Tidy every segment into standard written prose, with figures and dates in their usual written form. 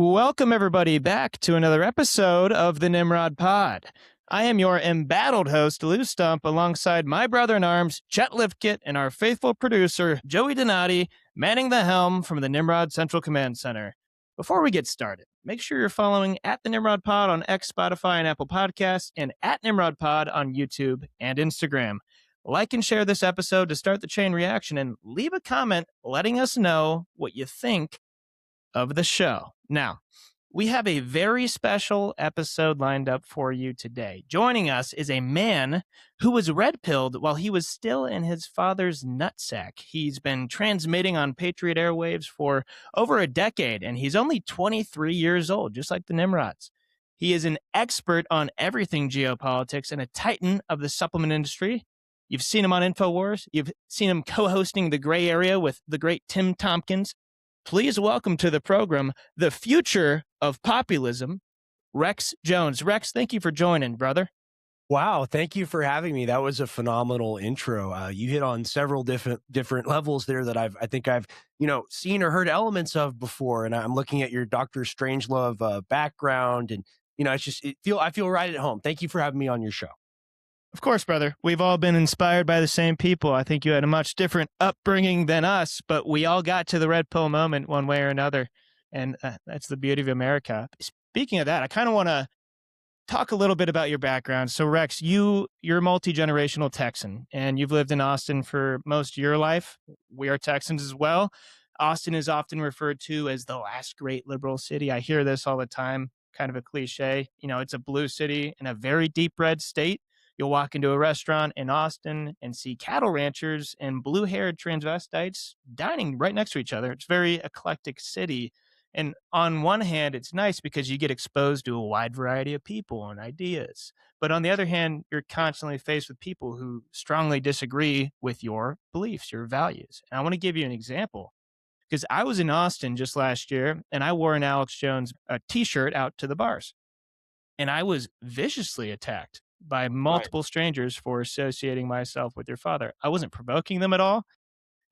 Welcome, everybody, back to another episode of the Nimrod Pod. I am your embattled host, Lou Stump, alongside my brother in arms, Chet Lifkit, and our faithful producer, Joey Donati, manning the helm from the Nimrod Central Command Center. Before we get started, make sure you're following at the Nimrod Pod on X, Spotify, and Apple Podcasts, and at Nimrod Pod on YouTube and Instagram. Like and share this episode to start the chain reaction, and leave a comment letting us know what you think of the show. Now, we have a very special episode lined up for you today. Joining us is a man who was red-pilled while he was still in his father's nutsack. He's been transmitting on Patriot airwaves for over a decade, and he's only 23 years old, just like the Nimrods. He is an expert on everything geopolitics and a titan of the supplement industry. You've seen him on Infowars. You've seen him co-hosting The Gray Area with the great Tim Tompkins. Please welcome to the program the future of populism, Rex Jones. Rex, thank you for joining, brother. Wow, thank you for having me. That was a phenomenal intro. You hit on several different levels there that I think I've seen or heard elements of before. And I'm looking at your Dr. Strangelove background, and I feel right at home. Thank you for having me on your show. Of course, brother. We've all been inspired by the same people. I think you had a much different upbringing than us, but we all got to the red pill moment one way or another. And that's the beauty of America. Speaking of that, I kind of want to talk a little bit about your background. So, Rex, you're a multi-generational Texan, and you've lived in Austin for most of your life. We are Texans as well. Austin is often referred to as the last great liberal city. I hear this all the time, kind of a cliche. It's a blue city in a very deep red state. You'll walk into a restaurant in Austin and see cattle ranchers and blue-haired transvestites dining right next to each other. It's a very eclectic city. And on one hand, it's nice because you get exposed to a wide variety of people and ideas. But on the other hand, you're constantly faced with people who strongly disagree with your beliefs, your values. And I want to give you an example because I was in Austin just last year and I wore an Alex Jones t-shirt out to the bars. And I was viciously attacked by multiple strangers for associating myself with your father. I wasn't provoking them at all.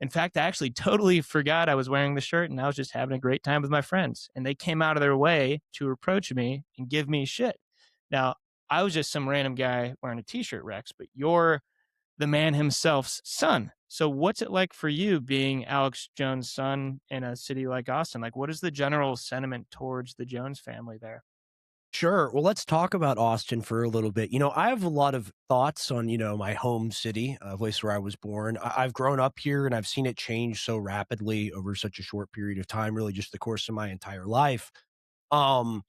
In fact, I actually totally forgot I was wearing the shirt and I was just having a great time with my friends. And they came out of their way to approach me and give me shit. Now, I was just some random guy wearing a t-shirt, Rex, but you're the man himself's son. So what's it like for you being Alex Jones' son in a city like Austin? Like, what is the general sentiment towards the Jones family there? Sure. Well, let's talk about Austin for a little bit. I have a lot of thoughts on, my home city, place where I was born. I've grown up here and I've seen it change so rapidly over such a short period of time, really just the course of my entire life. Um,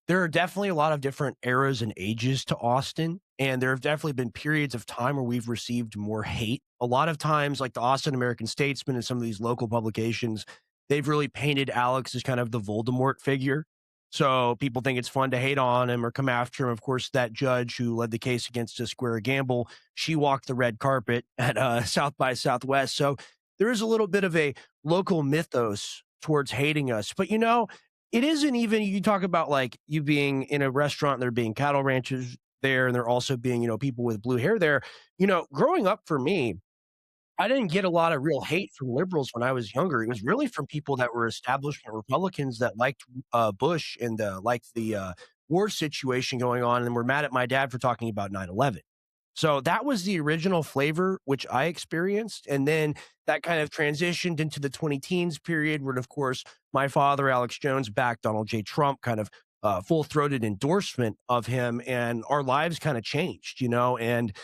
there are definitely a lot of different eras and ages to Austin, and there have definitely been periods of time where we've received more hate. A lot of times, like the Austin American Statesman and some of these local publications, they've really painted Alex as kind of the Voldemort figure. So people think it's fun to hate on him or come after him. Of course, that judge who led the case against Square Gamble, she walked the red carpet at South by Southwest. So there is a little bit of a local mythos towards hating us. But, it isn't even, you talk about like you being in a restaurant, there being cattle ranchers there, and there also being, people with blue hair there. Growing up for me, I didn't get a lot of real hate from liberals when I was younger. It was really from people that were establishment Republicans that liked Bush and liked the war situation going on and were mad at my dad for talking about 9/11. So that was the original flavor, which I experienced. And then that kind of transitioned into the 20-teens period where, of course, my father, Alex Jones, backed Donald J. Trump, kind of full-throated endorsement of him. And our lives kind of changed, and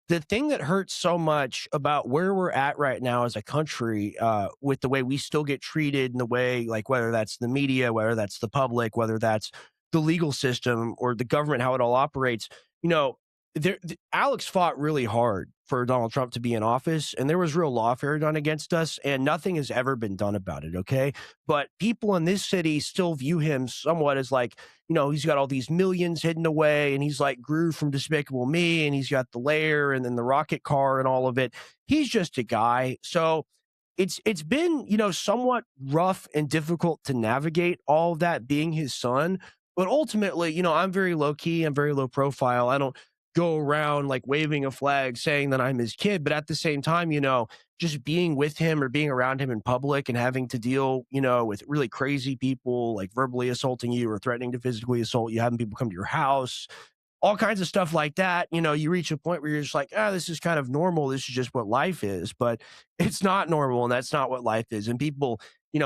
the thing that hurts so much about where we're at right now as a country, with the way we still get treated in the way, like whether that's the media, whether that's the public, whether that's the legal system or the government, how it all operates, Alex fought really hard for Donald Trump to be in office, and there was real lawfare done against us, and nothing has ever been done about it, okay? But people in this city still view him somewhat as like, he's got all these millions hidden away, and he's like Gru from Despicable Me, and he's got the lair and then the rocket car and all of it. He's just a guy. So it's been, somewhat rough and difficult to navigate all of that being his son. But ultimately, I'm very low key, I'm very low profile. I don't go around like waving a flag saying that I'm his kid. But at the same time, just being with him or being around him in public and having to deal, with really crazy people like verbally assaulting you or threatening to physically assault you, having people come to your house, all kinds of stuff like that. You reach a point where you're just like, this is kind of normal. This is just what life is. But it's not normal, and that's not what life is. And people,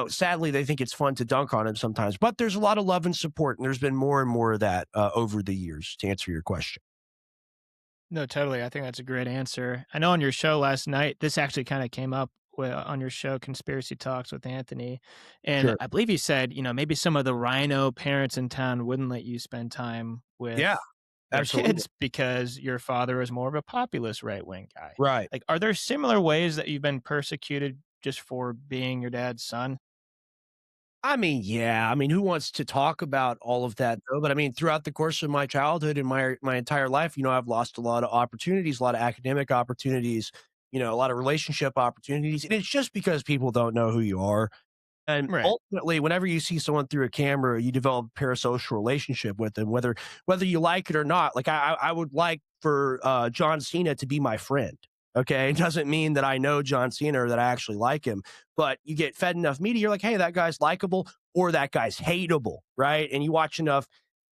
sadly, they think it's fun to dunk on him sometimes. But there's a lot of love and support, and there's been more and more of that over the years, to answer your question. No, totally. I think that's a great answer. I know on your show last night, this actually kind of came up on your show, Conspiracy Talks with Anthony. And Sure. I believe you said, maybe some of the rhino parents in town wouldn't let you spend time Yeah, with their absolutely. kids because your father is more of a populist right wing guy. Right. Like, are there similar ways that you've been persecuted just for being your dad's son? I mean, yeah. I mean, who wants to talk about all of that though? But I mean, throughout the course of my childhood and my entire life, I've lost a lot of opportunities, a lot of academic opportunities, a lot of relationship opportunities. And it's just because people don't know who you are. And Right. ultimately, whenever you see someone through a camera, you develop a parasocial relationship with them, whether you like it or not. Like I would like for John Cena to be my friend. Okay, it doesn't mean that I know John Cena or that I actually like him, but you get fed enough media, you're like, hey, that guy's likable or that guy's hateable, right? And you watch enough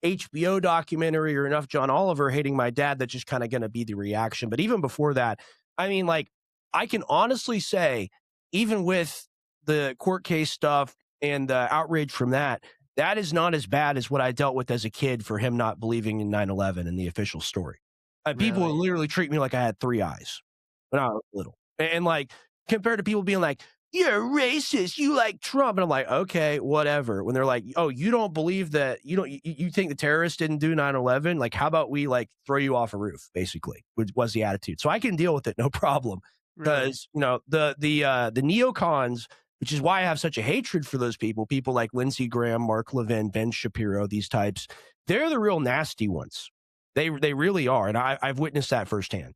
HBO documentary or enough John Oliver hating my dad, that's just kind of going to be the reaction. But even before that, I mean, like, I can honestly say, even with the court case stuff and the outrage from that, that is not as bad as what I dealt with as a kid for him not believing in 9/11 and the official story. People would Really? literally treat me like I had three eyes when I was little. And like, compared to people being like, you're racist, you like Trump. And I'm like, okay, whatever. When they're like, oh, you don't believe that, you think the terrorists didn't do 9/11? Like, how about we like throw you off a roof, basically, was the attitude. So I can deal with it, no problem. Really? Because, the neocons, which is why I have such a hatred for those people like Lindsey Graham, Mark Levin, Ben Shapiro, these types, they're the real nasty ones. They really are. And I've witnessed that firsthand.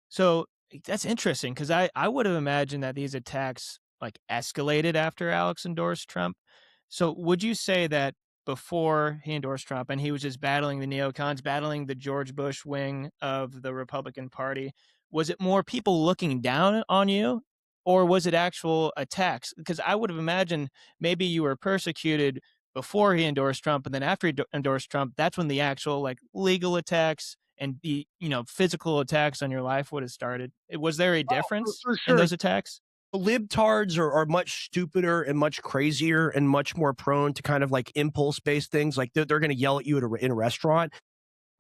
So that's interesting because I would have imagined that these attacks like escalated after Alex endorsed Trump. So would you say that before he endorsed Trump and he was just battling the neocons, battling the George Bush wing of the Republican Party, was it more people looking down on you or was it actual attacks? Because I would have imagined maybe you were persecuted before he endorsed Trump and then after he endorsed Trump, that's when the actual like legal attacks and the physical attacks on your life would have started. Was there a Oh, for, difference for in sure. those attacks? Libtards are much stupider and much crazier and much more prone to kind of like impulse based things. Like they're going to yell at you in a restaurant.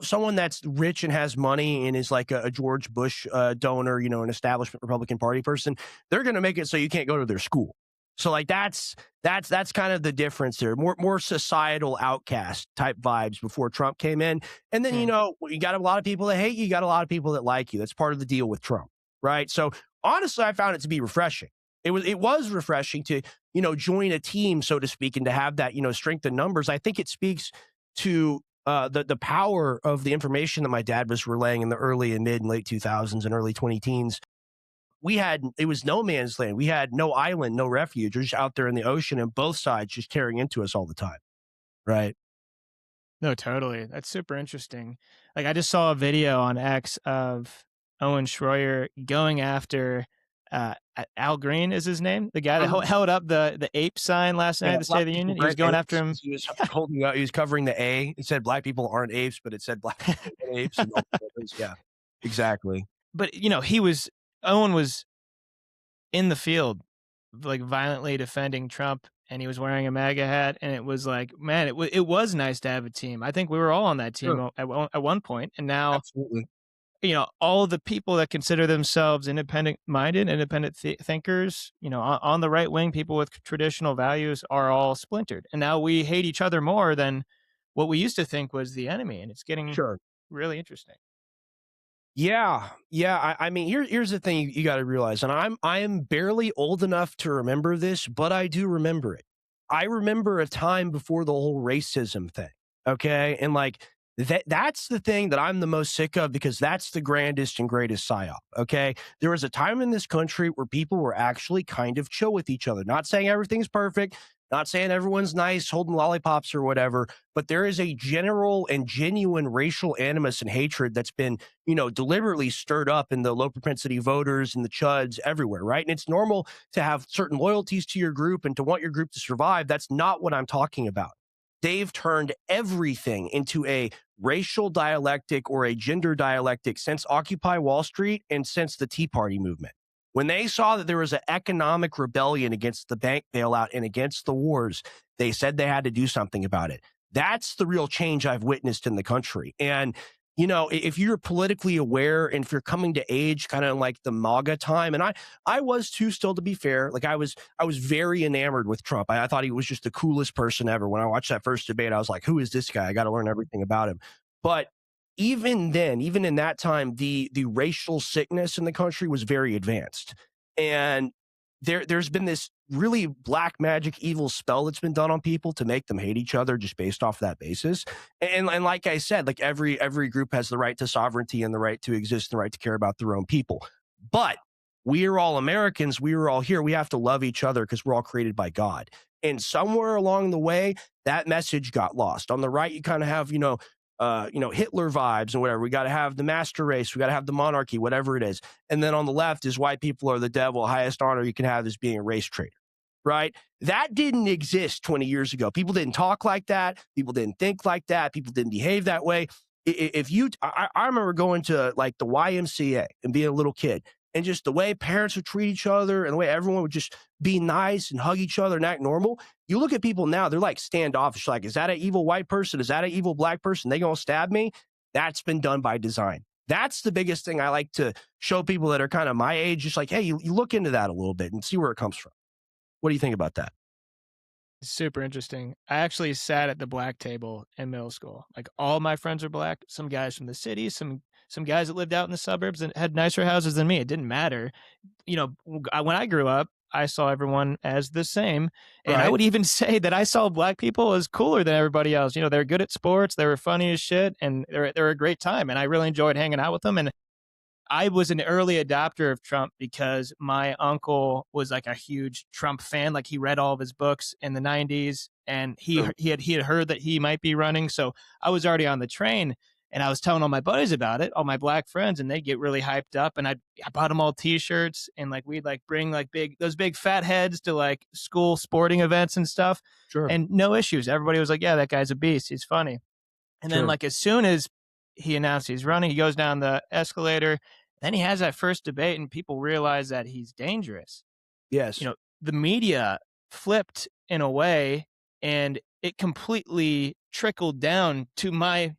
Someone that's rich and has money and is like a George Bush donor, an establishment Republican Party person, they're going to make it so you can't go to their school. So like that's kind of the difference there. More societal outcast type vibes before Trump came in, and then Hmm. you got a lot of people that hate you, you got a lot of people that like you. That's part of the deal with Trump, right? So honestly, I found it to be refreshing. It was refreshing to join a team, so to speak, and to have that strength in numbers. I think it speaks to the power of the information that my dad was relaying in the early and mid and late 2000s and early 20 teens. It was no man's land. We had no island, no refuge. We're just out there in the ocean and both sides just tearing into us all the time. Right. No, totally. That's super interesting. Like I just saw a video on X of Owen Schroyer going after Al Green is his name, the guy that Mhm. held up the ape sign last night Yeah, at the State black of the people Union. He was aren't going after apes. him. He was holding up, he was covering the A. It said black people aren't apes, but it said black people aren't apes and all the others. Yeah, exactly. But Owen was in the field, like violently defending Trump, and he was wearing a MAGA hat, and it was like, man, it was nice to have a team. I think we were all on that team Sure. at one point, and now Absolutely. all the people that consider themselves independent minded, independent thinkers, on the right wing, people with traditional values are all splintered, and now we hate each other more than what we used to think was the enemy, and it's getting Sure. really interesting. Yeah, yeah. I mean, here's the thing you got to realize, and I am barely old enough to remember this, but I do remember it. I remember a time before the whole racism thing. Okay, and like that's the thing that I'm the most sick of because that's the grandest and greatest psyop. Okay, there was a time in this country where people were actually kind of chill with each other. Not saying everything's perfect. Not saying everyone's nice, holding lollipops or whatever, but there is a general and genuine racial animus and hatred that's been, deliberately stirred up in the low propensity voters and the chuds everywhere, right? And it's normal to have certain loyalties to your group and to want your group to survive. That's not what I'm talking about. They've turned everything into a racial dialectic or a gender dialectic since Occupy Wall Street and since the Tea Party movement. When they saw that there was an economic rebellion against the bank bailout and against the wars, they said they had to do something about it. That's the real change I've witnessed in the country. And, if you're politically aware and if you're coming to age kind of like the MAGA time, and I was too, still to be fair, like I was very enamored with Trump. I thought he was just the coolest person ever. When I watched that first debate, I was like, who is this guy? I got to learn everything about him. But even then, even in that time, the racial sickness in the country was very advanced. And there's been this really black magic evil spell that's been done on people to make them hate each other just based off that basis. And like I said, like every group has the right to sovereignty and the right to exist and the right to care about their own people. But we are all Americans. We are all here. We have to love each other because we're all created by God. And somewhere along the way, that message got lost. On the right, you kind of have, Hitler vibes and whatever. We got to have the master race. We got to have the monarchy, whatever it is. And then on the left is white people are the devil. Highest honor you can have is being a race traitor, right? That didn't exist 20 years ago. People didn't talk like that. People didn't think like that. People didn't behave that way. I remember going to like the YMCA and being a little kid, and just the way parents would treat each other and the way everyone would just be nice and hug each other and act normal. You look at people now, they're like standoffish. Like, is that an evil white person? Is that an evil black person? They gonna stab me? That's been done by design. That's the biggest thing I like to show people that are kind of my age. Just like, hey, you look into that a little bit and see where it comes from. What do you think about that? Super interesting. I actually sat at the black table in middle school. Like all my friends are black. Some guys from the city, some guys that lived out in the suburbs and had nicer houses than me. It didn't matter. When I grew up, I saw everyone as the same. And I Right. would even say that I saw black people as cooler than everybody else. They're good at sports. They were funny as shit. And they're a great time. And I really enjoyed hanging out with them. And I was an early adopter of Trump because my uncle was like a huge Trump fan. Like he read all of his books in the 90s and he had heard that he might be running. So I was already on the train and I was telling all my buddies about it, all my black friends, and they get really hyped up. And I bought them all T-shirts and like we'd like bring like those big fat heads to like school sporting events and stuff. Sure. And no issues. Everybody was like, yeah, that guy's a beast. He's funny. And then like as soon as he announced he's running, he goes down the escalator. Then he has that first debate and people realize that he's dangerous. Yes. The media flipped in a way and it completely trickled down to my,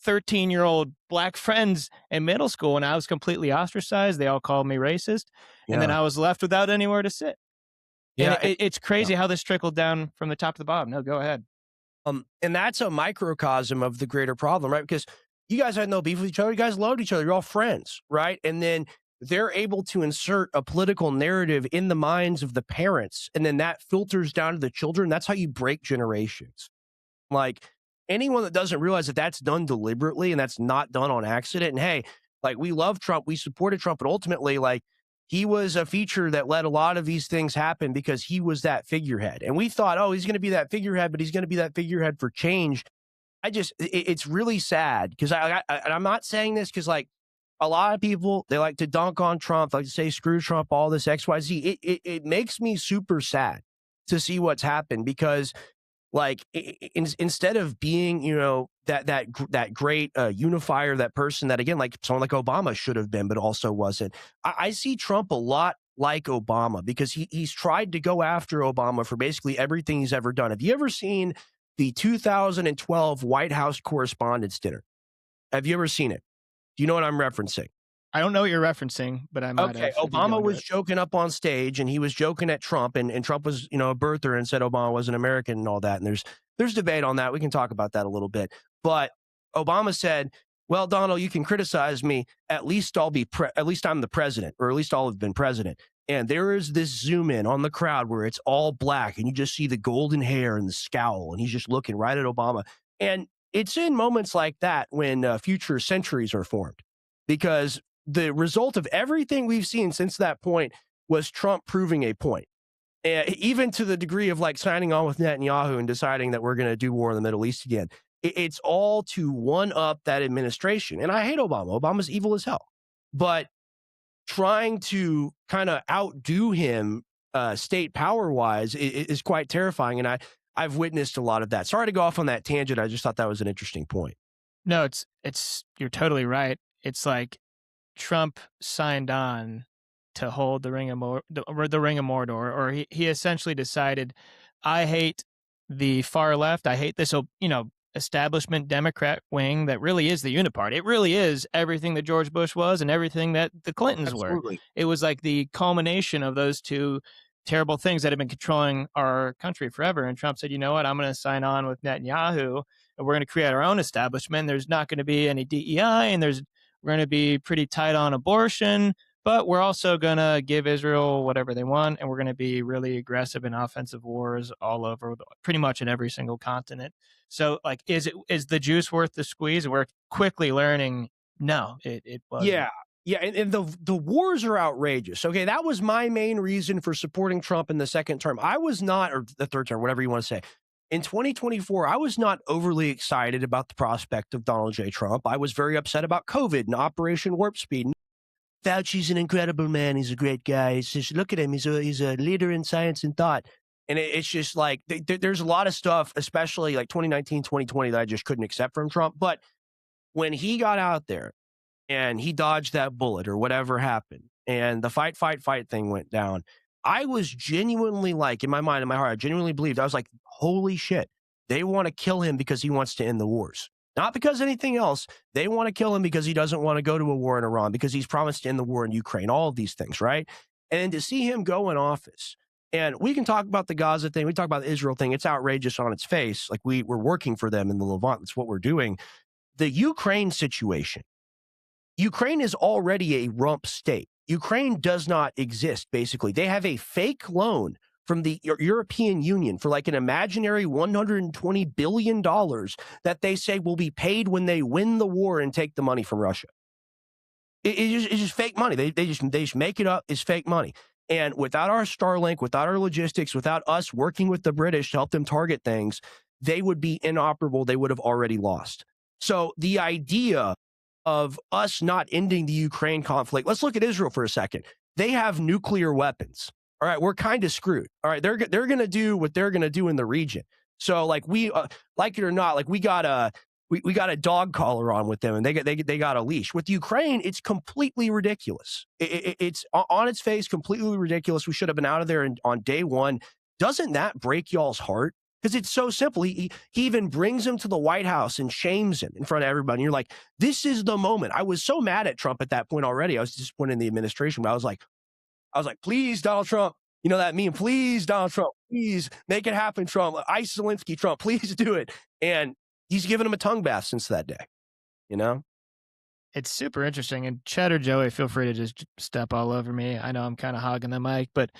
13-year-old black friends in middle school. And I was completely ostracized. They all called me racist. And then I was left without anywhere to sit. Yeah. And it's crazy how this trickled down from the top to the bottom. No, go ahead. And that's a microcosm of the greater problem, right? Because you guys had no beef with each other. You guys loved each other. You're all friends, right? And then they're able to insert a political narrative in the minds of the parents. And then that filters down to the children. That's how you break generations. Like anyone that doesn't realize that that's done deliberately and that's not done on accident. And hey, like we love Trump. We supported Trump. But ultimately, like he was a feature that let a lot of these things happen because he was that figurehead. And we thought, oh, he's going to be that figurehead, but he's going to be that figurehead for change. It's really sad because I'm not saying this because like a lot of people, they like to dunk on Trump, like to say, screw Trump, all this X, Y, Z. It makes me super sad to see what's happened because like instead of being, that great unifier, that person that, again, like someone like Obama should have been, but also wasn't. I see Trump a lot like Obama because he's tried to go after Obama for basically everything he's ever done. Have you ever seen the 2012 White House Correspondents' Dinner? Have you ever seen it? Do you know what I'm referencing? I don't know what you're referencing, but I might have. Obama was joking up on stage and he was joking at Trump and Trump was, a birther and said Obama was an American and all that. And there's debate on that. We can talk about that a little bit. But Obama said, well, Donald, you can criticize me. At least I'm the president, or at least I'll have been president. And there is this zoom in on the crowd where it's all black and you just see the golden hair and the scowl and he's just looking right at Obama. And it's in moments like that when future centuries are formed, because the result of everything we've seen since that point was Trump proving a point. even to the degree of like signing on with Netanyahu and deciding that we're going to do war in the Middle East again. It's all to one up that administration. And I hate Obama. Obama's evil as hell. But trying to kind of outdo him state power wise is quite terrifying. And I've witnessed a lot of that. Sorry to go off on that tangent. I just thought that was an interesting point. No, you're totally right. It's like Trump signed on to hold the Ring of Mordor, or he essentially decided, I hate the far left. I hate this, establishment Democrat wing that really is the uniparty. It really is everything that George Bush was and everything that the Clintons Absolutely. were. It was like the culmination of those two terrible things that have been controlling our country forever. And Trump said, you know what, I'm going to sign on with Netanyahu and we're going to create our own establishment. There's not going to be any DEI and we're going to be pretty tight on abortion, but we're also going to give Israel whatever they want. And we're going to be really aggressive in offensive wars all over, pretty much in every single continent. So like, is the juice worth the squeeze? And we're quickly learning, no, it wasn't. Yeah. Yeah, and the wars are outrageous. Okay, that was my main reason for supporting Trump in the second term. I was not, or the third term, whatever you want to say. In 2024, I was not overly excited about the prospect of Donald J. Trump. I was very upset about COVID and Operation Warp Speed. Fauci's an incredible man. He's a great guy. It's just, look at him. He's a leader in science and thought. And it's just like, there's a lot of stuff, especially like 2019, 2020, that I just couldn't accept from Trump. But when he got out there, and he dodged that bullet or whatever happened, and the fight thing went down, I was genuinely like, in my mind, in my heart, I genuinely believed, I was like, holy shit, they want to kill him because he wants to end the wars. Not because anything else. They want to kill him because he doesn't want to go to a war in Iran, because he's promised to end the war in Ukraine, all of these things, right? And to see him go in office, and we can talk about the Gaza thing, we talk about the Israel thing, it's outrageous on its face. Like we're working for them in the Levant. That's what we're doing. The Ukraine situation, Ukraine is already a rump state. Ukraine does not exist, basically. They have a fake loan from the European Union for like an imaginary $120 billion that they say will be paid when they win the war and take the money from Russia. It's just fake money. They just make it up. It's fake money. And without our Starlink, without our logistics, without us working with the British to help them target things, they would be inoperable. They would have already lost. So the idea of us not ending the Ukraine conflict. Let's look at Israel for a second. They have nuclear weapons. All right, we're kind of screwed. All right, they're going to do what they're going to do in the region. So like we like it or not, like we got a dog collar on with them, and they got a leash. With Ukraine, it's completely ridiculous. It's on its face completely ridiculous. We should have been out of there on day one. Doesn't that break y'all's heart? Because it's so simple. He even brings him to the White House and shames him in front of everybody. And you're like, this is the moment. I was so mad at Trump at that point already. I was disappointed in the administration, but I was like, please, Donald Trump. You know that meme? Please, Donald Trump. Please make it happen, Trump. Ice Zelensky, Trump. Please do it. And he's given him a tongue bath since that day. You know? It's super interesting. And Cheddar Joey, feel free to just step all over me. I know I'm kind of hogging the mic, but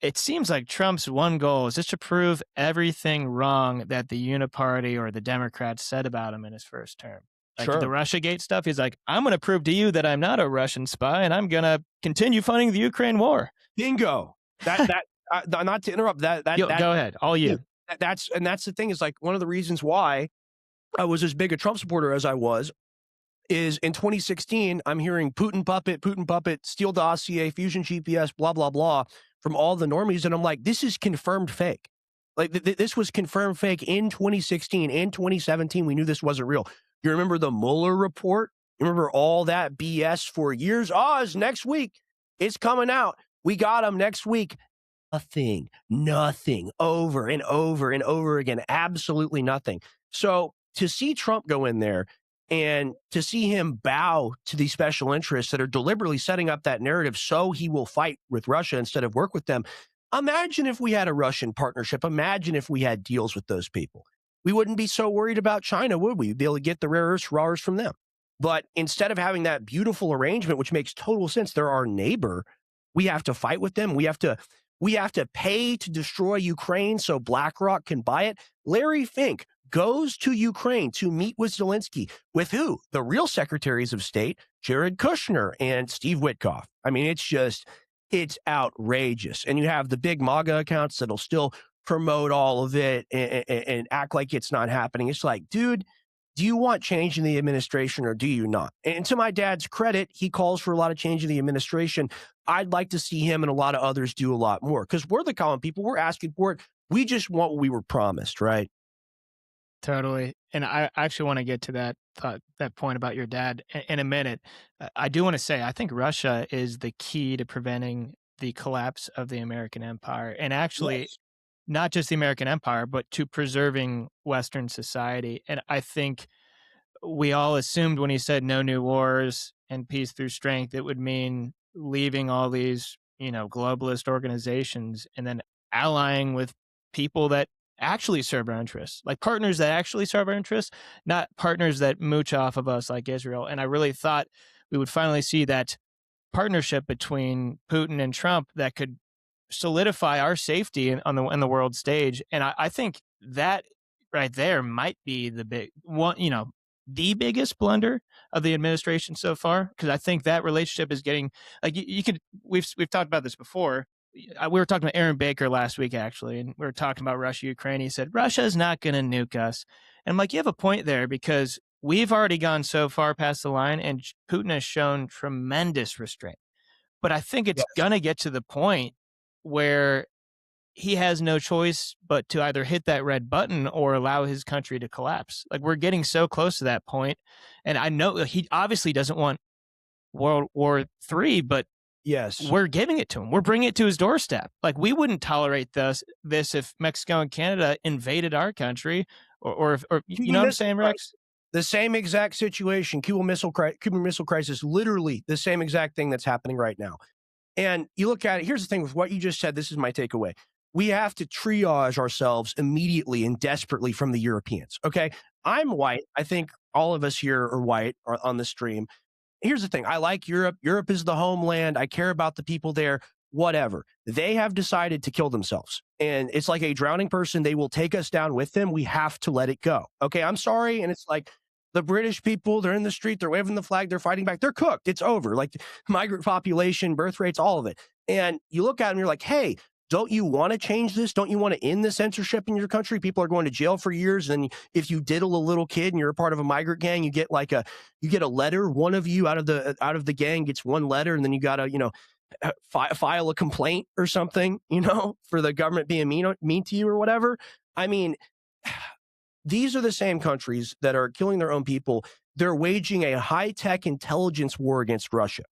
it seems like Trump's one goal is just to prove everything wrong that the Uniparty or the Democrats said about him in his first term. Like Sure. the Russiagate stuff, he's like, I'm going to prove to you that I'm not a Russian spy, and I'm going to continue funding the Ukraine war. Bingo. Not to interrupt. Go ahead. All you. That's the thing, is like one of the reasons why I was as big a Trump supporter as I was is in 2016, I'm hearing Putin puppet, Steele dossier, Fusion GPS, blah, blah, blah, from all the normies. And I'm like, this is confirmed fake. Like this was confirmed fake in 2016. In 2017, we knew this wasn't real. You remember the Mueller report? You remember all that BS for years? Oh, it's next week. It's coming out. We got him next week. Nothing, over and over and over again. Absolutely nothing. So to see Trump go in there and to see him bow to these special interests that are deliberately setting up that narrative so he will fight with Russia instead of work with them. Imagine if we had a Russian partnership. Imagine if we had deals with those people. We wouldn't be so worried about China, would we? We'd be able to get the rare earths, raw earths from them. But instead of having that beautiful arrangement, which makes total sense, they're our neighbor, we have to fight with them. We have to pay to destroy Ukraine so BlackRock can buy it. Larry Fink goes to Ukraine to meet with Zelensky. With who? The real secretaries of state, Jared Kushner and Steve Witkoff. I mean, it's just, it's outrageous. And you have the big MAGA accounts that'll still promote all of it and act like it's not happening. It's like, dude, do you want change in the administration or do you not? And to my dad's credit, he calls for a lot of change in the administration. I'd like to see him and a lot of others do a lot more because we're the common people. We're asking for it. We just want what we were promised, right? Totally. And I actually want to get to that point about your dad in a minute. I do want to say I think Russia is the key to preventing the collapse of the American empire, and actually Yes. not just the American empire, but to preserving Western society. And I think we all assumed when he said no new wars and peace through strength, it would mean leaving all these, globalist organizations and then allying with people that actually serve our interests, like partners that actually serve our interests, not partners that mooch off of us like Israel. And I really thought we would finally see that partnership between Putin and Trump that could solidify our safety on the world stage. And I think that right there might be the big one, the biggest blunder of the administration so far, because I think that relationship is getting like you could we've talked about this before. We were talking to Aaron Baker last week actually, and we were talking about Russia Ukraine. He said Russia's not going to nuke us, and I'm like, you have a point there because we've already gone so far past the line, and Putin has shown tremendous restraint. But I think it's Yes. going to get to the point where he has no choice but to either hit that red button or allow his country to collapse. Like we're getting so close to that point, and I know he obviously doesn't want World War III, but Yes. we're giving it to him. We're bringing it to his doorstep. Like we wouldn't tolerate this if Mexico and Canada invaded our country, or you know Cuban what I'm Missile saying, Rex? Crisis. The same exact situation. Cuban Missile Crisis. Literally the same exact thing that's happening right now. And you look at it, here's the thing with what you just said, this is my takeaway. We have to triage ourselves immediately and desperately from the Europeans. Okay. I'm white. I think all of us here are white on the stream. Here's the thing. I like Europe. Europe is the homeland. I care about the people there, whatever. They have decided to kill themselves. And it's like a drowning person. They will take us down with them. We have to let it go. Okay. I'm sorry. And it's like, the British people, they're in the street, they're waving the flag, they're fighting back, they're cooked. It's over. Like migrant population, birth rates, all of it. And you look at them, you're like, hey, don't you want to change this? Don't you want to end the censorship in your country? People are going to jail for years. And if you diddle a little kid and you're a part of a migrant gang, you get a letter. One of you out of the gang gets one letter, and then you got to, file a complaint or something, for the government being mean to you or whatever. I mean, these are the same countries that are killing their own people. They're waging a high-tech intelligence war against Russia.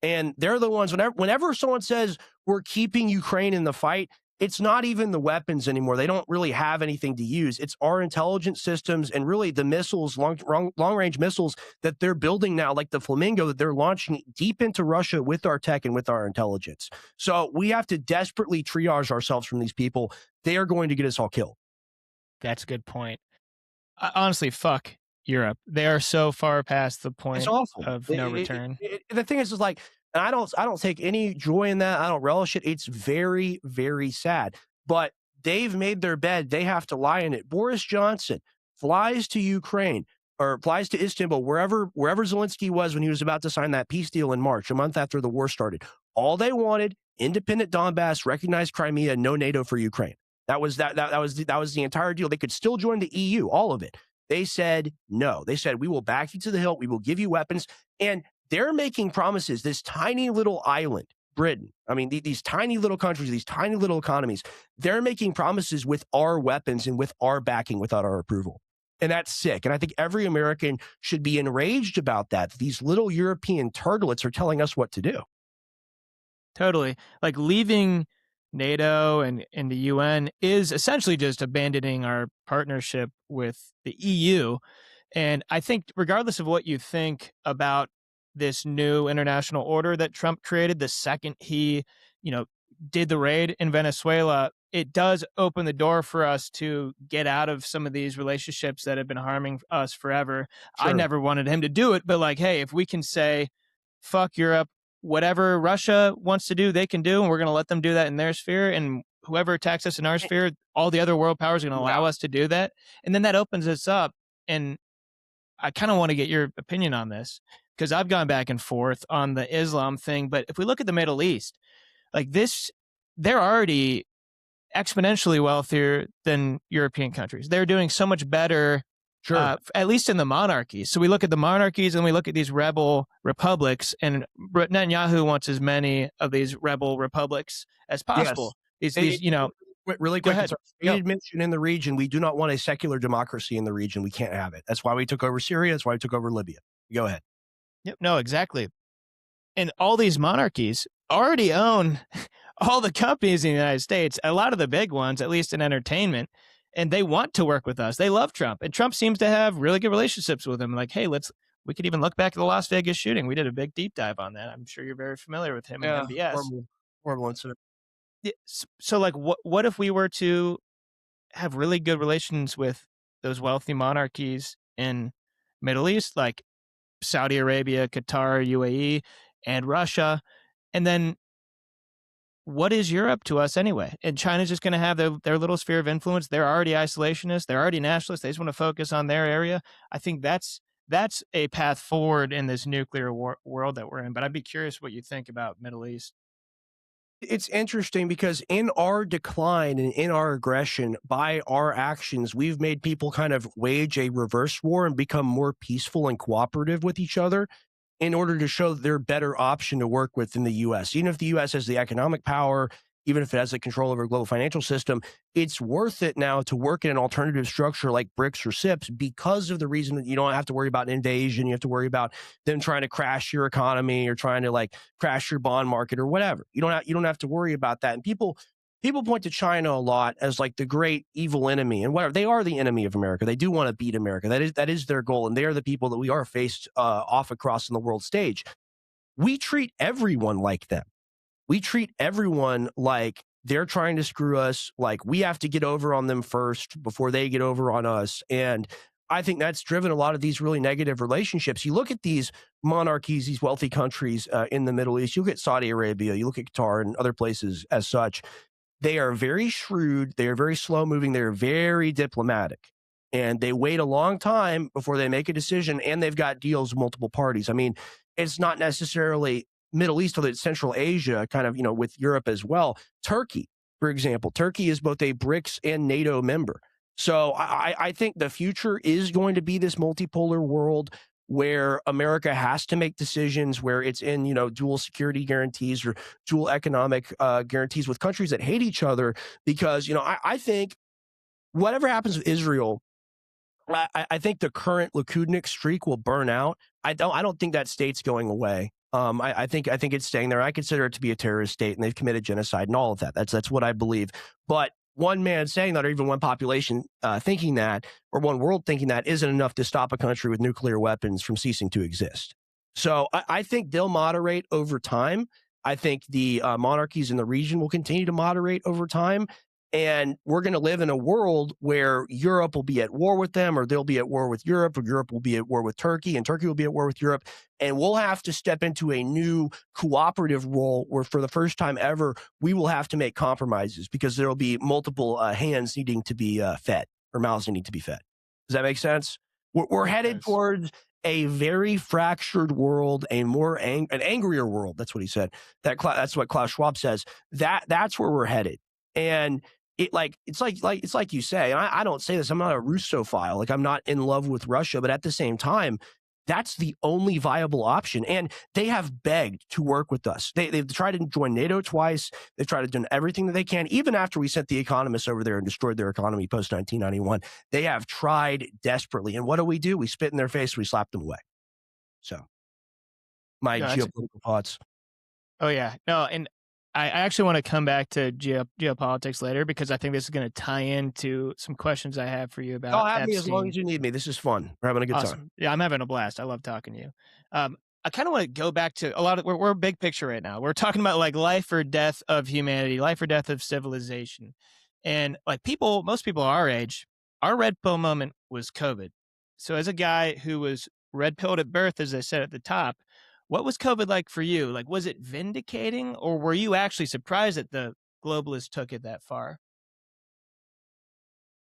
And they're the ones, whenever someone says we're keeping Ukraine in the fight, it's not even the weapons anymore. They don't really have anything to use. It's our intelligence systems and really the missiles, long-range missiles that they're building now, like the Flamingo, that they're launching deep into Russia with our tech and with our intelligence. So we have to desperately triage ourselves from these people. They are going to get us all killed. That's a good point. Honestly, fuck Europe. They are so far past the It's point awful. of no return. The thing is like, and I don't take any joy in that. I don't relish it. It's very, very sad. But they've made their bed. They have to lie in it. Boris Johnson flies to Ukraine or flies to Istanbul, wherever Zelensky was when he was about to sign that peace deal in March, a month after the war started. All they wanted, independent Donbass, recognized Crimea, no NATO for Ukraine. That was the entire deal. They could still join the EU, all of it. They said no. They said, we will back you to the hilt. We will give you weapons. And they're making promises. This tiny little island, Britain, I mean, these tiny little countries, these tiny little economies, they're making promises with our weapons and with our backing without our approval. And that's sick. And I think every American should be enraged about that. These little European turtlets are telling us what to do. Totally. Like leaving NATO and the UN is essentially just abandoning our partnership with the EU. And I think regardless of what you think about this new international order that Trump created, the second he, did the raid in Venezuela, it does open the door for us to get out of some of these relationships that have been harming us forever. Sure. I never wanted him to do it, but like, hey, if we can say, fuck Europe, whatever Russia wants to do, they can do, and we're going to let them do that in their sphere. And whoever attacks us in our sphere, all the other world powers are going to allow us to do that. And then that opens us up. And I kind of want to get your opinion on this because I've gone back and forth on the Islam thing. But if we look at the Middle East, like this, they're already exponentially wealthier than European countries. They're doing so much better, Sure. at least in the monarchies. So we look at the monarchies and we look at these rebel republics, and Netanyahu wants as many of these rebel republics as Yes. possible. These, Really go quick, it's ahead. our Go. stated mission in the region. We do not want a secular democracy in the region. We can't have it. That's why we took over Syria. That's why we took over Libya. Go ahead. Yep. No, exactly. And all these monarchies already own all the companies in the United States, a lot of the big ones, at least in entertainment, and they want to work with us. They love Trump, and Trump seems to have really good relationships with them. Like, hey, we could even look back at the Las Vegas shooting. We did a big deep dive on that. I'm sure you're very familiar with him and Yeah. MBS. Horrible incident. So like, what if we were to have really good relations with those wealthy monarchies in Middle East, like Saudi Arabia, Qatar, UAE, and Russia, and then what is Europe to us anyway? And China's just going to have their little sphere of influence. They're already isolationists. They're already nationalists. They just want to focus on their area. I think that's a path forward in this nuclear world that we're in. But I'd be curious what you think about Middle East. It's interesting because in our decline and in our aggression by our actions, we've made people kind of wage a reverse war and become more peaceful and cooperative with each other in order to show their better option to work with in the US. Even if the US has the economic power, even if it has the control over a global financial system, it's worth it now to work in an alternative structure like BRICS or SIPs because of the reason that you don't have to worry about invasion. You have to worry about them trying to crash your economy or trying to like crash your bond market or whatever. You don't have to worry about that. And people point to China a lot as like the great evil enemy and whatever. They are the enemy of America. They do want to beat America. That is their goal. And they are the people that we are faced off across in the world stage. We treat everyone like them. We treat everyone like they're trying to screw us, like we have to get over on them first before they get over on us. And I think that's driven a lot of these really negative relationships. You look at these monarchies, these wealthy countries in the Middle East, you look at Saudi Arabia, you look at Qatar and other places as such. They are very shrewd. They are very slow moving. They're very diplomatic. And they wait a long time before they make a decision. And they've got deals with multiple parties. I mean, it's not necessarily Middle East, although it's Central Asia, kind of, with Europe as well. Turkey, for example, Turkey is both a BRICS and NATO member. So I think the future is going to be this multipolar world where America has to make decisions where it's in, dual security guarantees or dual economic guarantees with countries that hate each other. Because, I think whatever happens with Israel, I think the current Likudnik streak will burn out. I don't think that state's going away. I think it's staying there. I consider it to be a terrorist state, and they've committed genocide and all of that. That's what I believe. But one man saying that, or even one population thinking that, or one world thinking that, isn't enough to stop a country with nuclear weapons from ceasing to exist. So I think they'll moderate over time. I think the monarchies in the region will continue to moderate over time. And we're going to live in a world where Europe will be at war with them, or they'll be at war with Europe, or Europe will be at war with Turkey, and Turkey will be at war with Europe. And we'll have to step into a new cooperative role where, for the first time ever, we will have to make compromises because there will be multiple hands needing to be fed, or mouths needing to be fed. Does that make sense? We're headed towards a very fractured world, an angrier world. That's what he said. That's what Klaus Schwab says. That's where we're headed. And it's like you say, and I don't say this, I'm not a Russophile, like I'm not in love with Russia, but at the same time, that's the only viable option. And they have begged to work with us. They've tried to join NATO twice. They've tried to do everything that they can, even after we sent the economists over there and destroyed their economy post 1991. They have tried desperately. And what do? We spit in their face, we slap them away. So my geopolitical thoughts. Oh yeah, no, and I actually want to come back to geopolitics later because I think this is going to tie into some questions I have for you about. Oh, have me as long as you need me. This is fun. We're having a good time. Yeah, I'm having a blast. I love talking to you. I kind of want to go back to a lot of we're big picture right now. We're talking about like life or death of humanity, life or death of civilization, and like most people our age, our red pill moment was COVID. So as a guy who was red pilled at birth, as I said at the top, what was COVID like for you? Like, was it vindicating, or were you actually surprised that the globalists took it that far?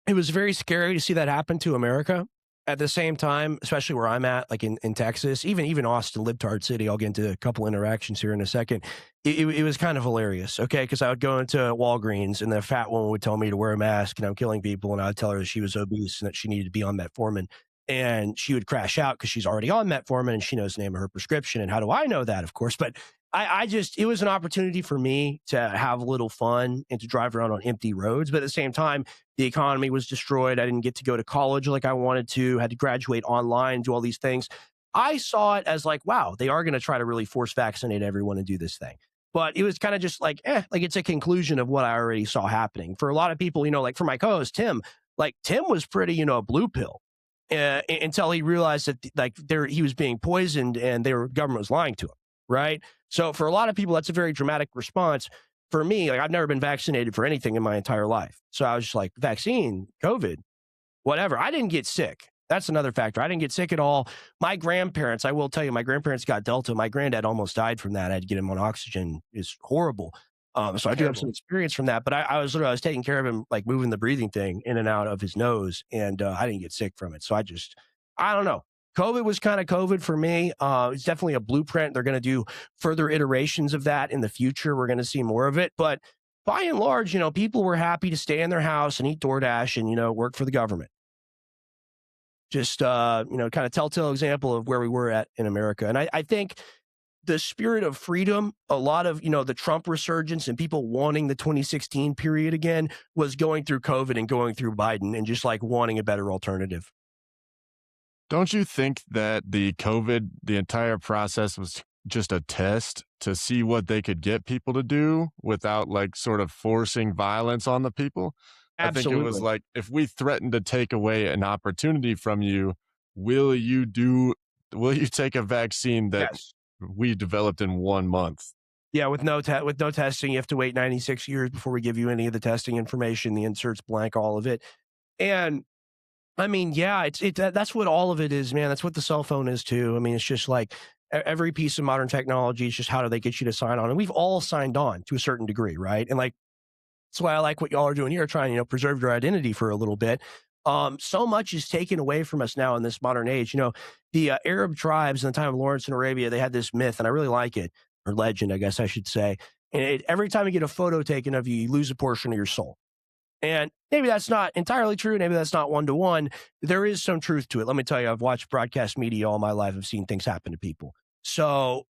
It was very scary to see that happen to America. At the same time, especially where I'm at, like in Texas, even Austin, Libtard City, I'll get into a couple interactions here in a second. It was kind of hilarious, okay? Because I would go into Walgreens and the fat woman would tell me to wear a mask and I'm killing people, and I'd tell her that she was obese and that she needed to be on metformin. And she would crash out because she's already on metformin and she knows the name of her prescription. And how do I know that, of course? But I just, it was an opportunity for me to have a little fun and to drive around on empty roads. But at the same time, the economy was destroyed. I didn't get to go to college like I wanted to, had to graduate online, do all these things. I saw it as like, wow, they are going to try to really force vaccinate everyone and do this thing. But it was kind of just like, like it's a conclusion of what I already saw happening. For a lot of people, like for my co-host, Tim, like Tim was pretty, blue pill. Until he realized that he was being poisoned and government was lying to him, right? So for a lot of people, that's a very dramatic response. For me, like I've never been vaccinated for anything in my entire life. So I was just like, vaccine, COVID, whatever. I didn't get sick. That's another factor. I didn't get sick at all. My grandparents, I will tell you, my grandparents got Delta. My granddad almost died from that. I had to get him on oxygen. It's horrible. So I do have some experience from that, but I was taking care of him, like moving the breathing thing in and out of his nose, and I didn't get sick from it. So I don't know. COVID was kind of COVID for me. It's definitely a blueprint. They're going to do further iterations of that in the future. We're going to see more of it, but by and large, people were happy to stay in their house and eat DoorDash and, work for the government. Just, kind of telltale example of where we were at in America. And I think the spirit of freedom, a lot of, the Trump resurgence and people wanting the 2016 period again was going through COVID and going through Biden and just like wanting a better alternative. Don't you think that the entire process was just a test to see what they could get people to do without like sort of forcing violence on the people? Absolutely. I think it was like, if we threaten to take away an opportunity from you, will you take a vaccine that Yes. we developed in 1 month? Yeah, with no testing, you have to wait 96 years before we give you any of the testing information. The insert's blank, all of it. And I mean, yeah, that's what all of it is, man. That's what the cell phone is too. I mean, it's just like every piece of modern technology is just how do they get you to sign on? And we've all signed on to a certain degree, right? And like, that's why I like what y'all are doing here, trying to, preserve your identity for a little bit. So much is taken away from us now in this modern age. The Arab tribes in the time of Lawrence in Arabia, they had this myth, and I really like it, or legend, I guess I should say. And every time you get a photo taken of you, you lose a portion of your soul. And maybe that's not entirely true. Maybe that's not one-to-one. There is some truth to it. Let me tell you, I've watched broadcast media all my life. I've seen things happen to people. So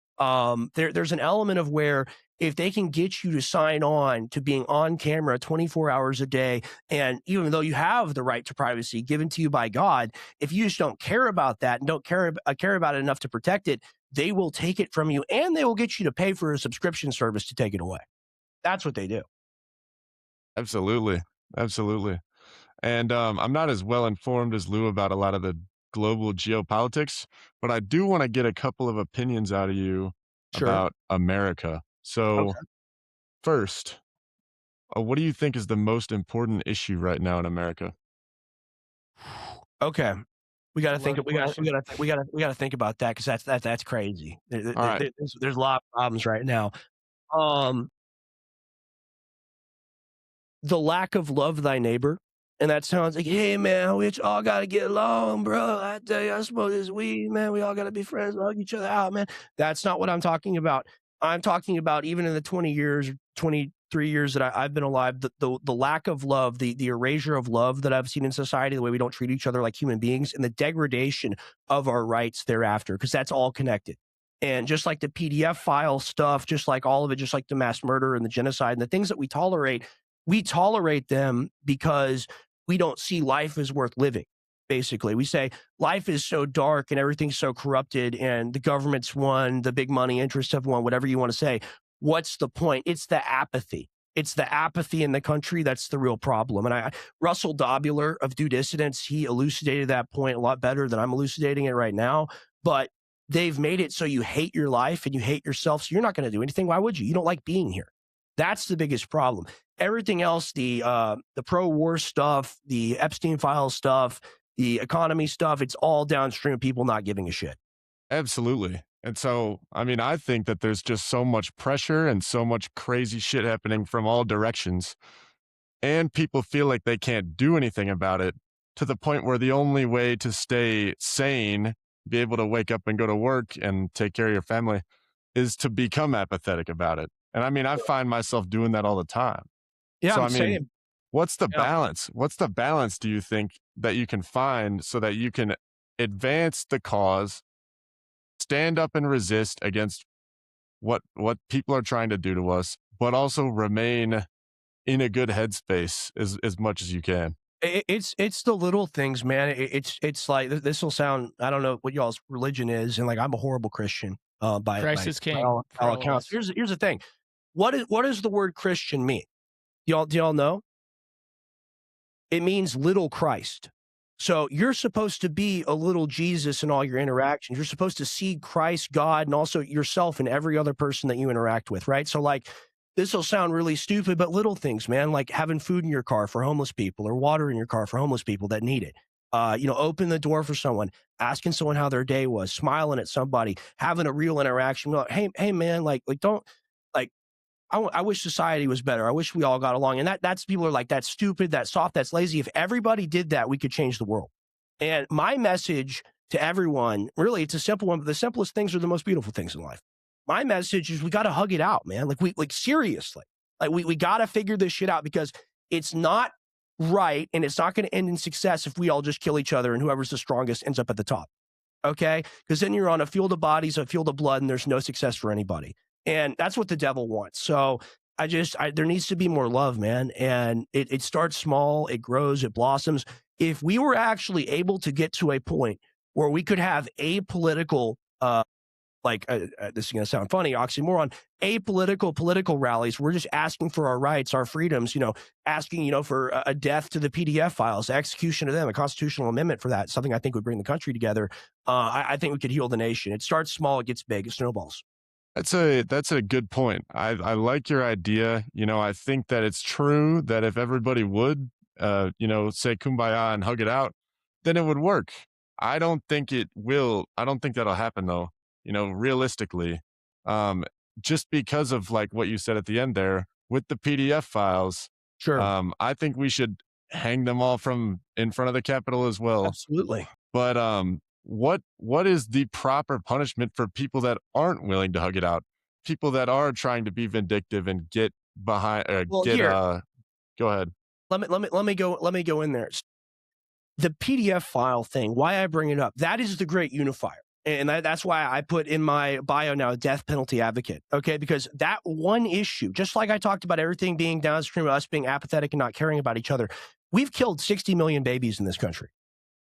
there's an element of where if they can get you to sign on to being on camera 24 hours a day, and even though you have the right to privacy given to you by God, if you just don't care about that and don't care about it enough to protect it, they will take it from you and they will get you to pay for a subscription service to take it away. That's what they do. Absolutely. Absolutely. And I'm not as well informed as Lou about a lot of the global geopolitics, but I do want to get a couple of opinions out of you Sure. about America. So, Okay. first, what do you think is the most important issue right now in America? Okay. We got to think. Loaded We got. question. We got to think about that because that's crazy. All right. There's a lot of problems right now. The lack of love thy neighbor, and that sounds like, hey man, we all got to get along, bro. I tell you, I smoke this weed, man. We all got to be friends, hug each other out, man. That's not what I'm talking about. I'm talking about even in the 20 years, 23 years that I've been alive, the lack of love, the erasure of love that I've seen in society, the way we don't treat each other like human beings, and the degradation of our rights thereafter, because that's all connected. And just like the PDF file stuff, just like all of it, just like the mass murder and the genocide and the things that we tolerate them because we don't see life as worth living. Basically, we say life is so dark and everything's so corrupted and the government's won, the big money interests have won, whatever you want to say. What's the point? It's the apathy. It's the apathy in the country that's the real problem. And Russell Dobular of Due Dissidence, he elucidated that point a lot better than I'm elucidating it right now. But they've made it so you hate your life and you hate yourself, so you're not going to do anything. Why would you? You don't like being here. That's the biggest problem. Everything else, the pro-war stuff, the Epstein files stuff, the economy stuff, it's all downstream of people not giving a shit. Absolutely. And so, I mean, I think that there's just so much pressure and so much crazy shit happening from all directions. And people feel like they can't do anything about it to the point where the only way to stay sane, be able to wake up and go to work and take care of your family, is to become apathetic about it. And I mean, I find myself doing that all the time. Yeah, So, I'm I mean, saying. what's the Yeah. balance? What's the balance, do you think, that you can find so that you can advance the cause, stand up and resist against what people are trying to do to us, but also remain in a good headspace as much as you can? It's the little things, man. It's like this will sound. I don't know what y'all's religion is, and like I'm a horrible Christian by Christ is by king for all all of accounts. us. Here's the thing. What does the word Christian mean? Do y'all know? It means little Christ. So you're supposed to be a little Jesus in all your interactions. You're supposed to see Christ, God, and also yourself and every other person that you interact with, right? So like this will sound really stupid, but little things, man, like having food in your car for homeless people or water in your car for homeless people that need it. Open the door for someone, asking someone how their day was, smiling at somebody, having a real interaction. Like, hey, man, like don't like I wish society was better. I wish we all got along. And that's people are like, that's stupid, that's soft, that's lazy. If everybody did that, we could change the world. And my message to everyone, really, it's a simple one, but the simplest things are the most beautiful things in life. My message is we got to hug it out, man. Like seriously, like we got to figure this shit out because it's not right and it's not going to end in success if we all just kill each other and whoever's the strongest ends up at the top. Okay. Because then you're on a field of bodies, a field of blood, and there's no success for anybody. And that's what the devil wants. So there needs to be more love, man. And it starts small, it grows, it blossoms. If we were actually able to get to a point where we could have apolitical, this is going to sound funny, oxymoron, apolitical political rallies, we're just asking for our rights, our freedoms, asking, for a death to the PDF files, execution of them, a constitutional amendment for that, something I think would bring the country together. I think we could heal the nation. It starts small, it gets big, it snowballs. That's a good point. I like your idea. I think that it's true that if everybody would, say kumbaya and hug it out, then it would work. I don't think it will. I don't think that'll happen though. Realistically, just because of like what you said at the end there with the PDF files. Sure. I think we should hang them all from in front of the Capitol as well. Absolutely. But what is the proper punishment for people that aren't willing to hug it out? People that are trying to be vindictive and get behind Well, go ahead. Let me go in there. The PDF file thing, why I bring it up, that is the great unifier. And that's why I put in my bio now, death penalty advocate. Okay. Because that one issue, just like I talked about everything being downstream of us being apathetic and not caring about each other, we've killed 60 million babies in this country.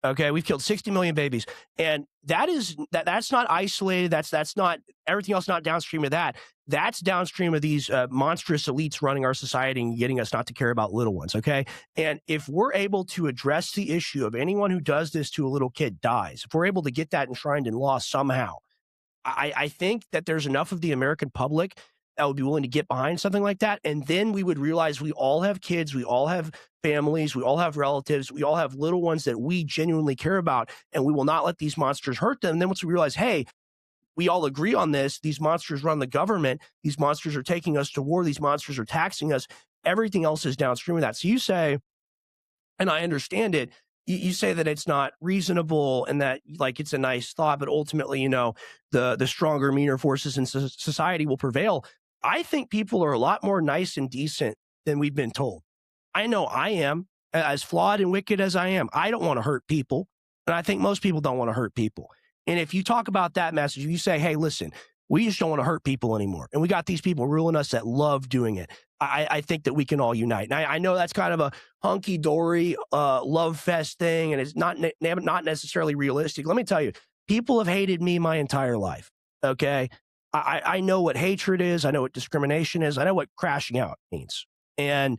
Okay, we've killed 60 million babies, and that's not isolated. That's not everything else. Not downstream of that. That's downstream of these monstrous elites running our society and getting us not to care about little ones. Okay, and if we're able to address the issue of anyone who does this to a little kid dies, if we're able to get that enshrined in law somehow, I think that there's enough of the American public that would be willing to get behind something like that. And then we would realize we all have kids, we all have families, we all have relatives, we all have little ones that we genuinely care about, and we will not let these monsters hurt them. And then once we realize, hey, we all agree on this, these monsters run the government, these monsters are taking us to war, these monsters are taxing us, everything else is downstream of that. So you say, and I understand it, you say that it's not reasonable and that like it's a nice thought, but ultimately, the stronger, meaner forces in society will prevail. I think people are a lot more nice and decent than we've been told. I know I am, as flawed and wicked as I am. I don't want to hurt people. And I think most people don't want to hurt people. And if you talk about that message, if you say, hey, listen, we just don't want to hurt people anymore. And we got these people ruling us that love doing it. I think that we can all unite. And I know that's kind of a hunky-dory love fest thing, and it's not necessarily realistic. Let me tell you, people have hated me my entire life, okay? I know what hatred is. I know what discrimination is. I know what crashing out means. And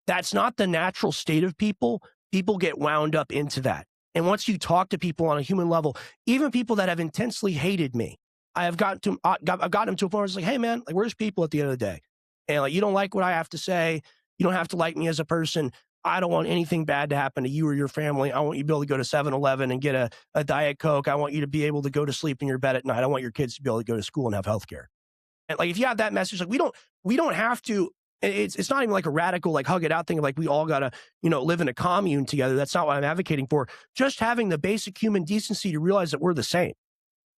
that's not the natural state of people. People get wound up into that. And once you talk to people on a human level, even people that have intensely hated me, I've gotten them to a point where it's like, hey, man, like, we're just people at the end of the day. And like, you don't like what I have to say. You don't have to like me as a person. I don't want anything bad to happen to you or your family. I want you to be able to go to 7-Eleven and get a Diet Coke. I want you to be able to go to sleep in your bed at night. I want your kids to be able to go to school and have healthcare. And like, if you have that message, like we don't have to It's not even like a radical, like hug it out thing of like we all got to, live in a commune together. That's not what I'm advocating for. Just having the basic human decency to realize that we're the same.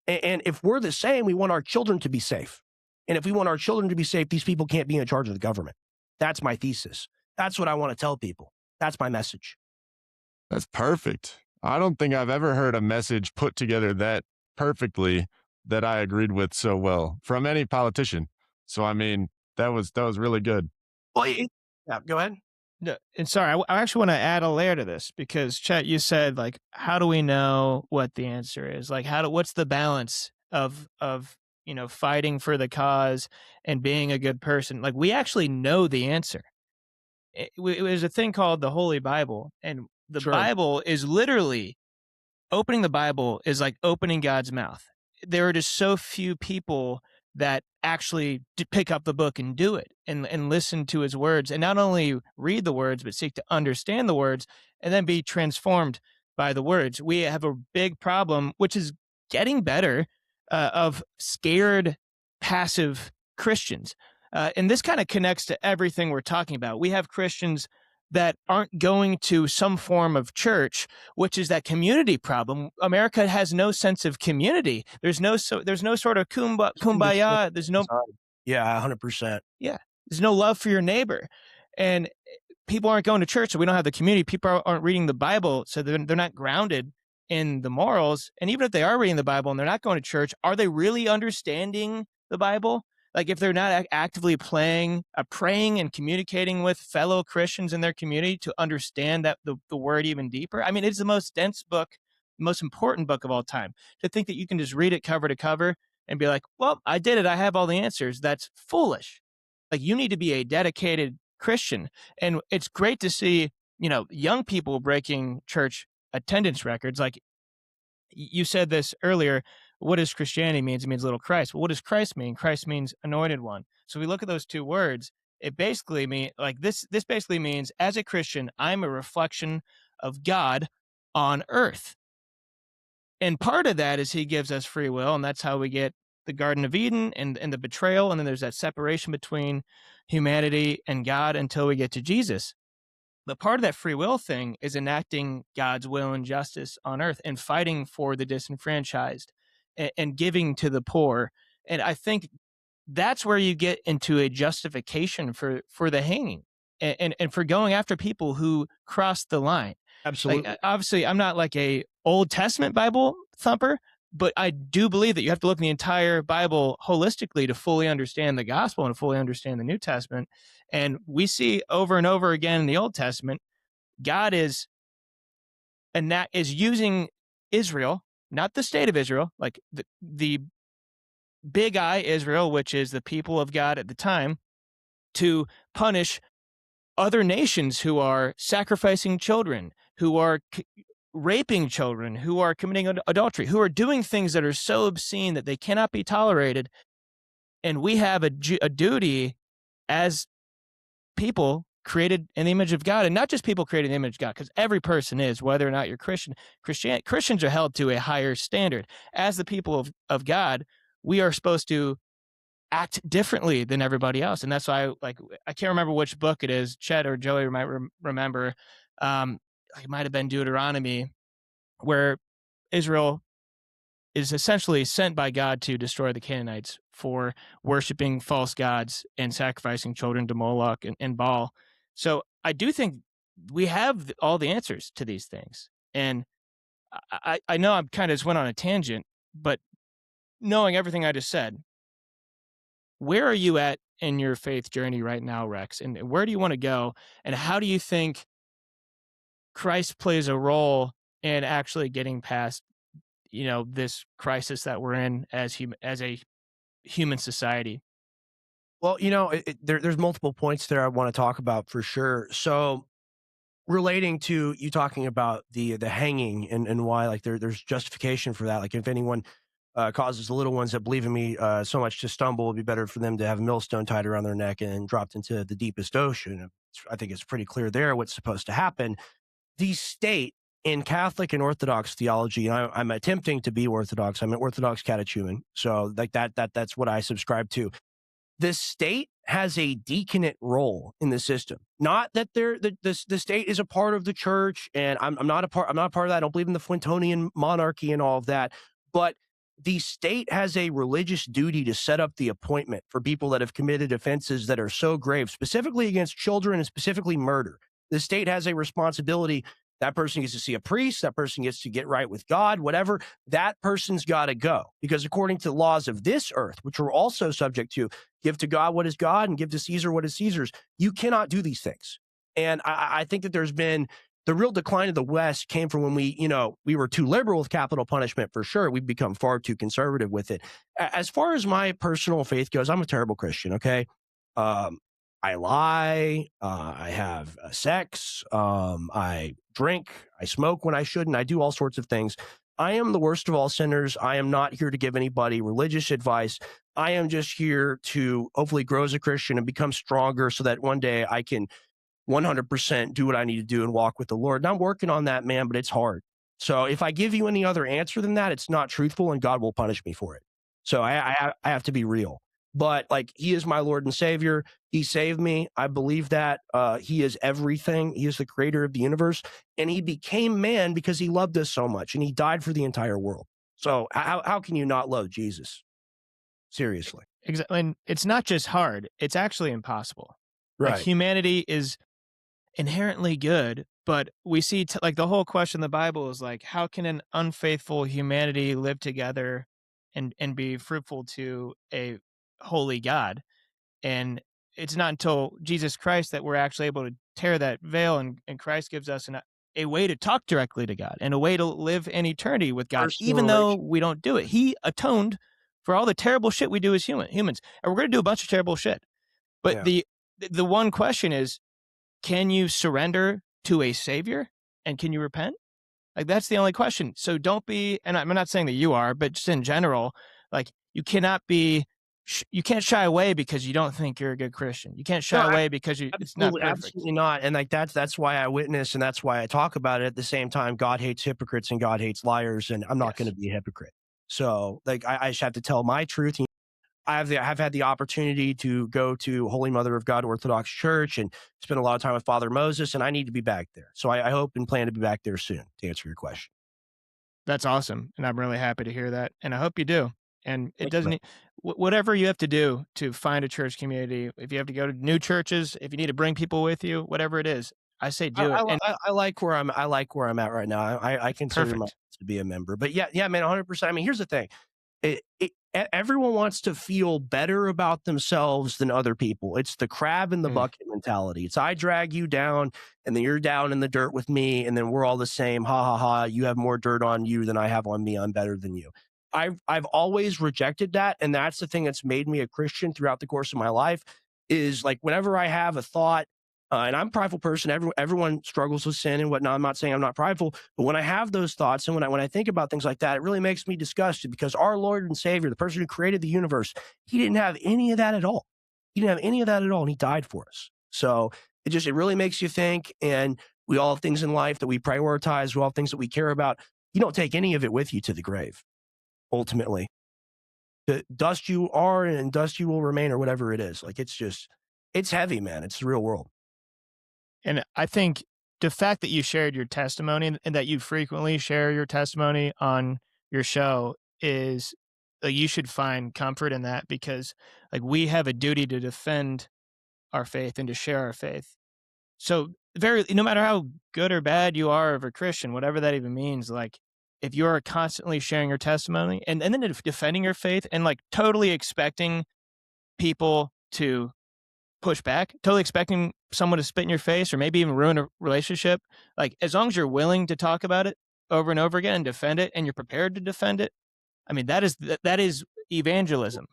And if we're the same, we want our children to be safe. And if we want our children to be safe, these people can't be in charge of the government. That's my thesis. That's what I want to tell people. That's my message. That's perfect. I don't think I've ever heard a message put together that perfectly that I agreed with so well from any politician. So, I mean, that was really good. Well, yeah, go ahead. No, and sorry, I actually want to add a layer to this because Chet, you said like, how do we know what the answer is? Like, what's the balance of fighting for the cause and being a good person? Like, we actually know the answer. There's a thing called the Holy Bible, and the Sure. Bible is literally opening the Bible is like opening God's mouth. There are just so few people that actually pick up the book and do it and listen to his words and not only read the words, but seek to understand the words and then be transformed by the words. We have a big problem, which is getting better, of scared, passive Christians. And this kind of connects to everything we're talking about. We have Christians that aren't going to some form of church, which is that community problem. America has no sense of community. There's no sort of kumbaya. There's no 100%. Yeah, there's no love for your neighbor, and people aren't going to church, so we don't have the community. People aren't reading the Bible, so they're not grounded in the morals. And even if they are reading the Bible and they're not going to church, are they really understanding the Bible? Like if they're not actively praying and communicating with fellow Christians in their community to understand that the word even deeper. I mean, it's the most dense book, most important book of all time. To think that you can just read it cover to cover and be like, well, I did it. I have all the answers. That's foolish. Like you need to be a dedicated Christian. And it's great to see, young people breaking church attendance records. Like you said this earlier. What does Christianity mean? It means little Christ. Well, what does Christ mean? Christ means anointed one. So we look at those two words. It basically means like this basically means as a Christian, I'm a reflection of God on earth. And part of that is he gives us free will. And that's how we get the Garden of Eden and the betrayal. And then there's that separation between humanity and God until we get to Jesus. But part of that free will thing is enacting God's will and justice on earth and fighting for the disenfranchised and giving to the poor. And I think that's where you get into a justification for the hanging and for going after people who cross the line. Absolutely. Like, obviously, I'm not like a Old Testament Bible thumper, but I do believe that you have to look at the entire Bible holistically to fully understand the gospel and fully understand the New Testament. And we see over and over again in the Old Testament, God is using Israel, not the state of Israel, like the big I Israel, which is the people of God at the time, to punish other nations who are sacrificing children, who are raping children, who are committing adultery, who are doing things that are so obscene that they cannot be tolerated. And we have a duty as people created in the image of God, and not just people created in the image of God, because every person is, whether or not you're Christian. Christians are held to a higher standard. As the people of God, we are supposed to act differently than everybody else. And that's why I can't remember which book it is. Chet or Joey might remember. It might have been Deuteronomy, where Israel is essentially sent by God to destroy the Canaanites for worshiping false gods and sacrificing children to Moloch and Baal. So I do think we have all the answers to these things. And I know I kind of just went on a tangent, but knowing everything I just said, where are you at in your faith journey right now, Rex? And where do you want to go? And how do you think Christ plays a role in actually getting past, this crisis that we're in as a human society? Well, there's multiple points there I want to talk about for sure. So relating to you talking about the hanging and why like there's justification for that. Like if anyone causes the little ones that believe in me so much to stumble, it'd be better for them to have a millstone tied around their neck and dropped into the deepest ocean. I think it's pretty clear there what's supposed to happen. The state in Catholic and Orthodox theology, and I'm attempting to be Orthodox. I'm an Orthodox catechumen. So like that's what I subscribe to. The state has a deaconate role in the system. Not that the state is a part of the church, and I'm not a part. I'm not a part of that. I don't believe in the Flintonian monarchy and all of that. But the state has a religious duty to set up the appointment for people that have committed offenses that are so grave, specifically against children and specifically murder. The state has a responsibility. That person gets to see a priest. That person gets to get right with God, whatever. That person's got to go because according to the laws of this earth, which we're also subject to, give to God what is God and give to Caesar what is Caesar's, you cannot do these things. And I think that there's been the real decline of the West came from when we were too liberal with capital punishment for sure. We've become far too conservative with it. As far as my personal faith goes, I'm a terrible Christian. Okay. I lie. I have sex. I drink. I smoke when I shouldn't. I do all sorts of things. I am the worst of all sinners. I am not here to give anybody religious advice. I am just here to hopefully grow as a Christian and become stronger so that one day I can 100% do what I need to do and walk with the Lord. And I'm working on that, man, but it's hard. So if I give you any other answer than that, it's not truthful and God will punish me for it. So I have to be real. But like, he is my Lord and Savior. He saved me. I believe that. He is everything. He is the creator of the universe. And he became man because he loved us so much and he died for the entire world. So how can you not love Jesus? Seriously. Exactly. And it's not just hard, it's actually impossible. Right. Like, humanity is inherently good, but we see like the whole question in the Bible is like, how can an unfaithful humanity live together and be fruitful to a holy God? And it's not until Jesus Christ that we're actually able to tear that veil, and Christ gives us a way to talk directly to God and a way to live in eternity with God, Personal even though relation. we don't do it. He atoned for all the terrible shit we do as humans, and we're going to do a bunch of terrible shit. But Yeah. the one question is, can you surrender to a savior and can you repent? Like, that's the only question. So don't be, and I'm not saying that you are, but just in general, like, you cannot be, you can't shy away because you don't think you're a good Christian. You can't shy No, away because it's not absolutely, perfect. absolutely not. And like that's why I witness and that's why I talk about it. At the same time, God hates hypocrites and God hates liars, and I'm not going Yes. to be a hypocrite. So like I just have to tell my truth. I've had the opportunity to go to Holy Mother of God Orthodox Church and spend a lot of time with Father Moses, and I need to be back there. So I hope and plan to be back there soon to answer your question. That's awesome. And I'm really happy to hear that. And I hope you do. And it Thank you, doesn't, man. whatever you have to do to find a church community, if you have to go to new churches, if you need to bring people with you, whatever it is, I say do it. And I like where I like where I'm at right now. I consider myself perfect. to be a member, but yeah, man, 100%. I mean, here's the thing. Everyone wants to feel better about themselves than other people. It's the crab in the Mm. bucket mentality. It's I drag you down and then you're down in the dirt with me and then we're all the same. Ha ha ha. You have more dirt on you than I have on me. I'm better than you. I've always rejected that. And that's the thing that's made me a Christian throughout the course of my life is like whenever I have a thought, and I'm a prideful person. Everyone struggles with sin and whatnot. I'm not saying I'm not prideful, but when I have those thoughts and when I think about things like that, it really makes me disgusted because our Lord and Savior, the person who created the universe, he didn't have any of that at all. He didn't have any of that at all, and he died for us. So it really makes you think. And we all have things in life that we prioritize. We all have things that we care about. You don't take any of it with you to the grave. Ultimately, the dust you are and dust you will remain, or whatever it is. Like it's heavy, man. It's the real world. And I think the fact that you shared your testimony and that you frequently share your testimony on your show is like, you should find comfort in that, because like, we have a duty to defend our faith and to share our faith. So no matter how good or bad you are of a Christian, whatever that even means, like, if you're constantly sharing your testimony and then defending your faith and like totally expecting people to push back, totally expecting someone to spit in your face or maybe even ruin a relationship, like, as long as you're willing to talk about it over and over again and defend it and you're prepared to defend it, I mean, that is evangelism.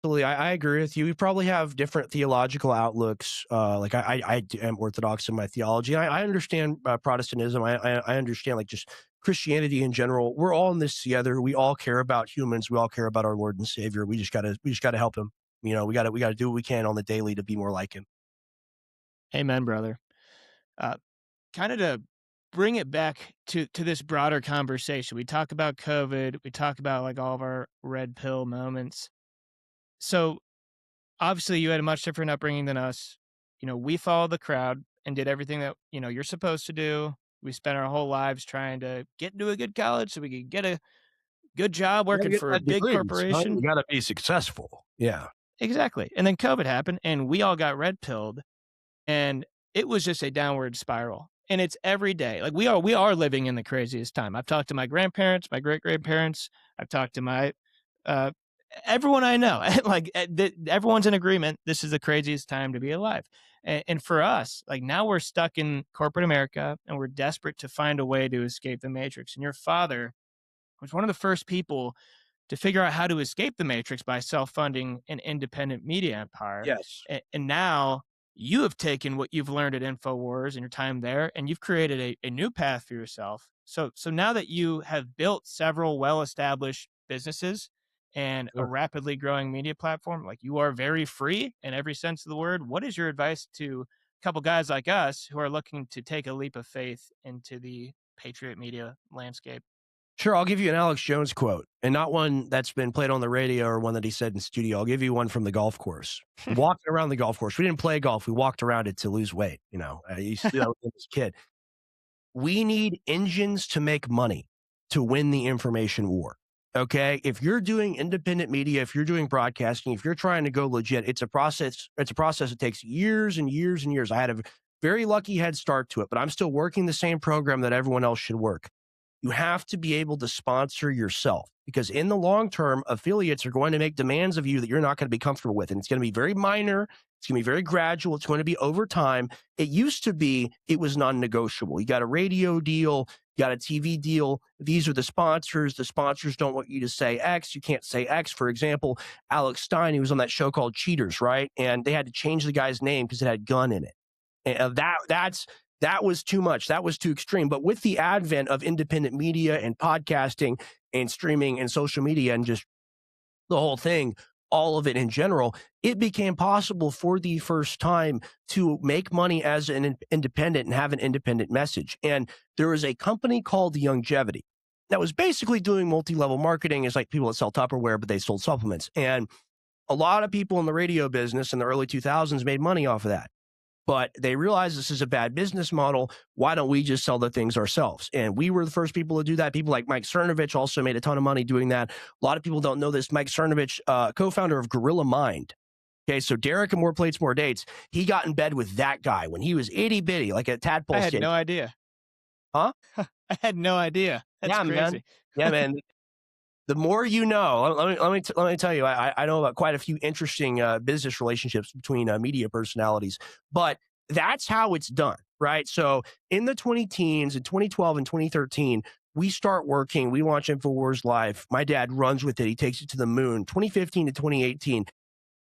Absolutely. I agree with you. We probably have different theological outlooks. Like I am Orthodox in my theology. I understand Protestantism. I understand like just Christianity in general. We're all in this together. We all care about humans. We all care about our Lord and Savior. We just gotta help him. We gotta do what we can on the daily to be more like him. Amen, brother. Uh, Kind of to bring it back to this broader conversation, we talk about COVID, we talk about like all of our red pill moments. So obviously you had a much different upbringing than us. We followed the crowd and did everything that, you're supposed to do. We spent our whole lives trying to get into a good college so we could get a good job You gotta working get for a that big degree, son. corporation. You gotta be successful. Yeah. Exactly. And then COVID happened and we all got red pilled, and it was just a downward spiral. And it's every day. Like we are living in the craziest time. I've talked to my grandparents, my great grandparents. I've talked to my uh, everyone I know. Like everyone's in agreement. This is the craziest time to be alive. And for us, like now we're stuck in corporate America, and we're desperate to find a way to escape the matrix. And your father was one of the first people to figure out how to escape the matrix by self-funding an independent media empire. Yes. And now you have taken what you've learned at Infowars and your time there, and you've created a new path for yourself. So now that you have built several well-established businesses and a Sure. rapidly growing media platform, like you are very free in every sense of the word. What is your advice to a couple guys like us who are looking to take a leap of faith into the patriot media landscape? Sure, I'll give you an Alex Jones quote, and not one that's been played on the radio or one that he said in studio. I'll give you one from the golf course. Walking around the golf course. We didn't play golf. We walked around it to lose weight. You see that with this kid. We need engines to make money to win the information war. Okay. If you're doing independent media, if you're doing broadcasting, if you're trying to go legit, it's a process. It's a process that takes years and years and years. I had a very lucky head start to it, but I'm still working the same program that everyone else should work. You have to be able to sponsor yourself, because in the long term, affiliates are going to make demands of you that you're not going to be comfortable with. And it's going to be very minor. It's going to be very gradual. It's going to be over time. It used to be, it was non-negotiable. You got a radio deal, you got a TV deal. These are the sponsors. The sponsors don't want you to say X. You can't say X. For example, Alex Stein, he was on that show called Cheaters, right? And they had to change the guy's name because it had gun in it. And that was too much. That was too extreme. But with the advent of independent media and podcasting and streaming and social media and just the whole thing, all of it in general, it became possible for the first time to make money as an independent and have an independent message. And there was a company called Longevity that was basically doing multi-level marketing. It's like people that sell Tupperware, but they sold supplements. And a lot of people in the radio business in the early 2000s made money off of that. But they realized this is a bad business model. Why don't we just sell the things ourselves? And we were the first people to do that. People like Mike Cernovich also made a ton of money doing that. A lot of people don't know this. Mike Cernovich, co-founder of Gorilla Mind. Okay, so Derek and More Plates, More Dates, he got in bed with that guy when he was itty bitty, like a tadpole. I had no idea. Huh? I had no idea. That's crazy. Man. Yeah, man. The more you know, let me tell you, I know about quite a few interesting business relationships between media personalities, but that's how it's done, right? So in the 2010s, in 2012 and 2013, we start working. We launch Infowars Live. My dad runs with it. He takes it to the moon. 2015 to 2018,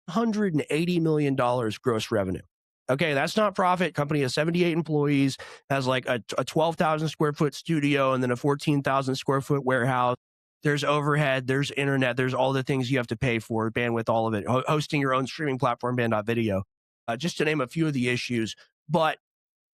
$180 million gross revenue. Okay, that's not profit. Company has 78 employees, has like a 12,000 square foot studio and then a 14,000 square foot warehouse. There's overhead, there's internet, there's all the things you have to pay for, bandwidth, all of it, hosting your own streaming platform, Band.video, just to name a few of the issues. But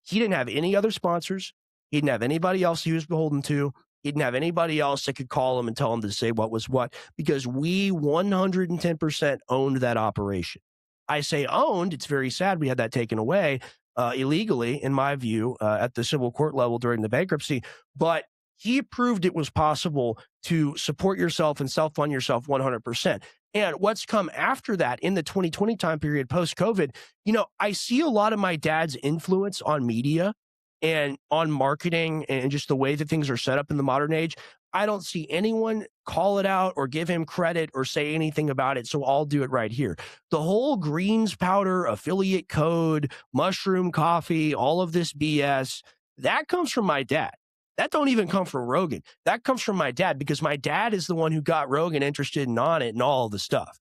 he didn't have any other sponsors. He didn't have anybody else he was beholden to. He didn't have anybody else that could call him and tell him to say what was what, because we 110% owned that operation. I say owned, it's very sad we had that taken away illegally, in my view, at the civil court level during the bankruptcy. But he proved it was possible to support yourself and self-fund yourself 100%. And what's come after that in the 2020 time period, post-COVID, I see a lot of my dad's influence on media and on marketing and just the way that things are set up in the modern age. I don't see anyone call it out or give him credit or say anything about it, so I'll do it right here. The whole greens powder, affiliate code, mushroom coffee, all of this BS, that comes from my dad. That don't even come from Rogan. That comes from my dad, because my dad is the one who got Rogan interested in On It and all of the stuff.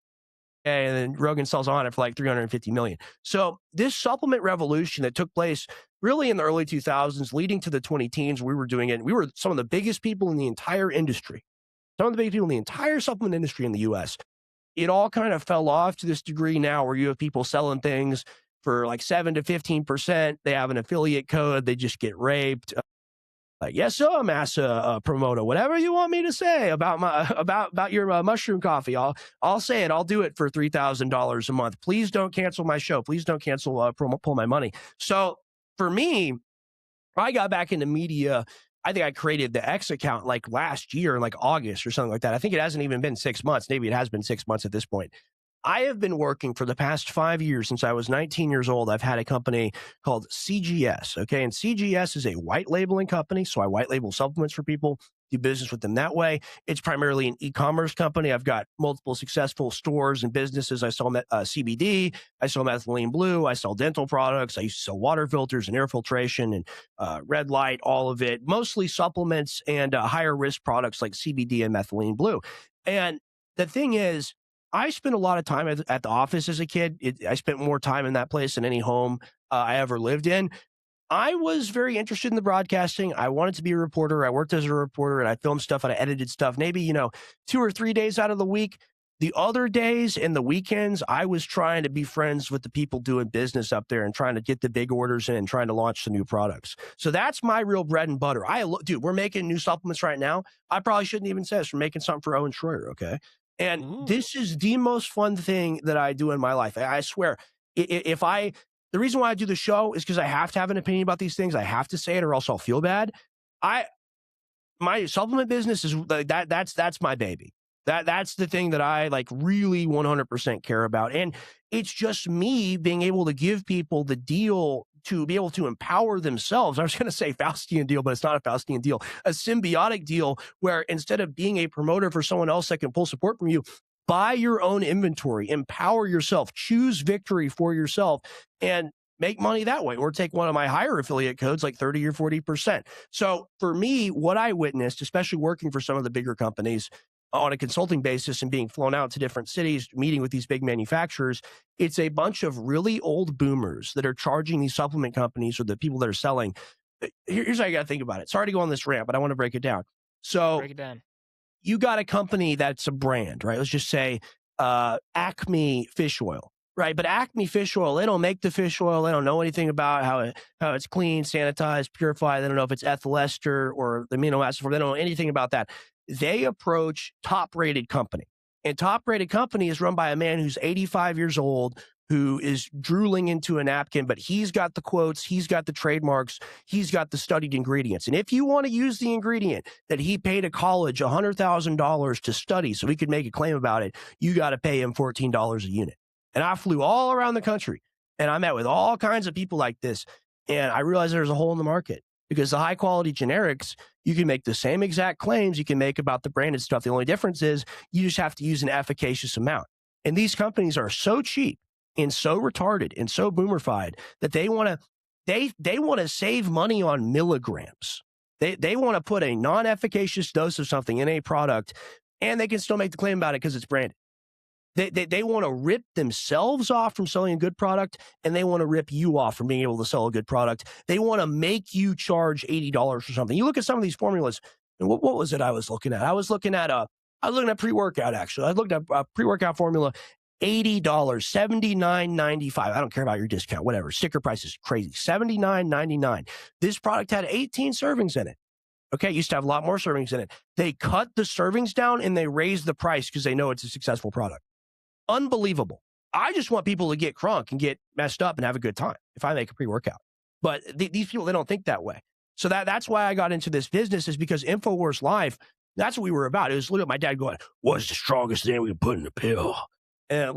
And then Rogan sells On It for like $350 million. So this supplement revolution that took place really in the early 2000s, leading to the 2010s, we were doing it. We were some of the biggest people in the entire industry, some of the biggest people in the entire supplement industry in the US. It all kind of fell off to this degree now where you have people selling things for like 7 to 15%. They have an affiliate code. They just get raped. Like, yes, sir, massa promoter. Whatever you want me to say about my about your mushroom coffee, I'll say it. I'll do it for $3,000 a month. Please don't cancel my show. Please don't cancel pull my money. So for me, I got back into media. I think I created the X account like last year, like August or something like that. I think it hasn't even been 6 months. Maybe it has been 6 months at this point. I have been working for the past 5 years since I was 19 years old. I've had a company called CGS. Okay. And CGS is a white labeling company. So I white label supplements for people, do business with them that way. It's primarily an e-commerce company. I've got multiple successful stores and businesses. I sell CBD. I sell methylene blue. I sell dental products. I used to sell water filters and air filtration and red light, all of it, mostly supplements and higher risk products like CBD and methylene blue. And the thing is, I spent a lot of time at the office as a kid. I spent more time in that place than any home I ever lived in. I was very interested in the broadcasting. I wanted to be a reporter. I worked as a reporter and I filmed stuff and I edited stuff, maybe, 2 or 3 days out of the week. The other days and the weekends, I was trying to be friends with the people doing business up there and trying to get the big orders in and trying to launch the new products. So that's my real bread and butter. Dude, we're making new supplements right now. I probably shouldn't even say this. We're making something for Owen Schroyer, okay? And this is the most fun thing that I do in my life. I swear, the reason why I do the show is because I have to have an opinion about these things. I have to say it or else I'll feel bad. My supplement business is that's my baby. That's the thing that I like really 100% care about. And it's just me being able to give people the deal to be able to empower themselves. I was going to say Faustian deal, but it's not a Faustian deal, a symbiotic deal where instead of being a promoter for someone else that can pull support from you, buy your own inventory, empower yourself, choose victory for yourself, and make money that way, or take one of my higher affiliate codes like 30 or 40%. So for me, what I witnessed, especially working for some of the bigger companies on a consulting basis and being flown out to different cities, meeting with these big manufacturers, it's a bunch of really old boomers that are charging these supplement companies or the people that are selling. Here's how you got to think about it. Sorry to go on this rant, but I want to break it down. So break it down. You got a company that's a brand, right? Let's just say Acme fish oil, right? But Acme fish oil, they don't make the fish oil. They don't know anything about how it's clean, sanitized, purified. They don't know if it's ethyl ester or the amino acid form. They don't know anything about that. They approach top-rated company. And top-rated company is run by a man who's 85 years old, who is drooling into a napkin, but he's got the quotes, he's got the trademarks, he's got the studied ingredients. And if you want to use the ingredient that he paid a college $100,000 to study so he could make a claim about it, you got to pay him $14 a unit. And I flew all around the country and I met with all kinds of people like this. And I realized there's a hole in the market because the high quality generics, you can make the same exact claims you can make about the branded stuff. The only difference is you just have to use an efficacious amount. And these companies are so cheap and so retarded and so boomerfied that they want to save money on milligrams. They want to put a non-efficacious dose of something in a product and they can still make the claim about it because it's branded. They want to rip themselves off from selling a good product, and they want to rip you off from being able to sell a good product. They want to make you charge $80 for something. You look at some of these formulas, and what was it I was looking at? I was looking at pre-workout, actually. I looked at a pre-workout formula, $80, $79.95. I don't care about your discount, whatever. Sticker price is crazy, $79.99. This product had 18 servings in it. Okay, it used to have a lot more servings in it. They cut the servings down, and they raised the price because they know it's a successful product. Unbelievable. I just want people to get crunk and get messed up and have a good time if I make a pre-workout. But these people, they don't think that way. So that's why I got into this business, is because Infowars Live, that's what we were about. It was literally my dad going, what's the strongest thing we can put in a pill? And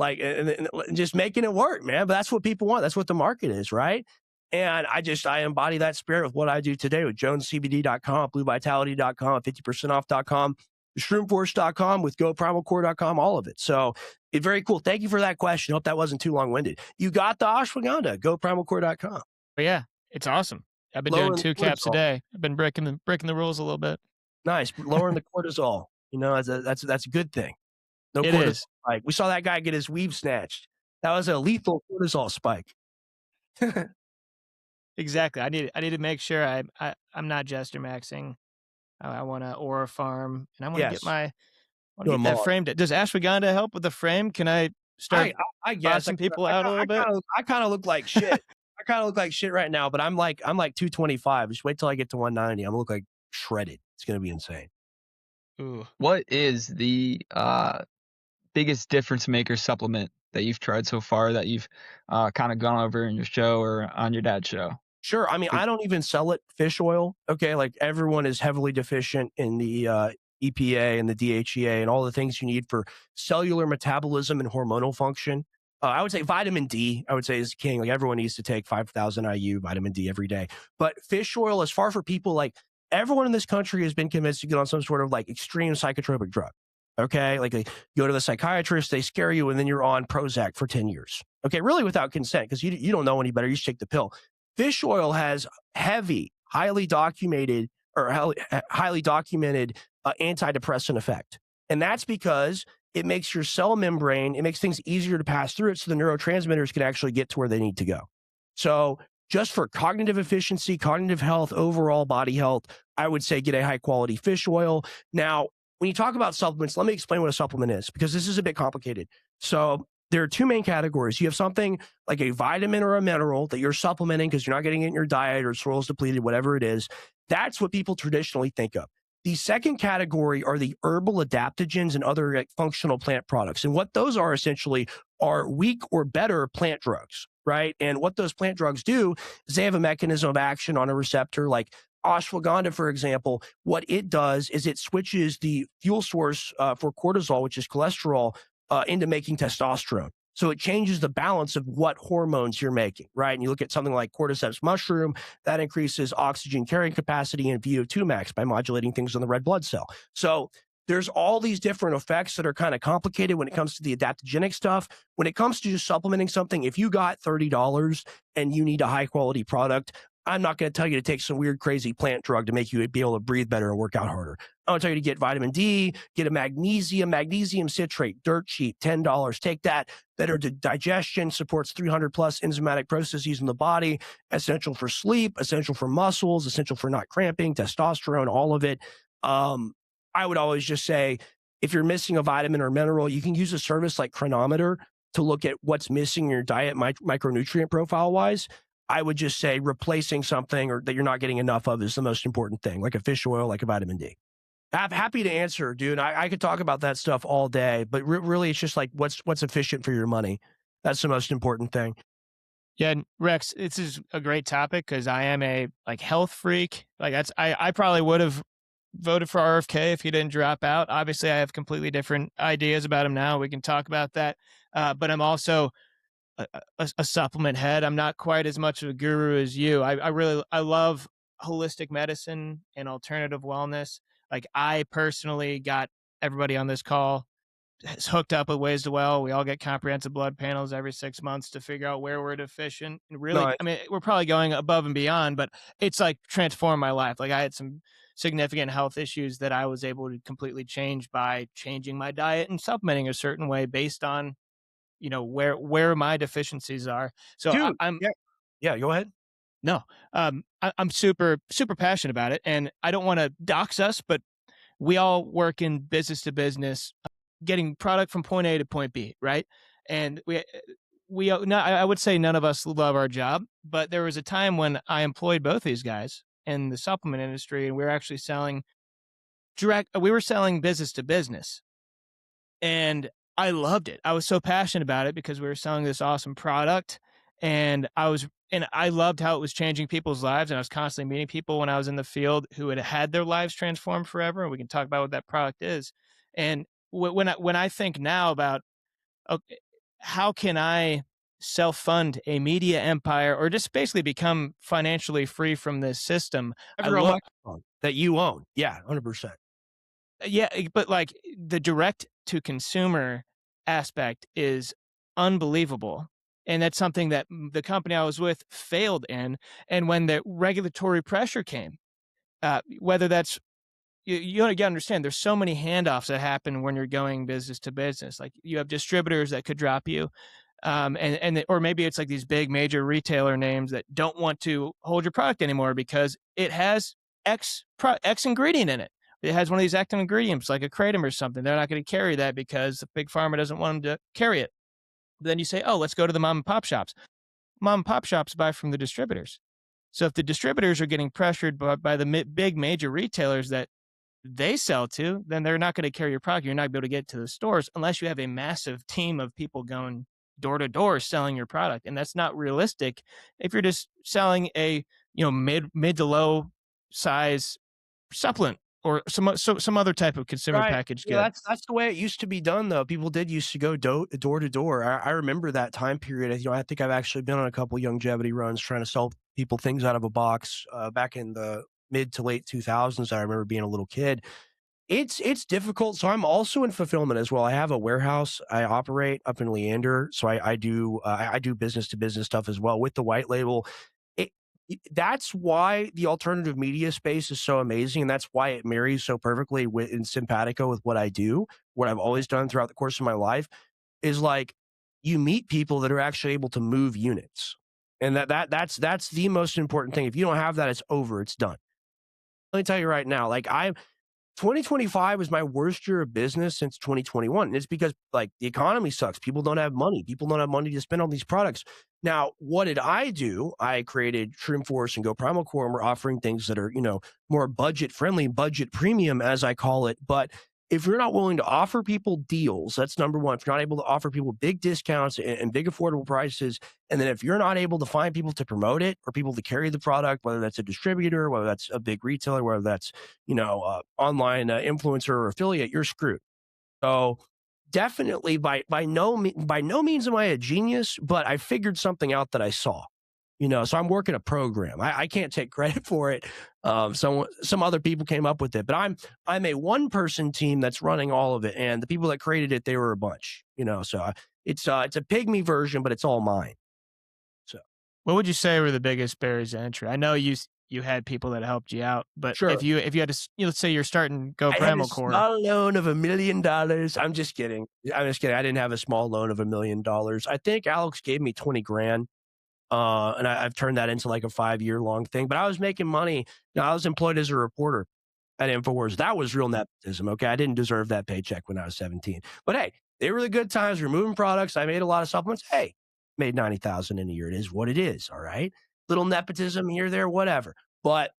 just making it work, man. But that's what people want. That's what the market is, right? And I embody that spirit with what I do today with JonesCBD.com, BlueVitality.com, 50percentoff.com, ShroomForce.com, with GoPrimalCore.com, all of it. So it's very cool. Thank you for that question. Hope that wasn't too long-winded. You got the ashwagandha, GoPrimalCore.com. But yeah, it's awesome. I've been doing 2 caps a day. I've been breaking the rules a little bit. Nice. Lowering the cortisol. That's a good thing. No it cortisol is. spike. We saw that guy get his weave snatched. That was a lethal cortisol spike. Exactly. I need to make sure I'm not jester maxing. I want to aura farm, and I want to get that frame. Does ashwagandha help with the frame? Can I start I guess bossing people out a little bit? I kind of look like shit. kind of look like shit right now, but I'm like 225. Just wait till I get to 190. I'm gonna look like shredded. It's gonna be insane. Ooh. What is the biggest difference maker supplement that you've tried so far that you've kind of gone over in your show or on your dad's show? Sure. I mean, I don't even sell it, fish oil. Okay. Like everyone is heavily deficient in the EPA and the DHEA and all the things you need for cellular metabolism and hormonal function. I would say vitamin D, I would say is king. Like everyone needs to take 5,000 IU vitamin D every day. But fish oil is far for people like everyone in this country has been convinced to get on some sort of like extreme psychotropic drug. Okay. Like they go to the psychiatrist, they scare you, and then you're on Prozac for 10 years. Okay. Really without consent because you don't know any better. You just take the pill. Fish oil has heavy, highly documented antidepressant effect. And that's because it makes your cell membrane, it makes things easier to pass through it so the neurotransmitters can actually get to where they need to go. So just for cognitive efficiency, cognitive health, overall body health, I would say get a high quality fish oil. Now, when you talk about supplements, let me explain what a supplement is because this is a bit complicated. So there are two main categories. You have something like a vitamin or a mineral that you're supplementing because you're not getting it in your diet or soil's depleted, whatever it is. That's what people traditionally think of. The second category are the herbal adaptogens and other like, functional plant products. And what those are essentially are weak or better plant drugs, right? And what those plant drugs do is they have a mechanism of action on a receptor like ashwagandha, for example. What it does is it switches the fuel source for cortisol, which is cholesterol, into making testosterone. So it changes the balance of what hormones you're making, right? And you look at something like cordyceps mushroom, that increases oxygen carrying capacity and VO2 max by modulating things on the red blood cell. So there's all these different effects that are kind of complicated when it comes to the adaptogenic stuff. When it comes to just supplementing something, if you got $30 and you need a high quality product, I'm not going to tell you to take some weird, crazy plant drug to make you be able to breathe better and work out harder. I'm going to tell you to get vitamin D, get a magnesium citrate, dirt cheap, $10. Take that. Better digestion, supports 300 plus enzymatic processes in the body, essential for sleep, essential for muscles, essential for not cramping, testosterone, all of it. I would always just say, if you're missing a vitamin or mineral, you can use a service like Chronometer to look at what's missing in your diet micronutrient profile wise. I would just say replacing something or that you're not getting enough of is the most important thing, like a fish oil, like a vitamin D. I'm happy to answer, dude. I could talk about that stuff all day, but really it's just like what's efficient for your money. That's the most important thing. Yeah, Rex, this is a great topic because I am a like health freak. Like I probably would have voted for RFK if he didn't drop out. Obviously, I have completely different ideas about him now. We can talk about that. But I'm also a supplement head. I'm not quite as much of a guru as you. I love holistic medicine and alternative wellness. Like I personally got everybody on this call is hooked up with Ways to Well. We all get comprehensive blood panels every 6 months to figure out where we're deficient. And really, No, I mean, we're probably going above and beyond, but it's like transformed my life. Like I had some significant health issues that I was able to completely change by changing my diet and supplementing a certain way based on where my deficiencies are. So dude, I'm yeah, go ahead. no, I'm super passionate about it, and I don't want to dox us, but we all work in business to business, getting product from point A to point B, right? And I would say none of us love our job, but there was a time when I employed both these guys in the supplement industry, and we were actually selling we were selling business to business. And I loved it. I was so passionate about it because we were selling this awesome product, and I loved how it was changing people's lives. And I was constantly meeting people when I was in the field who had their lives transformed forever. And we can talk about what that product is. And when I think now about, okay, how can I self-fund a media empire or just basically become financially free from this system? That you own. Yeah, 100%. Yeah, but like the direct to consumer aspect is unbelievable. And that's something that the company I was with failed in. And when the regulatory pressure came, whether that's, you got to understand, there's so many handoffs that happen when you're going business to business. Like you have distributors that could drop you. Or maybe it's like these big major retailer names that don't want to hold your product anymore because it has X ingredient in it. It has one of these active ingredients like a kratom or something. They're not going to carry that because the big pharma doesn't want them to carry it. But then you say, oh, let's go to the mom and pop shops. mom and pop shops buy from the distributors. So if the distributors are getting pressured by the big major retailers that they sell to, then they're not going to carry your product. You're not going to be able to get to the stores unless you have a massive team of people going door to door selling your product, and that's not realistic if you're just selling a mid to low size supplement or some other type of consumer Right. packaged Yeah, good. that's the way it used to be done, though. People did used to go door to door. I remember that time period. I think I've actually been on a couple longevity runs trying to sell people things out of a box back in the mid to late 2000s. I remember being a little kid. It's difficult. So I'm also in fulfillment as well. I have a warehouse I operate up in Leander, so I do business to business stuff as well with the white label. It, that's why the alternative media space is so amazing, and that's why it marries so perfectly with and simpatico with what I do, what I've always done throughout the course of my life. Is like you meet people that are actually able to move units, and that's the most important thing. If you don't have that, it's over. It's done. Let me tell you right now, 2025 was my worst year of business since 2021. And it's because like the economy sucks. People don't have money. People don't have money to spend on these products. Now, what did I do? I created Trim Force and Go Primal Core, and we're offering things that are, more budget friendly, budget premium, as I call it. But if you're not willing to offer people deals, that's number one. If you're not able to offer people big discounts and big affordable prices, and then if you're not able to find people to promote it or people to carry the product, whether that's a distributor, whether that's a big retailer, whether that's online influencer or affiliate, you're screwed. So definitely, by no means am I a genius, but I figured something out that I saw. So I'm working a program. I can't take credit for it. Some other people came up with it, but I'm a one person team that's running all of it, and the people that created it, they were a bunch. So it's a pygmy version, but it's all mine. So What would you say were the biggest barriers to entry? I know you had people that helped you out, but sure. if you had to, let's say you're starting Go I had Primal a Core. small loan of $1 million. I'm just kidding. I didn't have a small loan of $1 million. I think Alex gave me 20 grand. And I've turned that into like a 5-year long thing. But I was making money. I was employed as a reporter at Infowars. That was real nepotism. Okay, I didn't deserve that paycheck when I was 17. But hey, they were the good times. We're moving products. I made a lot of supplements. Hey, made 90,000 in a year. It is what it is. All right, little nepotism here, there, whatever. But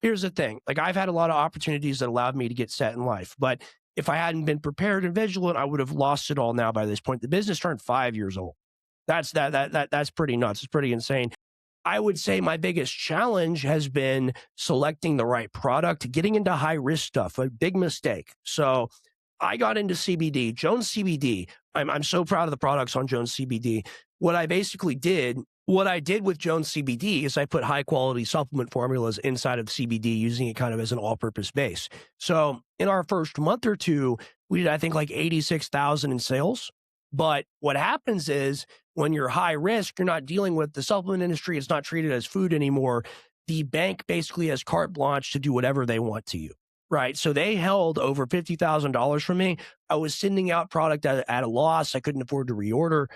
here's the thing: like I've had a lot of opportunities that allowed me to get set in life. But if I hadn't been prepared and vigilant, I would have lost it all now by this point. The business turned 5 years old. That's pretty nuts. It's pretty insane. I would say my biggest challenge has been selecting the right product, getting into high risk stuff, a big mistake. So I got into CBD, Jones CBD. I'm so proud of the products on Jones CBD. What I did with Jones CBD is I put high quality supplement formulas inside of CBD, using it kind of as an all purpose base. So in our first month or two, we did, I think, like 86,000 in sales. But what happens is when you're high risk, you're not dealing with the supplement industry. It's not treated as food anymore. The bank basically has carte blanche to do whatever they want to you, right? So they held over $50,000 from me. I was sending out product at a loss. I couldn't afford to reorder.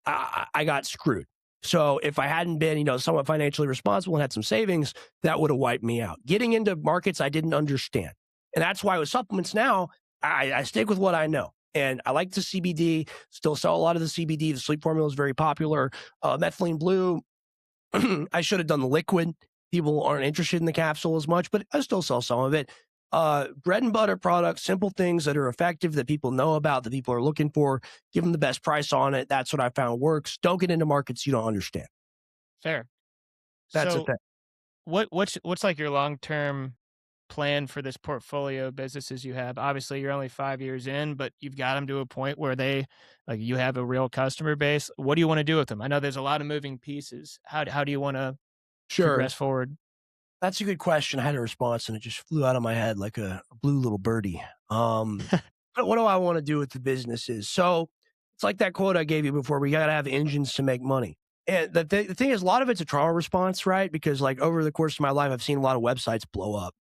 I got screwed. So if I hadn't been, somewhat financially responsible and had some savings, that would have wiped me out. Getting into markets I didn't understand. And that's why with supplements now, I stick with what I know. And I like the CBD, still sell a lot of the CBD. The sleep formula is very popular. Methylene blue, I should have done the liquid. People aren't interested in the capsule as much, but I still sell some of it. Bread and butter products, simple things that are effective, that people know about, that people are looking for. Give them the best price on it. That's what I found works. Don't get into markets you don't understand. Fair. That's so the thing. what's like your long-term plan for this portfolio of businesses you have? Obviously you're only 5 years in, but you've got them to a point where you have a real customer base. What do you want to do with them? I know there's a lot of moving pieces. How do you want to progress forward? That's a good question. I had a response and it just flew out of my head like a blue little birdie. What do I want to do with the businesses? So it's like that quote I gave you before. We got to have engines to make money. And the thing is, a lot of it's a trauma response, right? Because like over the course of my life, I've seen a lot of websites blow up.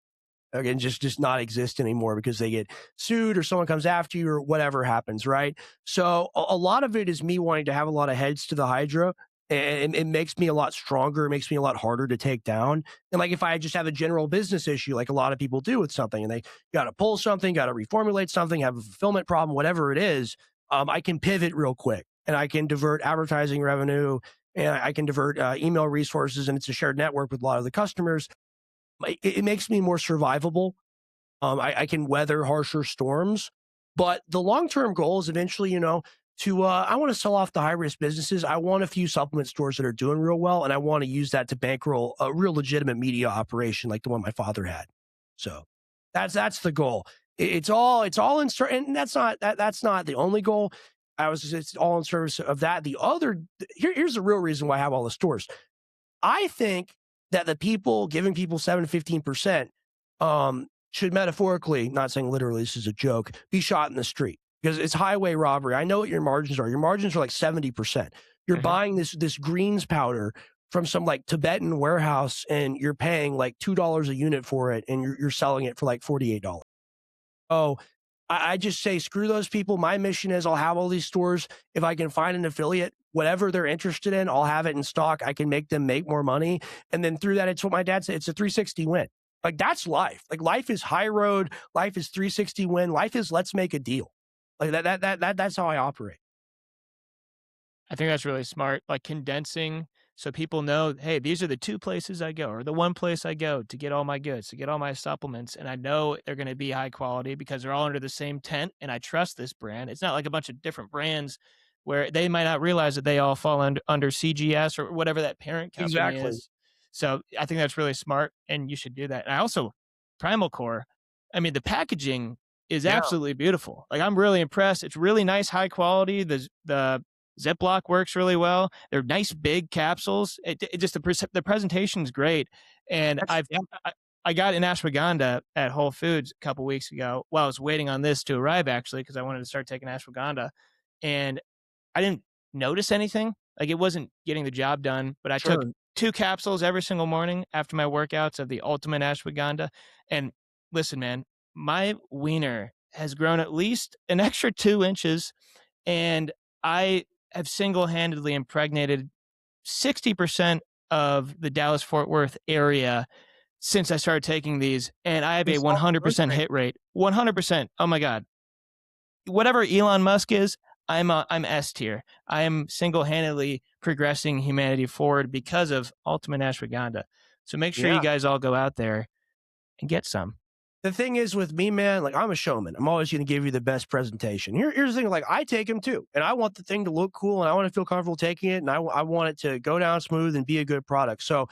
Again, just not exist anymore because they get sued or someone comes after you or whatever happens, right? So a lot of it is me wanting to have a lot of heads to the Hydra, and it makes me a lot stronger. It makes me a lot harder to take down. And like if I just have a general business issue, like a lot of people do with something, and they got to pull something, got to reformulate something, have a fulfillment problem, whatever it is, I can pivot real quick and I can divert advertising revenue and I can divert email resources, and it's a shared network with a lot of the customers. It makes me more survivable. I can weather harsher storms, but the long-term goal is eventually, I want to sell off the high-risk businesses. I want a few supplement stores that are doing real well, and I want to use that to bankroll a real legitimate media operation like the one my father had. So that's the goal. It's all in, and that's not the only goal. It's all in service of that. Here's the real reason why I have all the stores. I think that the people giving people 7 to 15%, should metaphorically, not saying literally, this is a joke, be shot in the street because it's highway robbery. I know what your margins are. Your margins are like 70%. You're buying this greens powder from some like Tibetan warehouse, and you're paying like $2 a unit for it, and you're selling it for like $48. Oh, I just say, screw those people. My mission is I'll have all these stores. If I can find an affiliate, whatever they're interested in, I'll have it in stock. I can make them make more money. And then through that, it's what my dad said, it's a 360 win. Like, that's life. Like, life is high road. Life is 360 win. Life is let's make a deal. Like that's how I operate. I think that's really smart. Like condensing so people know, hey, these are the 2 places I go, or the 1 place I go to get all my goods, to get all my supplements. And I know they're going to be high quality because they're all under the same tent. And I trust this brand. It's not like a bunch of different brands where they might not realize that they all fall under CGS or whatever that parent company is. So I think that's really smart, and you should do that. And I also, Primal Core, I mean, the packaging is absolutely beautiful. Like, I'm really impressed. It's really nice, high quality. The Ziploc works really well. They're nice, big capsules. It just, the presentation's great. And I got in ashwagandha at Whole Foods a couple weeks ago while I was waiting on this to arrive, actually, because I wanted to start taking ashwagandha. And I didn't notice anything. Like, it wasn't getting the job done, but I took 2 capsules every single morning after my workouts of the ultimate ashwagandha. And listen, man, my wiener has grown at least an extra 2 inches, and I have single-handedly impregnated 60% of the Dallas-Fort Worth area since I started taking these, and I have a 100% hit rate. 100%. Oh my God. Whatever Elon Musk is, I'm S tier. I am single-handedly progressing humanity forward because of ultimate ashwagandha. So make sure you guys all go out there and get some. The thing is with me, man, like, I'm a showman. I'm always going to give you the best presentation. Here's the thing, like, I take them too, and I want the thing to look cool, and I want to feel comfortable taking it, and I want it to go down smooth and be a good product. So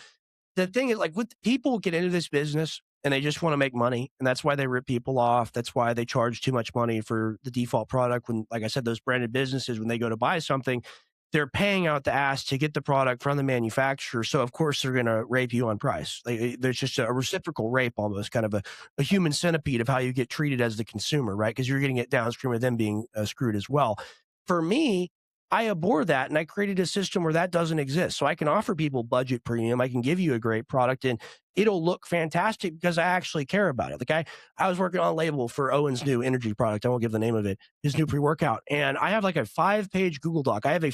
the thing is, like, with people get into this business and they just want to make money, and that's why they rip people off. That's why they charge too much money for the default product. When, like I said, those branded businesses, when they go to buy something, they're paying out the ass to get the product from the manufacturer. So of course they're going to rape you on price. There's just a reciprocal rape, almost kind of a human centipede of how you get treated as the consumer, right? Because you're getting it downstream of them being screwed as well. For me, I abhor that, and I created a system where that doesn't exist. So I can offer people budget premium. I can give you a great product, and it'll look fantastic because I actually care about it. Like, I was working on a label for Owen's new energy product. I won't give the name of it, his new pre-workout. And I have like a 5-page Google Doc. I have the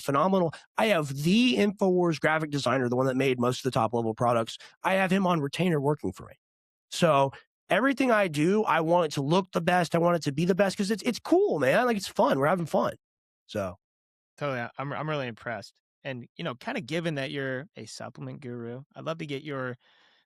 Infowars graphic designer, the one that made most of the top level products. I have him on retainer working for me. So everything I do, I want it to look the best. I want it to be the best because it's cool, man. Like, it's fun. We're having fun. So. Totally. I'm really impressed. And, kind of given that you're a supplement guru, I'd love to get your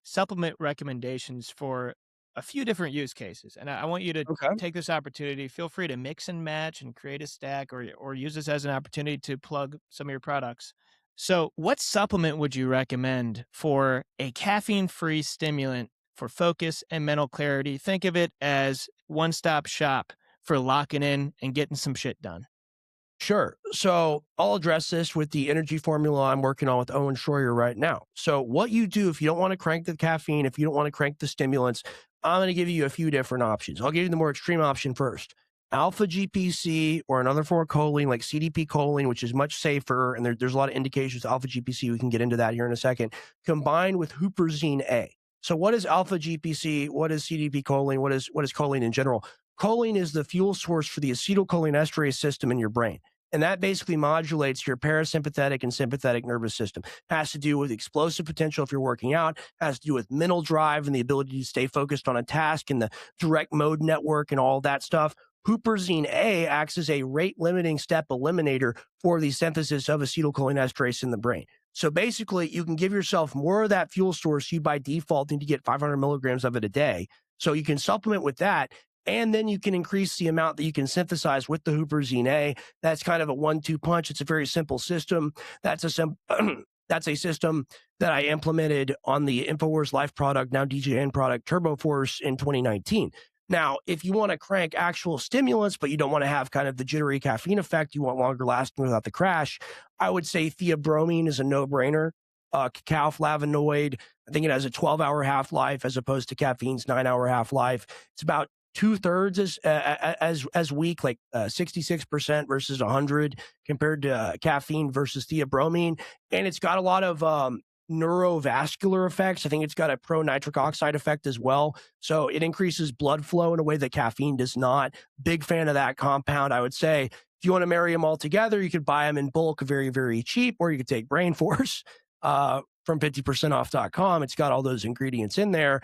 supplement recommendations for a few different use cases. And I want you to take this opportunity. Feel free to mix and match and create a stack, or use this as an opportunity to plug some of your products. So what supplement would you recommend for a caffeine-free stimulant for focus and mental clarity? Think of it as one-stop shop for locking in and getting some shit done. Sure. So I'll address this with the energy formula I'm working on with Owen Schroyer right now. So what you do if you don't want to crank the caffeine, if you don't want to crank the stimulants, I'm going to give you a few different options. I'll give you the more extreme option first. Alpha GPC, or another form of choline like CDP choline, which is much safer, and there's a lot of indications of alpha GPC. We can get into that here in a second. Combined with huperzine A. So what is alpha GPC? What is CDP choline? What is choline in general? Choline is the fuel source for the acetylcholinesterase system in your brain. And that basically modulates your parasympathetic and sympathetic nervous system. It has to do with explosive potential if you're working out, has to do with mental drive and the ability to stay focused on a task and the direct mode network and all that stuff. Huperzine A acts as a rate limiting step eliminator for the synthesis of acetylcholinesterase in the brain. So basically, you can give yourself more of that fuel source you by default need to get 500 milligrams of it a day. So you can supplement with that, and then you can increase the amount that you can synthesize with the Huperzine A. That's kind of a 1-2 punch. It's a very simple system. That's a system that I implemented on the Infowars Life product, now DJN product, TurboForce in 2019. Now, if you want to crank actual stimulants, but you don't want to have kind of the jittery caffeine effect, you want longer lasting without the crash, I would say theobromine is a no-brainer. Cacao flavonoid, I think it has a 12-hour half-life as opposed to caffeine's 9-hour half-life. It's about 2/3 as weak, like 66% versus 100 compared to caffeine versus theobromine. And it's got a lot of neurovascular effects. I think it's got a pro-nitric oxide effect as well. So it increases blood flow in a way that caffeine does not. Big fan of that compound. I would say if you want to marry them all together, you could buy them in bulk very, very cheap, or you could take Brain Force from 50percentoff.com. It's got all those ingredients in there.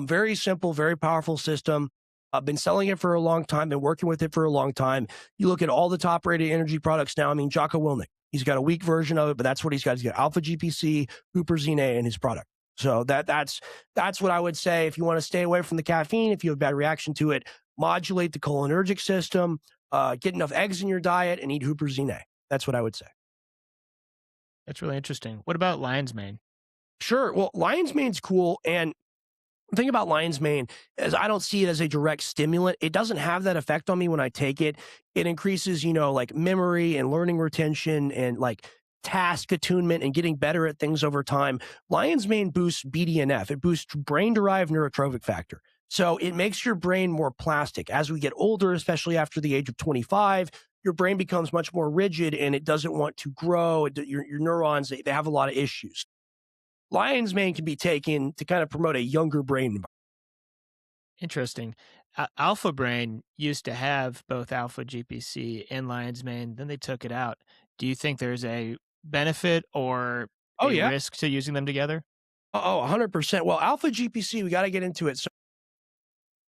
Very simple, very powerful system. I've been selling it for a long time, been working with it for a long time. You look at all the top rated energy products now. I mean, Jocko Willink, he's got a weak version of it, but that's what he's got. He's got alpha GPC, Huperzine A in his product. So that's what I would say. If you want to stay away from the caffeine, if you have a bad reaction to it, modulate the cholinergic system, get enough eggs in your diet, and eat Huperzine A. That's what I would say. That's really interesting. What about lion's mane? Sure. Well, lion's mane's cool. And the thing about lion's mane is I don't see it as a direct stimulant. It doesn't have that effect on me when I take it. It increases, like memory and learning retention and like task attunement and getting better at things over time. Lion's mane boosts BDNF. It boosts brain-derived neurotrophic factor. So it makes your brain more plastic. As we get older, especially after the age of 25, your brain becomes much more rigid and it doesn't want to grow. Your neurons, they have a lot of issues. Lion's mane can be taken to kind of promote a younger brain. Interesting. Alpha Brain used to have both alpha GPC and lion's mane. Then they took it out. Do you think there's a benefit or risk to using them together? 100%. Well, alpha GPC, we got to get into it. So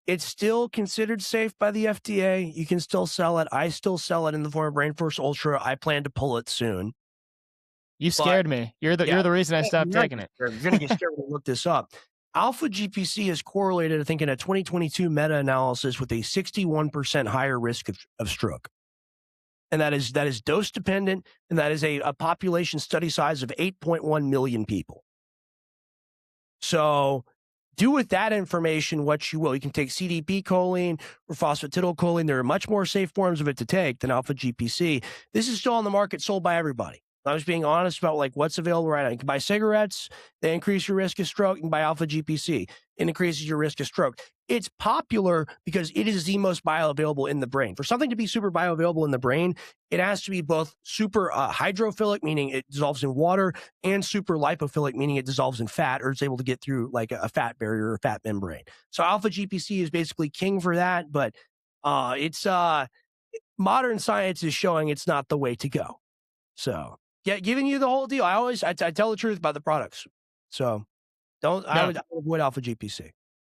it's still considered safe by the FDA. You can still sell it. I still sell it in the form of Brain Force Ultra. I plan to pull it soon. You scared me. You're the reason I stopped taking it. You're going to get scared when you look this up. Alpha GPC is correlated, I think, in a 2022 meta-analysis with a 61% higher risk of stroke. And that is dose dependent, and that is a population study size of 8.1 million people. So do with that information what you will. You can take CDP choline or phosphatidylcholine. There are much more safe forms of it to take than alpha GPC. This is still on the market, sold by everybody. I was being honest about like what's available right now. You can buy cigarettes, they increase your risk of stroke. You can buy alpha GPC, it increases your risk of stroke. It's popular because it is the most bioavailable in the brain. For something to be super bioavailable in the brain, it has to be both super hydrophilic, meaning it dissolves in water, and super lipophilic, meaning it dissolves in fat or it's able to get through like a fat barrier or fat membrane. So alpha GPC is basically king for that, but it's modern science is showing it's not the way to go. So giving you the whole deal. I tell the truth about the products. So I would avoid alpha GPC.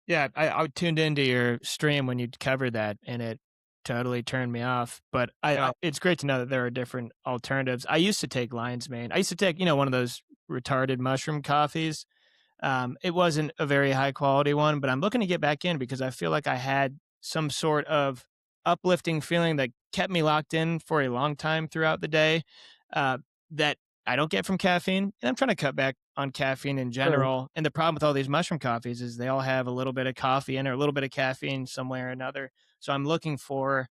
Yeah, I tuned into your stream when you covered that, and it totally turned me off. But it's great to know that there are different alternatives. I used to take lion's mane. I used to take, one of those retarded mushroom coffees. It wasn't a very high quality one, but I'm looking to get back in because I feel like I had some sort of uplifting feeling that kept me locked in for a long time throughout the day. That I don't get from caffeine, and I'm trying to cut back on caffeine in general. Sure. And the problem with all these mushroom coffees is they all have a little bit of coffee in or a little bit of caffeine some way or another. So I'm looking for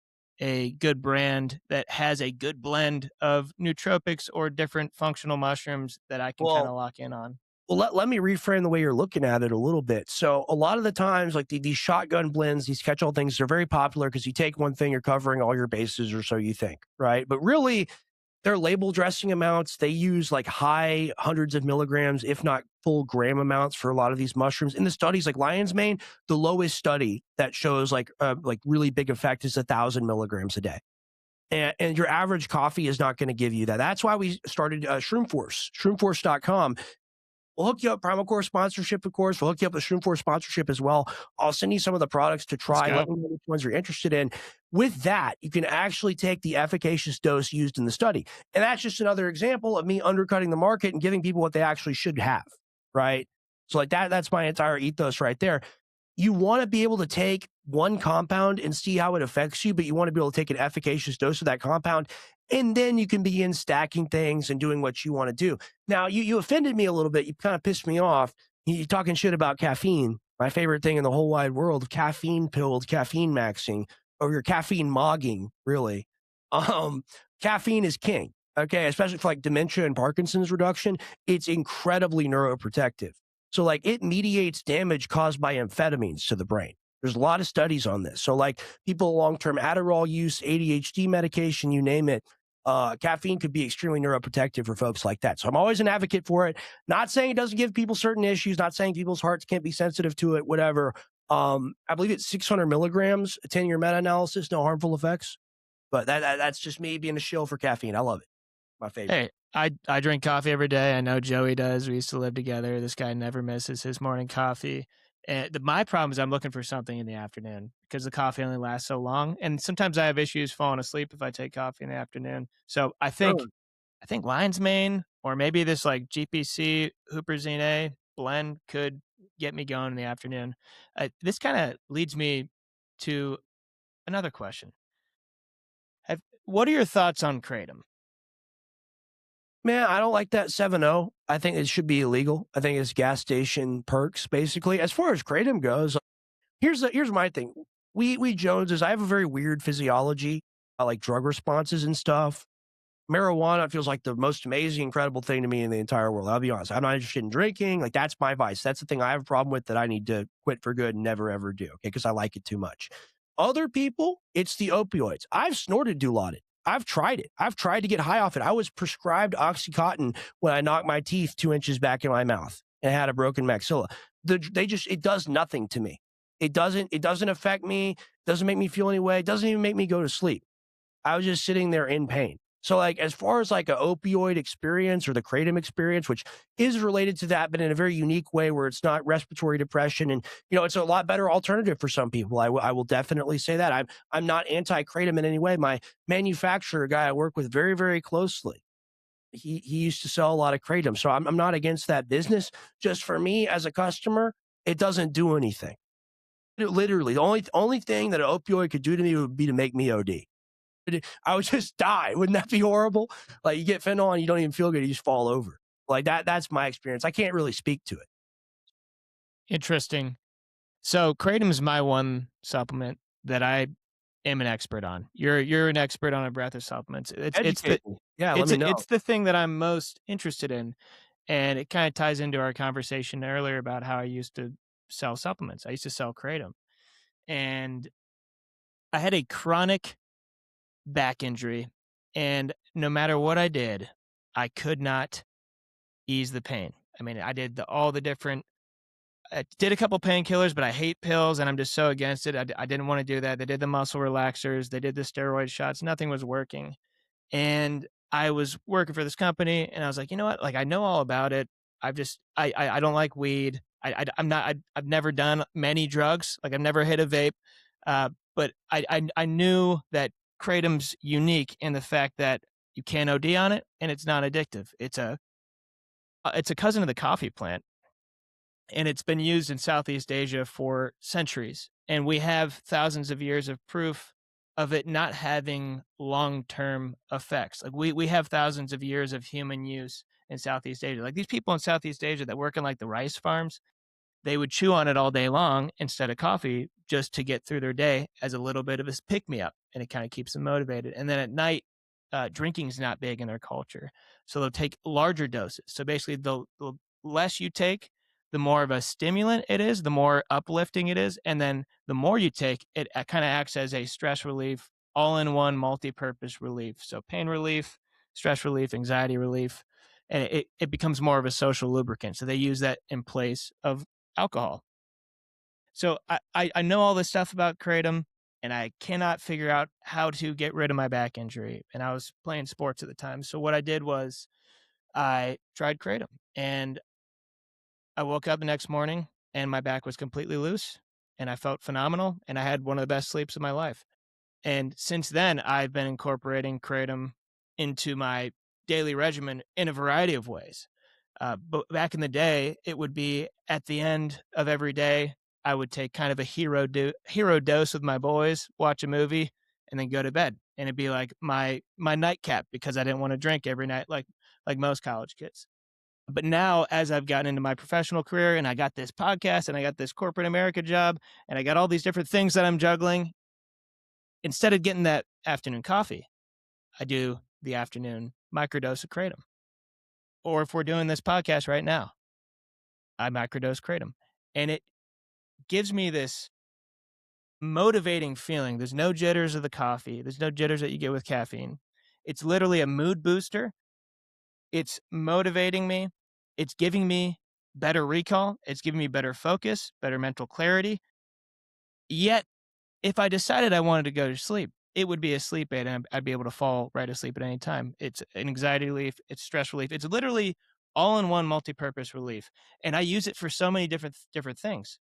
a good brand that has a good blend of nootropics or different functional mushrooms that I can kind of lock in on. Well, let me reframe the way you're looking at it a little bit. So a lot of the times, like these shotgun blends, these catch-all things, they're very popular because you take one thing, you're covering all your bases, or so you think, right? But really, their label dressing amounts, they use like high hundreds of milligrams, if not full gram amounts for a lot of these mushrooms. In the studies like lion's mane, the lowest study that shows like really big effect is 1,000 milligrams a day. And your average coffee is not going to give you that. That's why we started Shroomforce, shroomforce.com. We'll hook you up, Primal Core sponsorship, of course. We'll hook you up with Shroom4 sponsorship as well. I'll send you some of the products to Let's try. go. Let me know which ones you're interested in. With that, you can actually take the efficacious dose used in the study. And that's just another example of me undercutting the market and giving people what they actually should have, right? So like that's my entire ethos right there. You want to be able to take one compound and see how it affects you, but you want to be able to take an efficacious dose of that compound, and then you can begin stacking things and doing what you want to do. Now, you offended me a little bit. You kind of pissed me off. You talking shit about caffeine, my favorite thing in the whole wide world, caffeine pilled, caffeine maxing, or your caffeine mogging, really. Um, Caffeine is king, okay, especially for like dementia and Parkinson's reduction. It's incredibly neuroprotective. So like it mediates damage caused by amphetamines to the brain. There's a lot of studies on this. So like people long-term Adderall use, ADHD medication, you name it, caffeine could be extremely neuroprotective for folks like that. So I'm always an advocate for it. Not saying it doesn't give people certain issues, not saying people's hearts can't be sensitive to it, whatever. I believe it's 600 milligrams, a 10-year meta-analysis, no harmful effects. But that's just me being a shill for caffeine. I love it. My favorite. Hey, I drink coffee every day. I know Joey does. We used to live together. This guy never misses his morning coffee. And my problem is I'm looking for something in the afternoon because the coffee only lasts so long. And sometimes I have issues falling asleep if I take coffee in the afternoon. So I think lion's mane or maybe this like GPC Huperzine blend could get me going in the afternoon. This kind of leads me to another question. What are your thoughts on kratom? Man, I don't like that 7.0. I think it should be illegal. I think it's gas station perks, basically. As far as kratom goes, here's my thing. We Joneses, I have a very weird physiology. I like drug responses and stuff. Marijuana feels like the most amazing, incredible thing to me in the entire world. I'll be honest. I'm not interested in drinking. Like that's my vice. That's the thing I have a problem with that I need to quit for good and never ever do. Okay, because I like it too much. Other people, it's the opioids. I've snorted Dilaudid. I've tried it. I've tried to get high off it. I was prescribed OxyContin when I knocked my teeth 2 inches back in my mouth and had a broken maxilla. It does nothing to me. It doesn't affect me. Doesn't make me feel any way. It doesn't even make me go to sleep. I was just sitting there in pain. So like as far as like an opioid experience or the kratom experience, which is related to that, but in a very unique way where it's not respiratory depression, and it's a lot better alternative for some people. I will definitely say that. I'm not anti-kratom in any way. My manufacturer, a guy I work with very, very closely, he used to sell a lot of kratom. So I'm not against that business. Just for me as a customer, it doesn't do anything. Literally, the only thing that an opioid could do to me would be to make me OD. I would just die. Wouldn't that be horrible? Like you get fentanyl and you don't even feel good. You just fall over. Like that's my experience. I can't really speak to it. Interesting. So kratom is my one supplement that I am an expert on. You're an expert on a breadth of supplements. It's Educate me. Yeah, let me know. It's the thing that I'm most interested in. And it kind of ties into our conversation earlier about how I used to sell supplements. I used to sell kratom. And I had a chronic back injury. And no matter what I did, I could not ease the pain. I mean, I did all the different I did a couple painkillers, but I hate pills and I'm just so against it. I didn't want to do that. They did the muscle relaxers, they did the steroid shots, nothing was working. And I was working for this company and I was like, you know what? Like I know all about it. I've just I don't like weed. I'm not I've never done many drugs. Like I've never hit a vape. But I knew that kratom's unique in the fact that you can't OD on it and it's not addictive. It's a cousin of the coffee plant and it's been used in Southeast Asia for centuries. And we have thousands of years of proof of it not having long-term effects. Like we have thousands of years of human use in Southeast Asia. Like these people in Southeast Asia that work in like the rice farms, they would chew on it all day long instead of coffee just to get through their day as a little bit of a pick-me-up, and it kind of keeps them motivated. And then at night, drinking is not big in their culture, so they'll take larger doses. So basically, the less you take, the more of a stimulant it is, the more uplifting it is, and then the more you take, it kind of acts as a stress relief, all-in-one multi-purpose relief. So pain relief, stress relief, anxiety relief, and it becomes more of a social lubricant. So they use that in place of alcohol. So I know all this stuff about kratom, and I cannot figure out how to get rid of my back injury. And I was playing sports at the time. So what I did was I tried kratom, and I woke up the next morning and my back was completely loose and I felt phenomenal and I had one of the best sleeps of my life. And since then, I've been incorporating kratom into my daily regimen in a variety of ways. But back in the day, it would be at the end of every day, I would take kind of a hero dose with my boys, watch a movie, and then go to bed. And it'd be like my nightcap because I didn't want to drink every night like most college kids. But now, as I've gotten into my professional career and I got this podcast and I got this corporate America job and I got all these different things that I'm juggling, instead of getting that afternoon coffee, I do the afternoon microdose of kratom. Or if we're doing this podcast right now, I microdose kratom. And it gives me this motivating feeling. There's no jitters of the coffee. There's no jitters that you get with caffeine. It's literally a mood booster. It's motivating me. It's giving me better recall. It's giving me better focus, better mental clarity. Yet, if I decided I wanted to go to sleep, it would be a sleep aid and I'd be able to fall right asleep at any time. It's an anxiety relief. It's stress relief. It's literally all in one multi-purpose relief. And I use it for so many different things.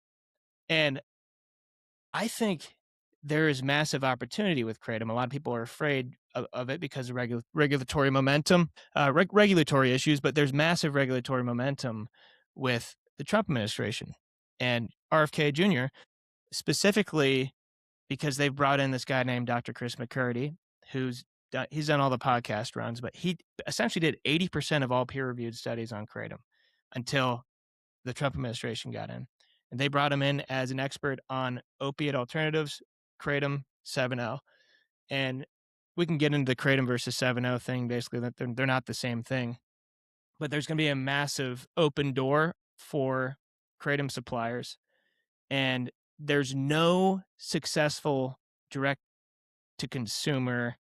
And I think there is massive opportunity with kratom. A lot of people are afraid of it because of regulatory momentum, regulatory issues, but there's massive regulatory momentum with the Trump administration and RFK Jr. specifically because they've brought in this guy named Dr. Chris McCurdy, he's done all the podcast runs, but he essentially did 80% of all peer-reviewed studies on kratom until the Trump administration got in. And they brought him in as an expert on opiate alternatives, kratom, 7-0. And we can get into the kratom versus 7-0 thing, basically, that they're not the same thing. But there's going to be a massive open door for kratom suppliers. And there's no successful direct-to-consumer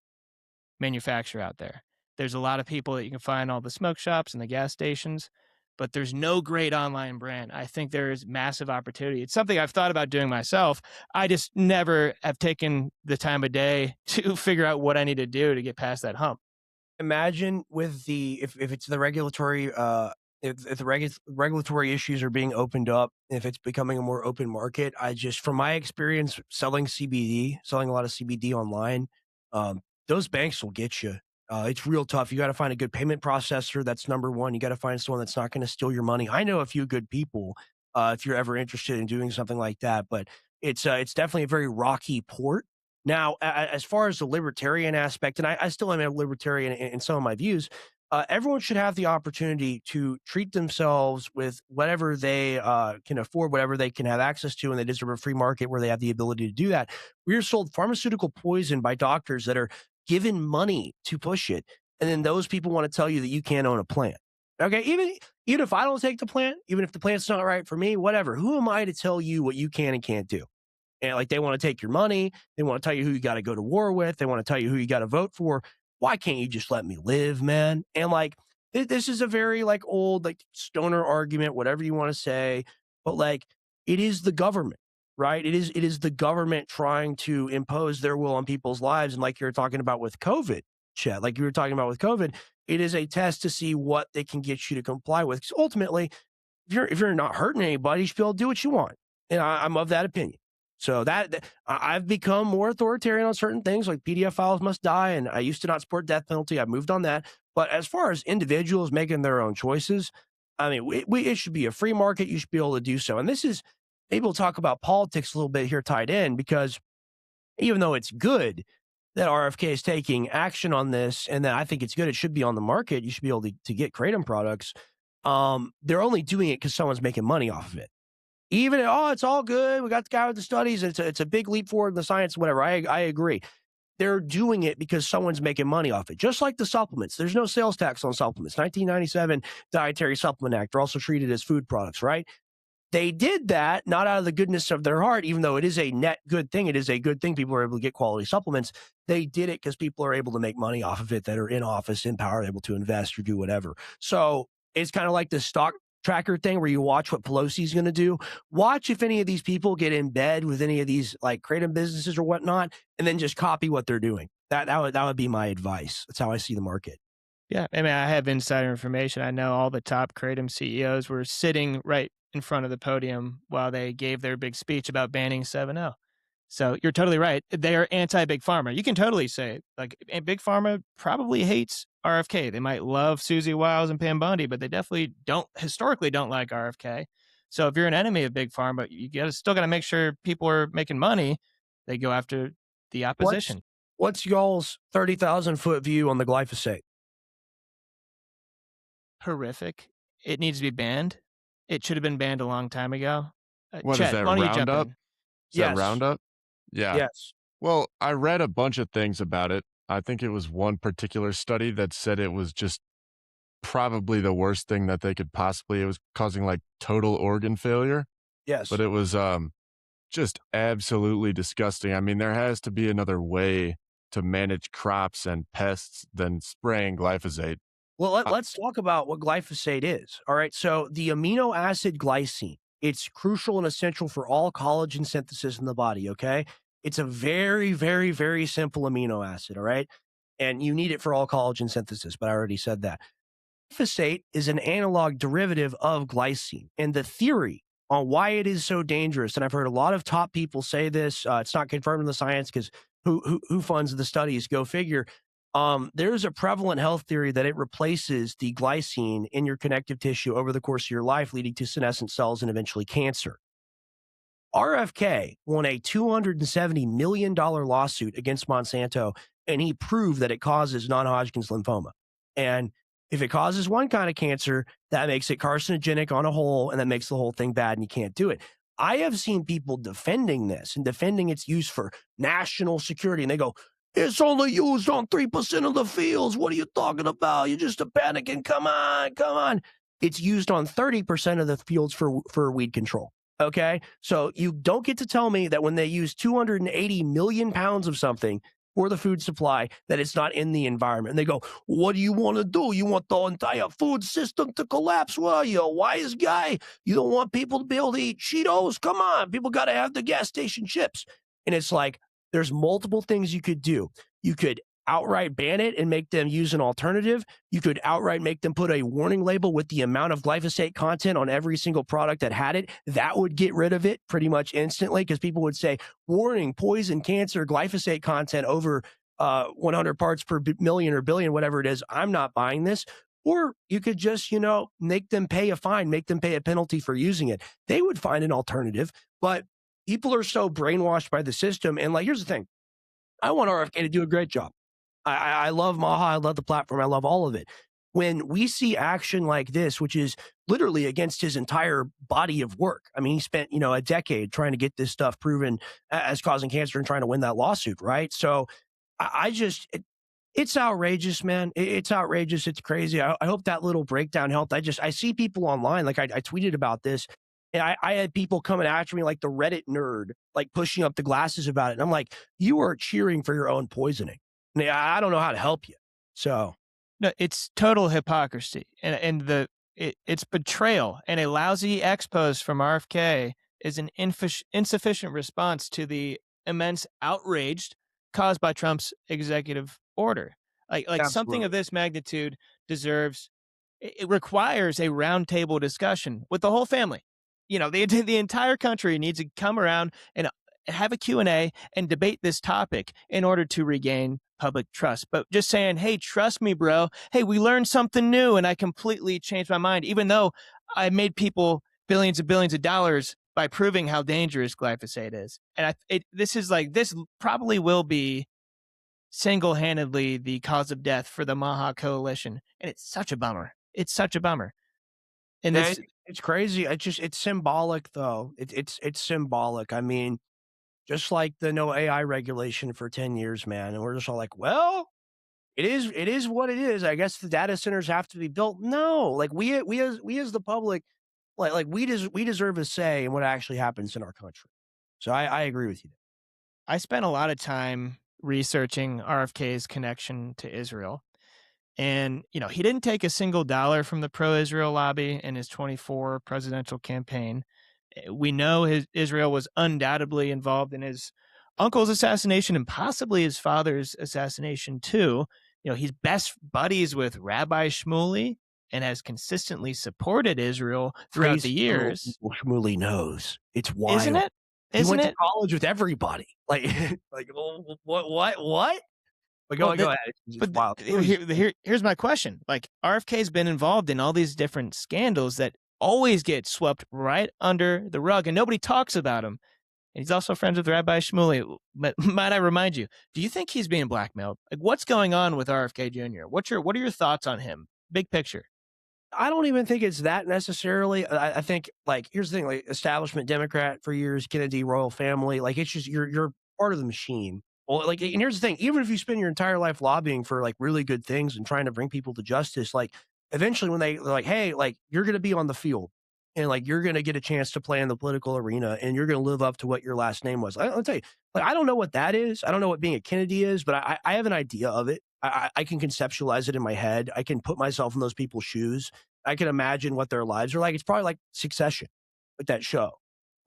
manufacturer out there. There's a lot of people that you can find all the smoke shops and the gas stations, but there's no great online brand. I think there is massive opportunity. It's something I've thought about doing myself. I just never have taken the time of day to figure out what I need to do to get past that hump. Imagine with if it's the regulatory if the regulatory issues are being opened up, if it's becoming a more open market, from my experience selling a lot of CBD online, those banks will get you. It's real tough. You got to find a good payment processor. That's number one. You got to find someone that's not going to steal your money. I know a few good people if you're ever interested in doing something like that, but it's definitely a very rocky port. Now, as far as the libertarian aspect, and I still am a libertarian in some of my views, everyone should have the opportunity to treat themselves with whatever they can afford, whatever they can have access to, and they deserve a free market where they have the ability to do that. We are sold pharmaceutical poison by doctors that are given money to push it, and then those people want to tell you that you can't own a plant. Okay, even if I don't take the plant, even if the plant's not right for me, whatever. Who am I to tell you what you can and can't do? And like they want to take your money, they want to tell you who you got to go to war with, they want to tell you who you got to vote for. Why can't you just let me live, man? And like this is a very like old like stoner argument, whatever you want to say, but like it is the government, right? It is the government trying to impose their will on people's lives, and like you're talking about with COVID, Chet, like you were talking about with COVID, it is a test to see what they can get you to comply with. Because ultimately, if you're not hurting anybody, you should be able to do what you want, and I'm of that opinion. So I've become more authoritarian on certain things, like PDF files must die, and I used to not support death penalty. I've moved on that. But as far as individuals making their own choices, I mean, it should be a free market. You should be able to do so. And this is, maybe we'll talk about politics a little bit here tied in, because even though it's good that RFK is taking action on this, and that I think it's good, it should be on the market. You should be able to get kratom products. They're only doing it because someone's making money off of it. Even, it's all good. We got the guy with the studies. It's a big leap forward in the science, whatever. I agree. They're doing it because someone's making money off it. Just like the supplements. There's no sales tax on supplements. 1997 Dietary Supplement Act. They're also treated as food products, right? They did that not out of the goodness of their heart, even though it is a net good thing. It is a good thing. People are able to get quality supplements. They did it because people are able to make money off of it that are in office, in power, able to invest or do whatever. So it's kind of like the stock tracker thing where you watch what Pelosi's going to do. Watch if any of these people get in bed with any of these like kratom businesses or whatnot, and then just copy what they're doing. That would be my advice. That's how I see the market. Yeah, I mean, I have insider information. I know all the top Kratom CEOs were sitting right in front of the podium while they gave their big speech about banning 7.0. So you're totally right. They are anti-big pharma. You can totally say, like, big pharma probably hates RFK. They might love Susie Wiles and Pam Bondi, but they definitely historically don't like RFK. So if you're an enemy of big pharma, still got to make sure people are making money. They go after the What's opposition. what's y'all's 30,000-foot view on the glyphosate? Horrific. It needs to be banned. It should have been banned a long time ago. What is Chet, that, why don't you jump Roundup? in? Is that Yes. Roundup? Yeah. Yes. Well, I read a bunch of things about it. I think it was one particular study that said it was just probably the worst thing that they could possibly, it was causing like total organ failure, Yes. but it was just absolutely disgusting. I mean, there has to be another way to manage crops and pests than spraying glyphosate. Well, Uh, let's talk about what glyphosate is. All right. So the amino acid glycine, it's crucial and essential for all collagen synthesis in the body. Okay. It's a very, very, very simple amino acid. All right. And you need it for all collagen synthesis, but I already said that. Glyphosate is an analog derivative of glycine. And the theory on why it is so dangerous, and I've heard a lot of top people say this, it's not confirmed in the science because who funds the studies? Go figure. There's a prevalent health theory that it replaces the glycine in your connective tissue over the course of your life, leading to senescent cells and eventually cancer. RFK won a $270 million lawsuit against Monsanto, and he proved that it causes non Hodgkin's lymphoma. And if it causes one kind of cancer, that makes it carcinogenic on a whole, and that makes the whole thing bad, and you can't do it. I have seen people defending this and defending its use for national security, and they go, it's only used on 3% of the fields. What are you talking about? You're just a panicking. Come on, come on. It's used on 30% of the fields for weed control. Okay. So you don't get to tell me that when they use 280 million pounds of something for the food supply, that it's not in the environment. And they go, what do you want to do? You want the entire food system to collapse? What are you, a wise guy? You don't want people to be able to eat Cheetos? Come on. People got to have the gas station chips. And it's like, there's multiple things you could do. You could outright ban it and make them use an alternative. You could outright make them put a warning label with the amount of glyphosate content on every single product that had it. That would get rid of it pretty much instantly because people would say, warning, poison, cancer, glyphosate content over 100 parts per million or billion, whatever it is. I'm not buying this. Or you could just, make them pay a fine, make them pay a penalty for using it. They would find an alternative. But people are so brainwashed by the system. And here's the thing. I want RFK to do a great job. I love Maha. I love the platform. I love all of it. When we see action like this, which is literally against his entire body of work. I mean, he spent, a decade trying to get this stuff proven as causing cancer and trying to win that lawsuit, right? So it's outrageous, man. It's outrageous. It's crazy. I hope that little breakdown helped. I see people online, I tweeted about this. And I had people coming after me like the Reddit nerd, like pushing up the glasses about it. And I'm like, you are cheering for your own poisoning. And I don't know how to help you. So No, it's total hypocrisy, and it's betrayal, and a lousy expose from RFK is an insufficient response to the immense outrage caused by Trump's executive order. Like something of absolutely. this magnitude deserves. It requires a roundtable discussion with the whole family. The entire country needs to come around and have a Q&A and debate this topic in order to regain public trust. But just saying, hey, trust me, bro. Hey, we learned something new and I completely changed my mind, even though I made people billions of dollars by proving how dangerous glyphosate is. And this probably will be single-handedly the cause of death for the Maha Coalition. And it's such a bummer. It's such a bummer. And Yeah, it's crazy. It's symbolic though. It's symbolic. I mean, just like the no AI regulation for 10 years, man. And we're just all like, well, it is what it is. I guess the data centers have to be built. No, like we as the public, we deserve a say in what actually happens in our country. So I agree with you. I spent a lot of time researching RFK's connection to Israel. And, he didn't take a single dollar from the pro-Israel lobby in his 24 presidential campaign. We know Israel was undoubtedly involved in his uncle's assassination and possibly his father's assassination too. he's best buddies with Rabbi Shmuley and has consistently supported Israel throughout the years. Shmuley knows. It's wild. Isn't it? He went to college with everybody. Like what? But go ahead. It's wild. Here's my question. Like, RFK's been involved in all these different scandals that always get swept right under the rug, and nobody talks about him. And he's also friends with Rabbi Shmuley. Might I remind you, do you think he's being blackmailed? Like, what's going on with RFK Jr.? What are your thoughts on him? Big picture. I don't even think it's that necessarily. I think, like, here's the thing, like, establishment Democrat for years, Kennedy royal family, like, it's just you're part of the machine. Well, like, and here's the thing, even if you spend your entire life lobbying for like really good things and trying to bring people to justice, like, eventually when they're like, hey, like, you're going to be on the field and like you're going to get a chance to play in the political arena and you're going to live up to what your last name was. I'll tell you, like, I don't know what that is. I don't know what being a Kennedy is, but I have an idea of it. I can conceptualize it in my head. I can put myself in those people's shoes. I can imagine what their lives are like. It's probably like Succession, with that show.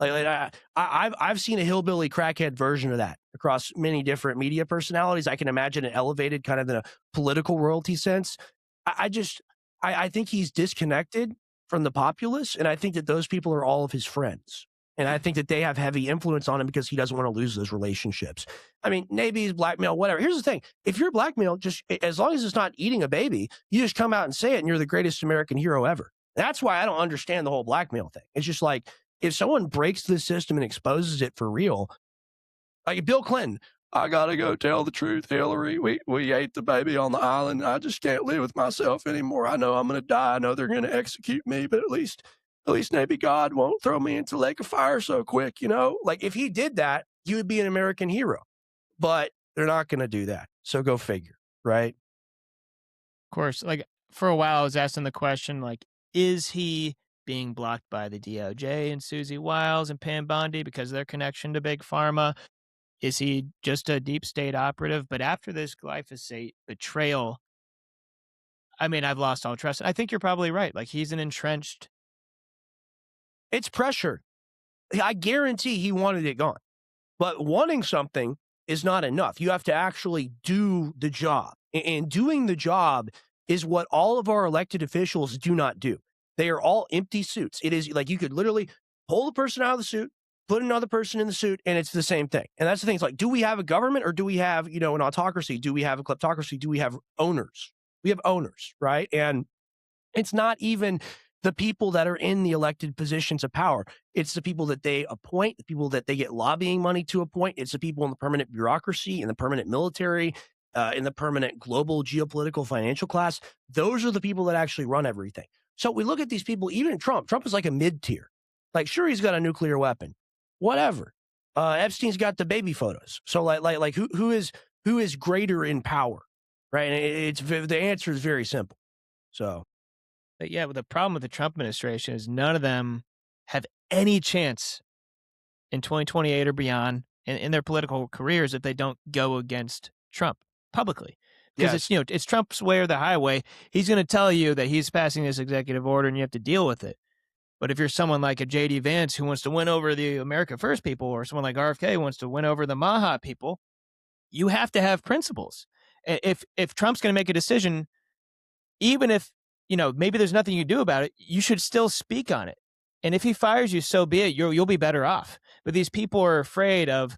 Like I've seen a hillbilly crackhead version of that across many different media personalities. I can imagine it elevated kind of in a political royalty sense. I think he's disconnected from the populace, and I think that those people are all of his friends. And I think that they have heavy influence on him because he doesn't want to lose those relationships. I mean, maybe he's blackmail, whatever. Here's the thing. If you're blackmailed, just as long as it's not eating a baby, you just come out and say it and you're the greatest American hero ever. That's why I don't understand the whole blackmail thing. It's just like, if someone breaks the system and exposes it for real, like Bill Clinton, I got to go tell the truth, Hillary. We ate the baby on the island. I just can't live with myself anymore. I know I'm going to die. I know they're going to execute me, but at least maybe God won't throw me into the lake of fire so quick, you know? Like, if he did that, he would be an American hero. But they're not going to do that. So go figure, right? Of course. Like, for a while, I was asking the question, like, is he being blocked by the DOJ and Susie Wiles and Pam Bondi because of their connection to Big Pharma? Is he just a deep state operative? But after this glyphosate betrayal, I mean, I've lost all trust. I think you're probably right. Like, he's an entrenched. It's pressure. I guarantee he wanted it gone. But wanting something is not enough. You have to actually do the job. And doing the job is what all of our elected officials do not do. They are all empty suits. It is like you could literally pull the person out of the suit, put another person in the suit, and it's the same thing. And that's the thing. It's like, do we have a government or do we have, an autocracy? Do we have a kleptocracy? Do we have owners? We have owners, right? And it's not even the people that are in the elected positions of power. It's the people that they appoint, the people that they get lobbying money to appoint. It's the people in the permanent bureaucracy, in the permanent military, in the permanent global geopolitical financial class. Those are the people that actually run everything. So we look at these people, even Trump. Trump is like a mid-tier. Like, sure, he's got a nuclear weapon. Whatever. Epstein's got the baby photos. So like who is greater in power, right? And the answer is very simple. So, but yeah, but the problem with the Trump administration is none of them have any chance in 2028 or beyond in their political careers if they don't go against Trump publicly. Because it's Trump's way or the highway. He's going to tell you that he's passing this executive order and you have to deal with it. But if you're someone like a J.D. Vance who wants to win over the America First people, or someone like RFK who wants to win over the Maha people, you have to have principles. If Trump's going to make a decision, even if, maybe there's nothing you do about it, you should still speak on it. And if he fires you, so be it. You'll be better off. But these people are afraid of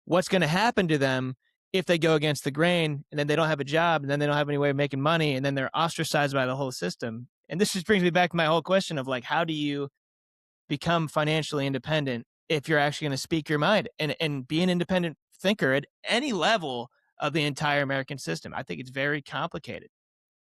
what's going to happen to them if they go against the grain, and then they don't have a job, and then they don't have any way of making money, and then they're ostracized by the whole system. And this just brings me back to my whole question of, like, how do you become financially independent if you're actually going to speak your mind and be an independent thinker at any level of the entire American system? I think it's very complicated.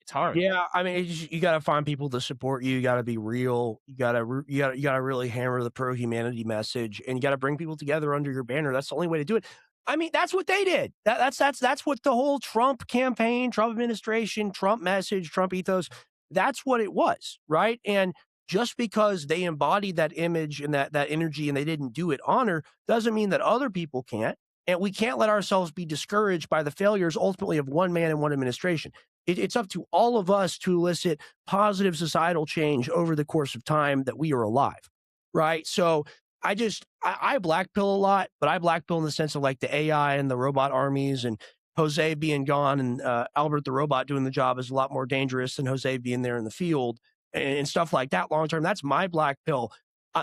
It's hard. Yeah, I mean, you got to find people to support you. You got to be real. You got to really hammer the pro humanity message, and you got to bring people together under your banner. That's the only way to do it. I mean, that's what they did. That's what the whole Trump campaign, Trump administration, Trump message, Trump ethos, that's what it was, right? And just because they embodied that image and that energy and they didn't do it honor doesn't mean that other people can't. And we can't let ourselves be discouraged by the failures ultimately of one man and one administration. It's up to all of us to elicit positive societal change over the course of time that we are alive, right? So I black pill a lot, but I black pill in the sense of like the AI and the robot armies and Jose being gone and Albert the robot doing the job is a lot more dangerous than Jose being there in the field and stuff like that long term. That's my black pill.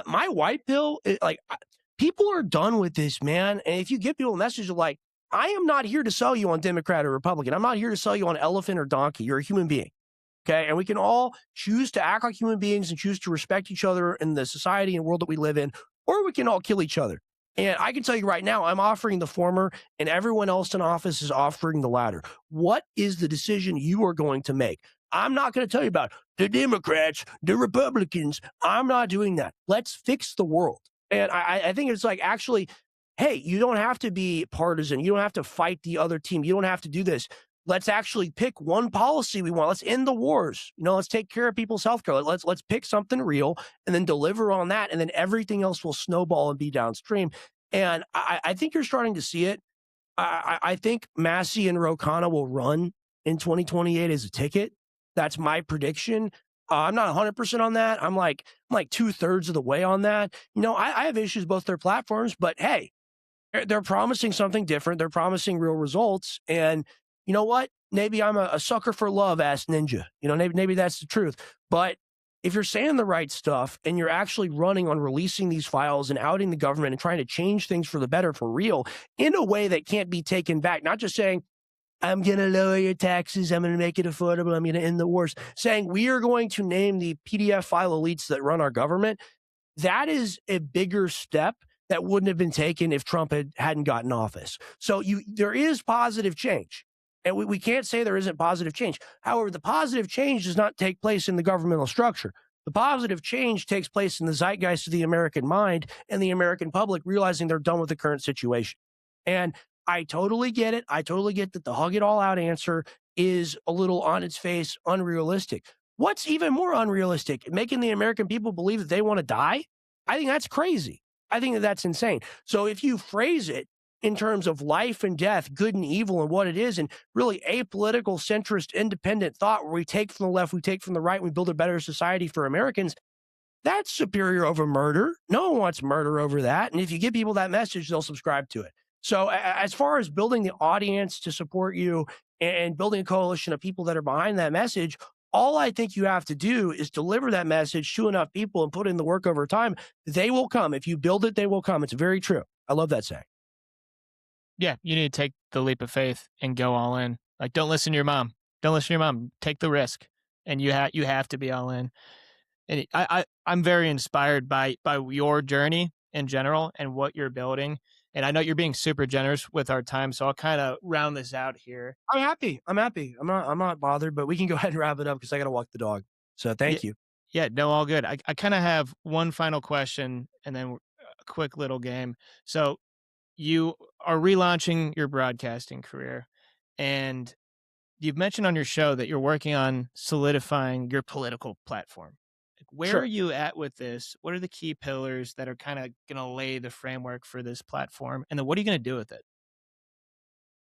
My white pill, people are done with this, man. And if you give people a message of like, I am not here to sell you on Democrat or Republican. I'm not here to sell you on elephant or donkey. You're a human being. Okay. And we can all choose to act like human beings and choose to respect each other in the society and world that we live in, or we can all kill each other. And I can tell you right now, I'm offering the former, and everyone else in office is offering the latter. What is the decision you are going to make? I'm not going to tell you about the Democrats, the Republicans. I'm not doing that. Let's fix the world. And I think it's like, actually, hey, you don't have to be partisan. You don't have to fight the other team. You don't have to do this. Let's actually pick one policy we want. Let's end the wars. Let's take care of people's health care. Let's pick something real and then deliver on that. And then everything else will snowball and be downstream. And I think you're starting to see it. I think Massey and Ro Khanna will run in 2028 as a ticket. That's my prediction. I'm not 100% on that. I'm like 2/3 of the way on that. I have issues with both their platforms, but hey, they're promising something different. They're promising real results. And you know what? Maybe I'm a sucker for love, ass ninja. Maybe that's the truth. But if you're saying the right stuff and you're actually running on releasing these files and outing the government and trying to change things for the better for real in a way that can't be taken back, not just saying, I'm going to lower your taxes, I'm going to make it affordable, I'm going to end the wars, saying we are going to name the PDF file elites that run our government, that is a bigger step that wouldn't have been taken if Trump hadn't gotten office. So there is positive change. And we can't say there isn't positive change. However, the positive change does not take place in the governmental structure. The positive change takes place in the zeitgeist of the American mind and the American public realizing they're done with the current situation. And I totally get it. I totally get that the hug it all out answer is a little on its face unrealistic. What's even more unrealistic? Making the American people believe that they want to die? I think that's crazy. I think that's insane. So if you phrase it in terms of life and death, good and evil, and what it is, and really apolitical, centrist, independent thought where we take from the left, we take from the right, and we build a better society for Americans, that's superior over murder. No one wants murder over that. And if you give people that message, they'll subscribe to it. So as far as building the audience to support you and building a coalition of people that are behind that message, all I think you have to do is deliver that message to enough people and put in the work over time. They will come. If you build it, they will come. It's very true. I love that saying. Yeah, you need to take the leap of faith and go all in. Like, don't listen to your mom. Don't listen to your mom. Take the risk, and you have to be all in. And I'm very inspired by your journey in general and what you're building. And I know you're being super generous with our time, so I'll kind of round this out here. I'm happy. I'm not bothered, but we can go ahead and wrap it up because I got to walk the dog. So thank you. Yeah, no, all good. I kind of have one final question and then a quick little game. So you are relaunching your broadcasting career, and you've mentioned on your show that you're working on solidifying your political platform. Where Sure. are you at with this? What are the key pillars that are kind of going to lay the framework for this platform? And then what are you going to do with it?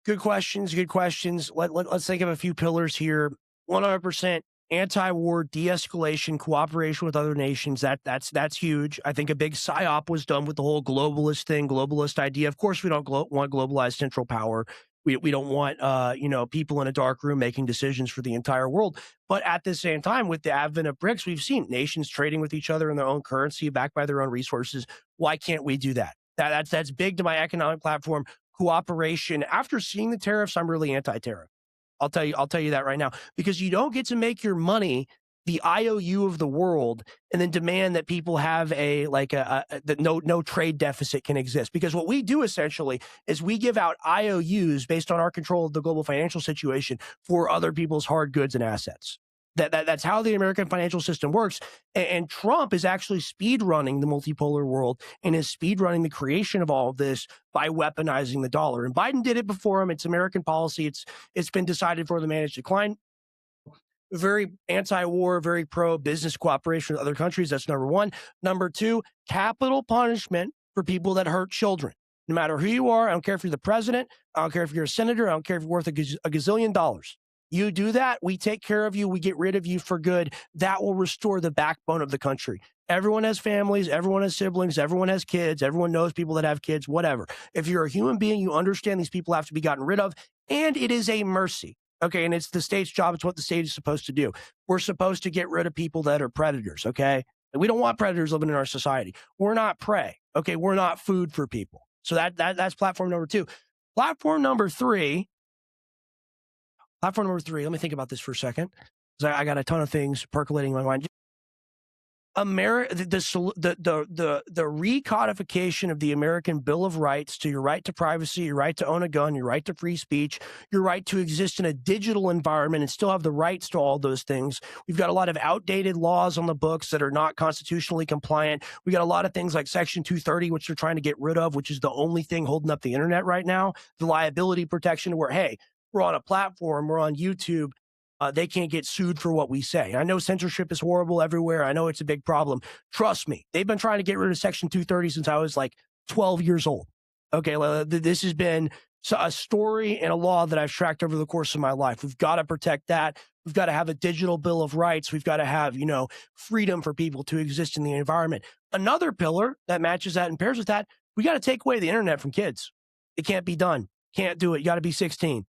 Good questions. Let's think of a few pillars here. 100% anti-war, de-escalation, cooperation with other nations. That's huge. I think a big psyop was done with the whole globalist thing, globalist idea. Of course, we don't want globalized central power. We don't want people in a dark room making decisions for the entire world. But at the same time, with the advent of BRICS, we've seen nations trading with each other in their own currency, backed by their own resources. Why can't we do that? That's big to my economic platform. Cooperation. After seeing the tariffs, I'm really anti-tariff. I'll tell you that right now, because you don't get to make your money the IOU of the world and then demand that people have that no trade deficit can exist. Because what we do essentially is we give out IOUs based on our control of the global financial situation for other people's hard goods and assets. That's how the American financial system works. And Trump is actually speed running the multipolar world and is speed running the creation of all of this by weaponizing the dollar. And Biden did it before him. It's American policy. It's been decided for the managed decline. Very anti-war, very pro-business cooperation with other countries. That's number one. Number two, capital punishment for people that hurt children. No matter who you are, I don't care if you're the president, I don't care if you're a senator, I don't care if you're worth a gazillion dollars. You do that, we take care of you, we get rid of you for good. That will restore the backbone of the country. Everyone has families, everyone has siblings, everyone has kids, everyone knows people that have kids, whatever. If you're a human being, you understand these people have to be gotten rid of, and it is a mercy. Okay, and it's the state's job. It's what the state is supposed to do. We're supposed to get rid of people that are predators, okay? And we don't want predators living in our society. We're not prey, okay? We're not food for people. So that's platform number 2. Platform number 3, let me think about this for a second, because I got a ton of things percolating in my mind. The recodification of the American Bill of Rights to your right to privacy, your right to own a gun, your right to free speech, your right to exist in a digital environment and still have the rights to all those things. We've got a lot of outdated laws on the books that are not constitutionally compliant. We got a lot of things like Section 230, which they're trying to get rid of, which is the only thing holding up the internet right now. The liability protection where, hey, we're on a platform, we're on YouTube. They can't get sued for what we say. I know censorship is horrible everywhere. I know it's a big problem. Trust me, they've been trying to get rid of Section 230 since I was like 12 years old. Okay, this has been a story and a law that I've tracked over the course of my life. We've got to protect that. We've got to have a digital Bill of Rights. We've got to have, freedom for people to exist in the environment. Another pillar that matches that and pairs with that, we got to take away the internet from kids. It can't be done. Can't do it. You got to be 16.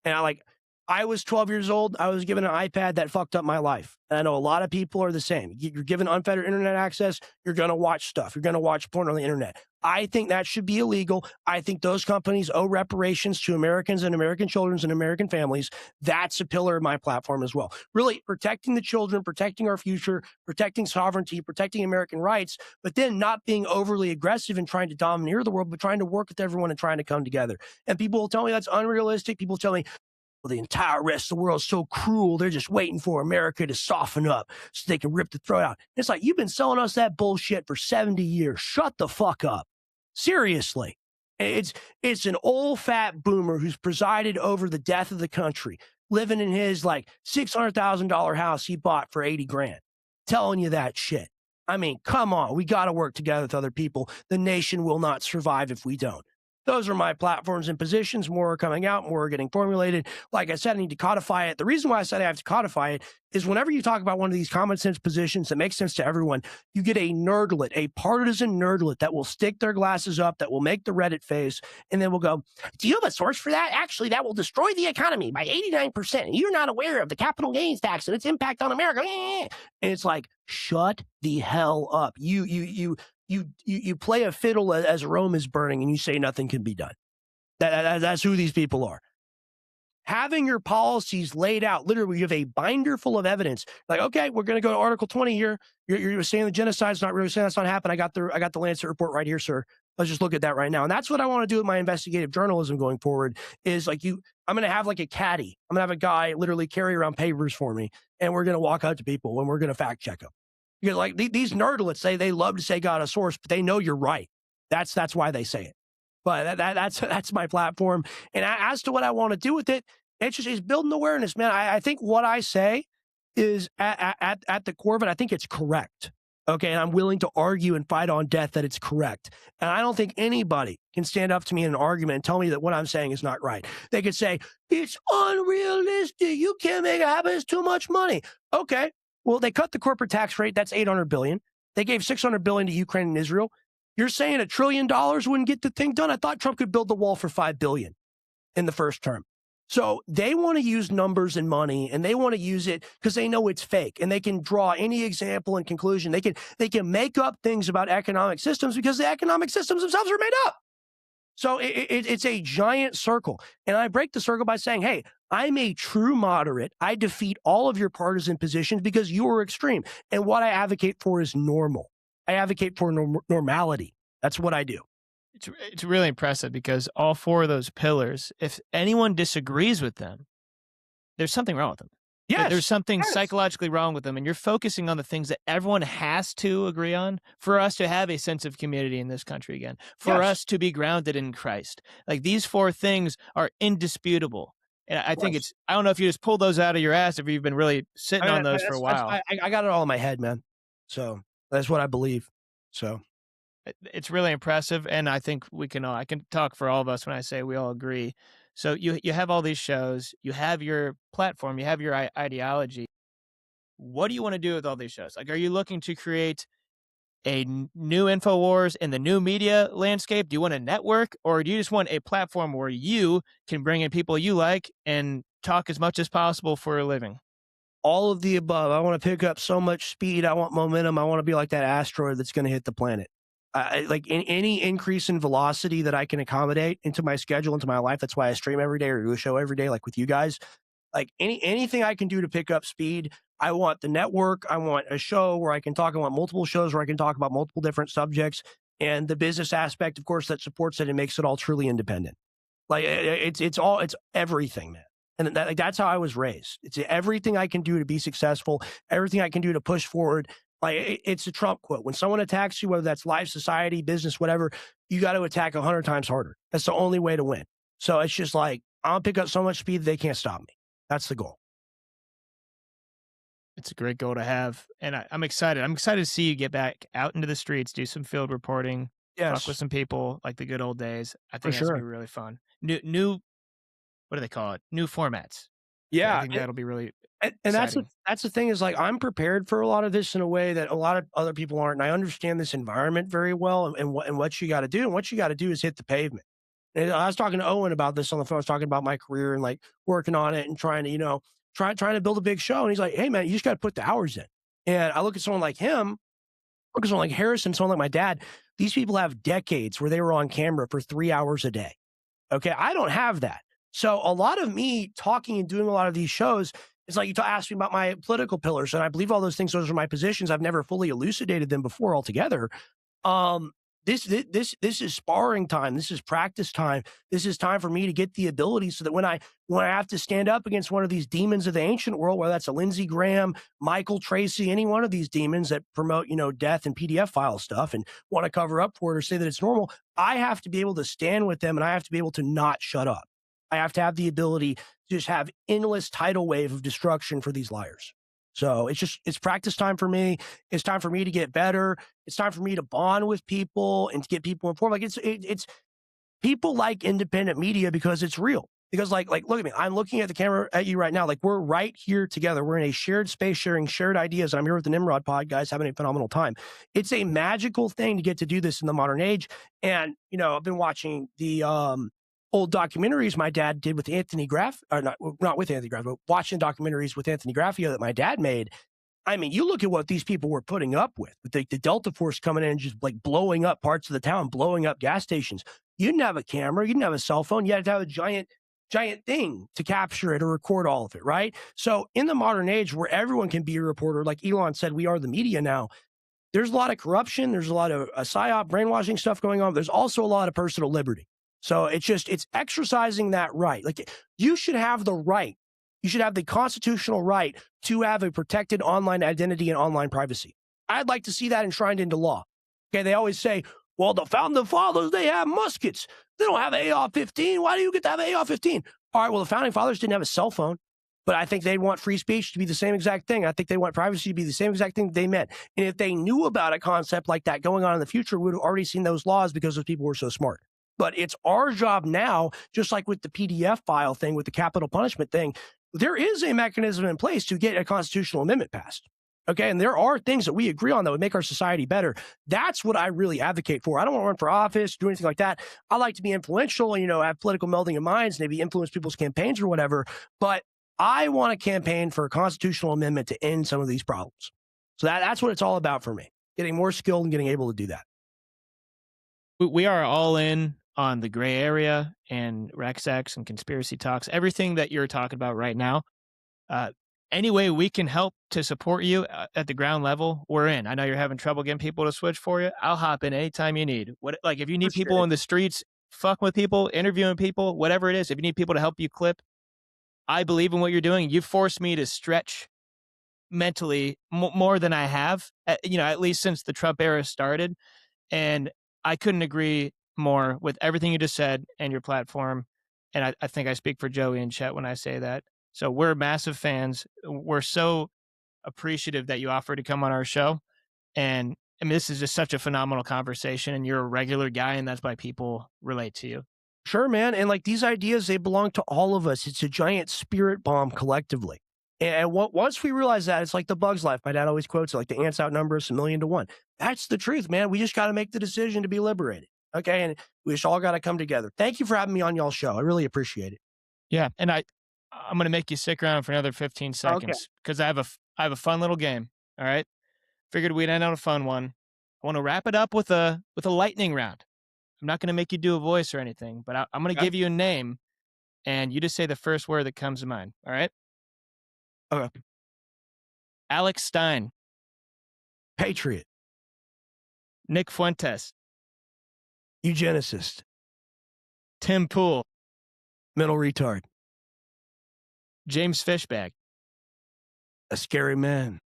And I was 12 years old. I was given an iPad that fucked up my life. And I know a lot of people are the same. You're given unfettered internet access. You're going to watch stuff. You're going to watch porn on the internet. I think that should be illegal. I think those companies owe reparations to Americans and American children and American families. That's a pillar of my platform as well. Really protecting the children, protecting our future, protecting sovereignty, protecting American rights, but then not being overly aggressive and trying to domineer the world, but trying to work with everyone and trying to come together. And people will tell me that's unrealistic. People tell me, well, the entire rest of the world is so cruel. They're just waiting for America to soften up so they can rip the throat out. It's like, you've been selling us that bullshit for 70 years. Shut the fuck up. Seriously. It's an old fat boomer who's presided over the death of the country, living in his $600,000 house he bought for 80 grand, telling you that shit. I mean, come on. We got to work together with other people. The nation will not survive if we don't. Those are my platforms and positions. More are coming out, more are getting formulated. Like I said, I need to codify it. The reason why I said I have to codify it is whenever you talk about one of these common sense positions that makes sense to everyone, you get a nerdlet, a partisan nerdlet that will stick their glasses up, that will make the Reddit face, and then will go, do you have a source for that? Actually, that will destroy the economy by 89%. You're not aware of the capital gains tax and its impact on America. And it's like, shut the hell up. You play a fiddle as Rome is burning and you say nothing can be done. That's who these people are. Having your policies laid out, literally, you have a binder full of evidence. Like, okay, we're going to go to Article 20 here. You're saying the genocide's not really saying that's not happening. I got the Lancet report right here, sir. Let's just look at that right now. And that's what I want to do with my investigative journalism going forward is I'm going to have like a caddy. I'm going to have a guy literally carry around papers for me, and we're going to walk out to people and we're going to fact check them. Because like these nerdlets say they love to say got a source, but they know you're right. That's why they say it. But that's my platform. And as to what I want to do with it, it's building awareness, man. I think what I say is at the core of it, I think it's correct. Okay, and I'm willing to argue and fight on death that it's correct. And I don't think anybody can stand up to me in an argument and tell me that what I'm saying is not right. They could say, it's unrealistic. You can't make it happen. It's too much money. Okay. Well, they cut the corporate tax rate. That's $800 billion. They gave $600 billion to Ukraine and Israel. You're saying $1 trillion wouldn't get the thing done? I thought Trump could build the wall for $5 billion in the first term. So they want to use numbers and money, and they want to use it because they know it's fake, and they can draw any example and conclusion. They can make up things about economic systems because the economic systems themselves are made up. So it's a giant circle. And I break the circle by saying, hey, I'm a true moderate. I defeat all of your partisan positions because you are extreme. And what I advocate for is normal. I advocate for normality. That's what I do. It's really impressive because all four of those pillars, if anyone disagrees with them, there's something wrong with them. Yes, there's something psychologically wrong with them, and you're focusing on the things that everyone has to agree on for us to have a sense of community in this country again, for us to be grounded in Christ. Like these four things are indisputable. And I think I don't know if you just pulled those out of your ass, if you've been really sitting on those for a while. I got it all in my head, man. So that's what I believe. So it's really impressive. And I think I can talk for all of us when I say we all agree So you have all these shows, you have your platform, you have your ideology. What do you want to do with all these shows? Like, are you looking to create new Infowars in the new media landscape? Do you want a network, or do you just want a platform where you can bring in people you like and talk as much as possible for a living? All of the above. I want to pick up so much speed. I want momentum. I want to be like that asteroid that's going to hit the planet. Like any increase in velocity that I can accommodate into my schedule, into my life. That's why I stream every day or do a show every day, like with you guys. Like anything I can do to pick up speed. I want the network. I want a show where I can talk. I want multiple shows where I can talk about multiple different subjects, and the business aspect, of course, that supports it and makes it all truly independent. Like it's everything, man. And that's how I was raised. It's everything I can do to be successful, everything I can do to push forward. Like it's a Trump quote. When someone attacks you, whether that's life, society, business, whatever, you got to attack 100 times harder. That's the only way to win. So it's just like, I'll pick up so much speed that they can't stop me. That's the goal. It's a great goal to have. And I'm excited. I'm excited to see you get back out into the streets, do some field reporting, talk with some people like the good old days. I think that's going to be really fun. New, what do they call it? New formats. Yeah. I think that'll be really and that's the thing is, like, I'm prepared for a lot of this in a way that a lot of other people aren't. And I understand this environment very well and what you got to do. And what you got to do is hit the pavement. And I was talking to Owen about this on the phone. I was talking about my career and like working on it and trying to, trying to build a big show. And he's like, hey man, you just got to put the hours in. And I look at someone like him, look at someone like Harrison, someone like my dad. These people have decades where they were on camera for 3 hours a day. Okay. I don't have that. So a lot of me talking and doing a lot of these shows, it's like you asked me about my political pillars, and I believe all those things, those are my positions. I've never fully elucidated them before altogether. This is sparring time. This is practice time. This is time for me to get the ability so that when I have to stand up against one of these demons of the ancient world, whether that's a Lindsey Graham, Michael Tracy, any one of these demons that promote, death and PDF file stuff and want to cover up for it or say that it's normal, I have to be able to stand with them, and I have to be able to not shut up. I have to have the ability to just have endless tidal wave of destruction for these liars. So it's practice time for me. It's time for me to get better. It's time for me to bond with people and to get people informed. Like it's people like independent media because it's real. Because like look at me. I'm looking at the camera at you right now. Like, we're right here together. We're in a shared space, sharing shared ideas. I'm here with the Nimrod pod guys, having a phenomenal time. It's a magical thing to get to do this in the modern age. And I've been watching the old documentaries my dad did with Anthony Graff, or not with Anthony Graff, but watching documentaries with Anthony Graffio that my dad made. I mean, you look at what these people were putting up with the Delta Force coming in and just like blowing up parts of the town, blowing up gas stations. You didn't have a camera, you didn't have a cell phone, you had to have a giant thing to capture it or record all of it, right? So in the modern age where everyone can be a reporter, like Elon said, we are the media now. There's a lot of corruption, there's a lot of psyop, brainwashing stuff going on. There's also a lot of personal liberty. So it's exercising that right. Like, you should have the right. You should have the constitutional right to have a protected online identity and online privacy. I'd like to see that enshrined into law. Okay, they always say, well, the founding fathers, they have muskets. They don't have an AR-15. Why do you get to have an AR-15? All right, well, the founding fathers didn't have a cell phone, but I think they want free speech to be the same exact thing. I think they want privacy to be the same exact thing they meant. And if they knew about a concept like that going on in the future, we would have already seen those laws because those people were so smart. But it's our job now, just like with the PDF file thing, with the capital punishment thing, there is a mechanism in place to get a constitutional amendment passed. Okay, and there are things that we agree on that would make our society better. That's what I really advocate for. I don't want to run for office, do anything like that. I like to be influential, have political melding of minds, maybe influence people's campaigns or whatever. But I want to campaign for a constitutional amendment to end some of these problems. So that's what it's all about for me, getting more skilled and getting able to do that. We are all in on the gray area and Rexx and conspiracy talks, everything that you're talking about right now. Any way we can help to support you at the ground level, we're in. I know you're having trouble getting people to switch for you. I'll hop in anytime you need. If you need people in the streets, fucking with people, interviewing people, whatever it is, if you need people to help you clip, I believe in what you're doing. You forced me to stretch mentally more than I have, at least since the Trump era started. And I couldn't agree more with everything you just said and your platform. And I think I speak for Joey and Chet when I say that. So we're massive fans. We're so appreciative that you offered to come on our show. And I mean, this is just such a phenomenal conversation, and you're a regular guy, and that's why people relate to you. Sure, man. And like these ideas, they belong to all of us. It's a giant spirit bomb collectively. And once we realize that, it's like the Bug's Life. My dad always quotes it, like the ants outnumber us 1,000,000 to 1. That's the truth, man. We just got to make the decision to be liberated. Okay. And we just all got to come together. Thank you for having me on y'all's show. I really appreciate it. Yeah. And I'm going to make you stick around for another 15 seconds because I have a fun little game. All right. Figured we'd end on a fun one. I want to wrap it up with a lightning round. I'm not going to make you do a voice or anything, but I'm going to give you a name and you just say the first word that comes to mind. All right. Okay. Alex Stein. Patriot. Nick Fuentes. Eugenicist. Tim Pool. Mental retard. James Fishbag. A scary man.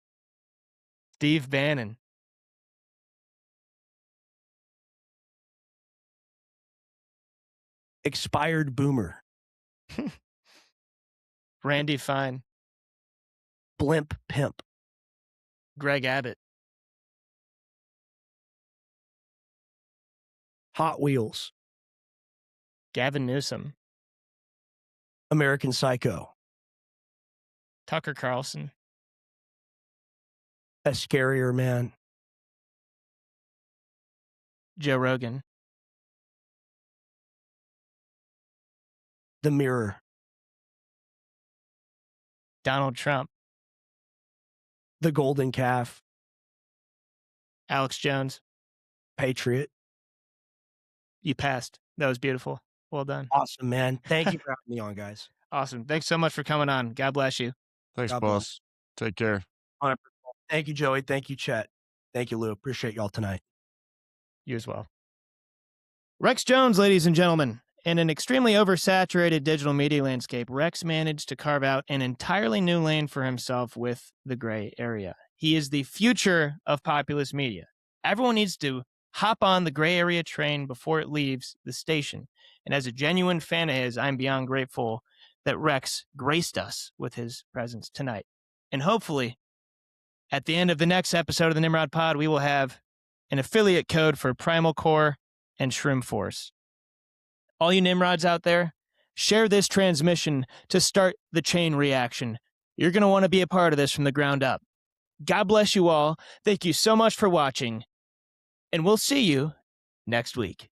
Steve Bannon. Expired boomer. Randy Fine. Blimp pimp. Greg Abbott. Hot Wheels. Gavin Newsom. American Psycho. Tucker Carlson. A scarier man. Joe Rogan. The Mirror. Donald Trump. The Golden Calf. Alex Jones. Patriot. You passed. That was beautiful. Well done. Awesome, man. Thank you for having me on, guys. Awesome. Thanks so much for coming on. God bless you. Thanks, God boss. Take care. 100%. Thank you, Joey. Thank you, Chet. Thank you, Lou. Appreciate y'all tonight. You as well. Rex Jones, ladies and gentlemen. In an extremely oversaturated digital media landscape, Rex managed to carve out an entirely new lane for himself with the gray area. He is the future of populist media. Everyone needs to hop on the gray area train before it leaves the station. And as a genuine fan of his, I'm beyond grateful that Rex graced us with his presence tonight. And hopefully, at the end of the next episode of the Nimrod Pod, we will have an affiliate code for Primal Core and Shroom Force. All you Nimrods out there, share this transmission to start the chain reaction. You're going to want to be a part of this from the ground up. God bless you all. Thank you so much for watching, and we'll see you next week.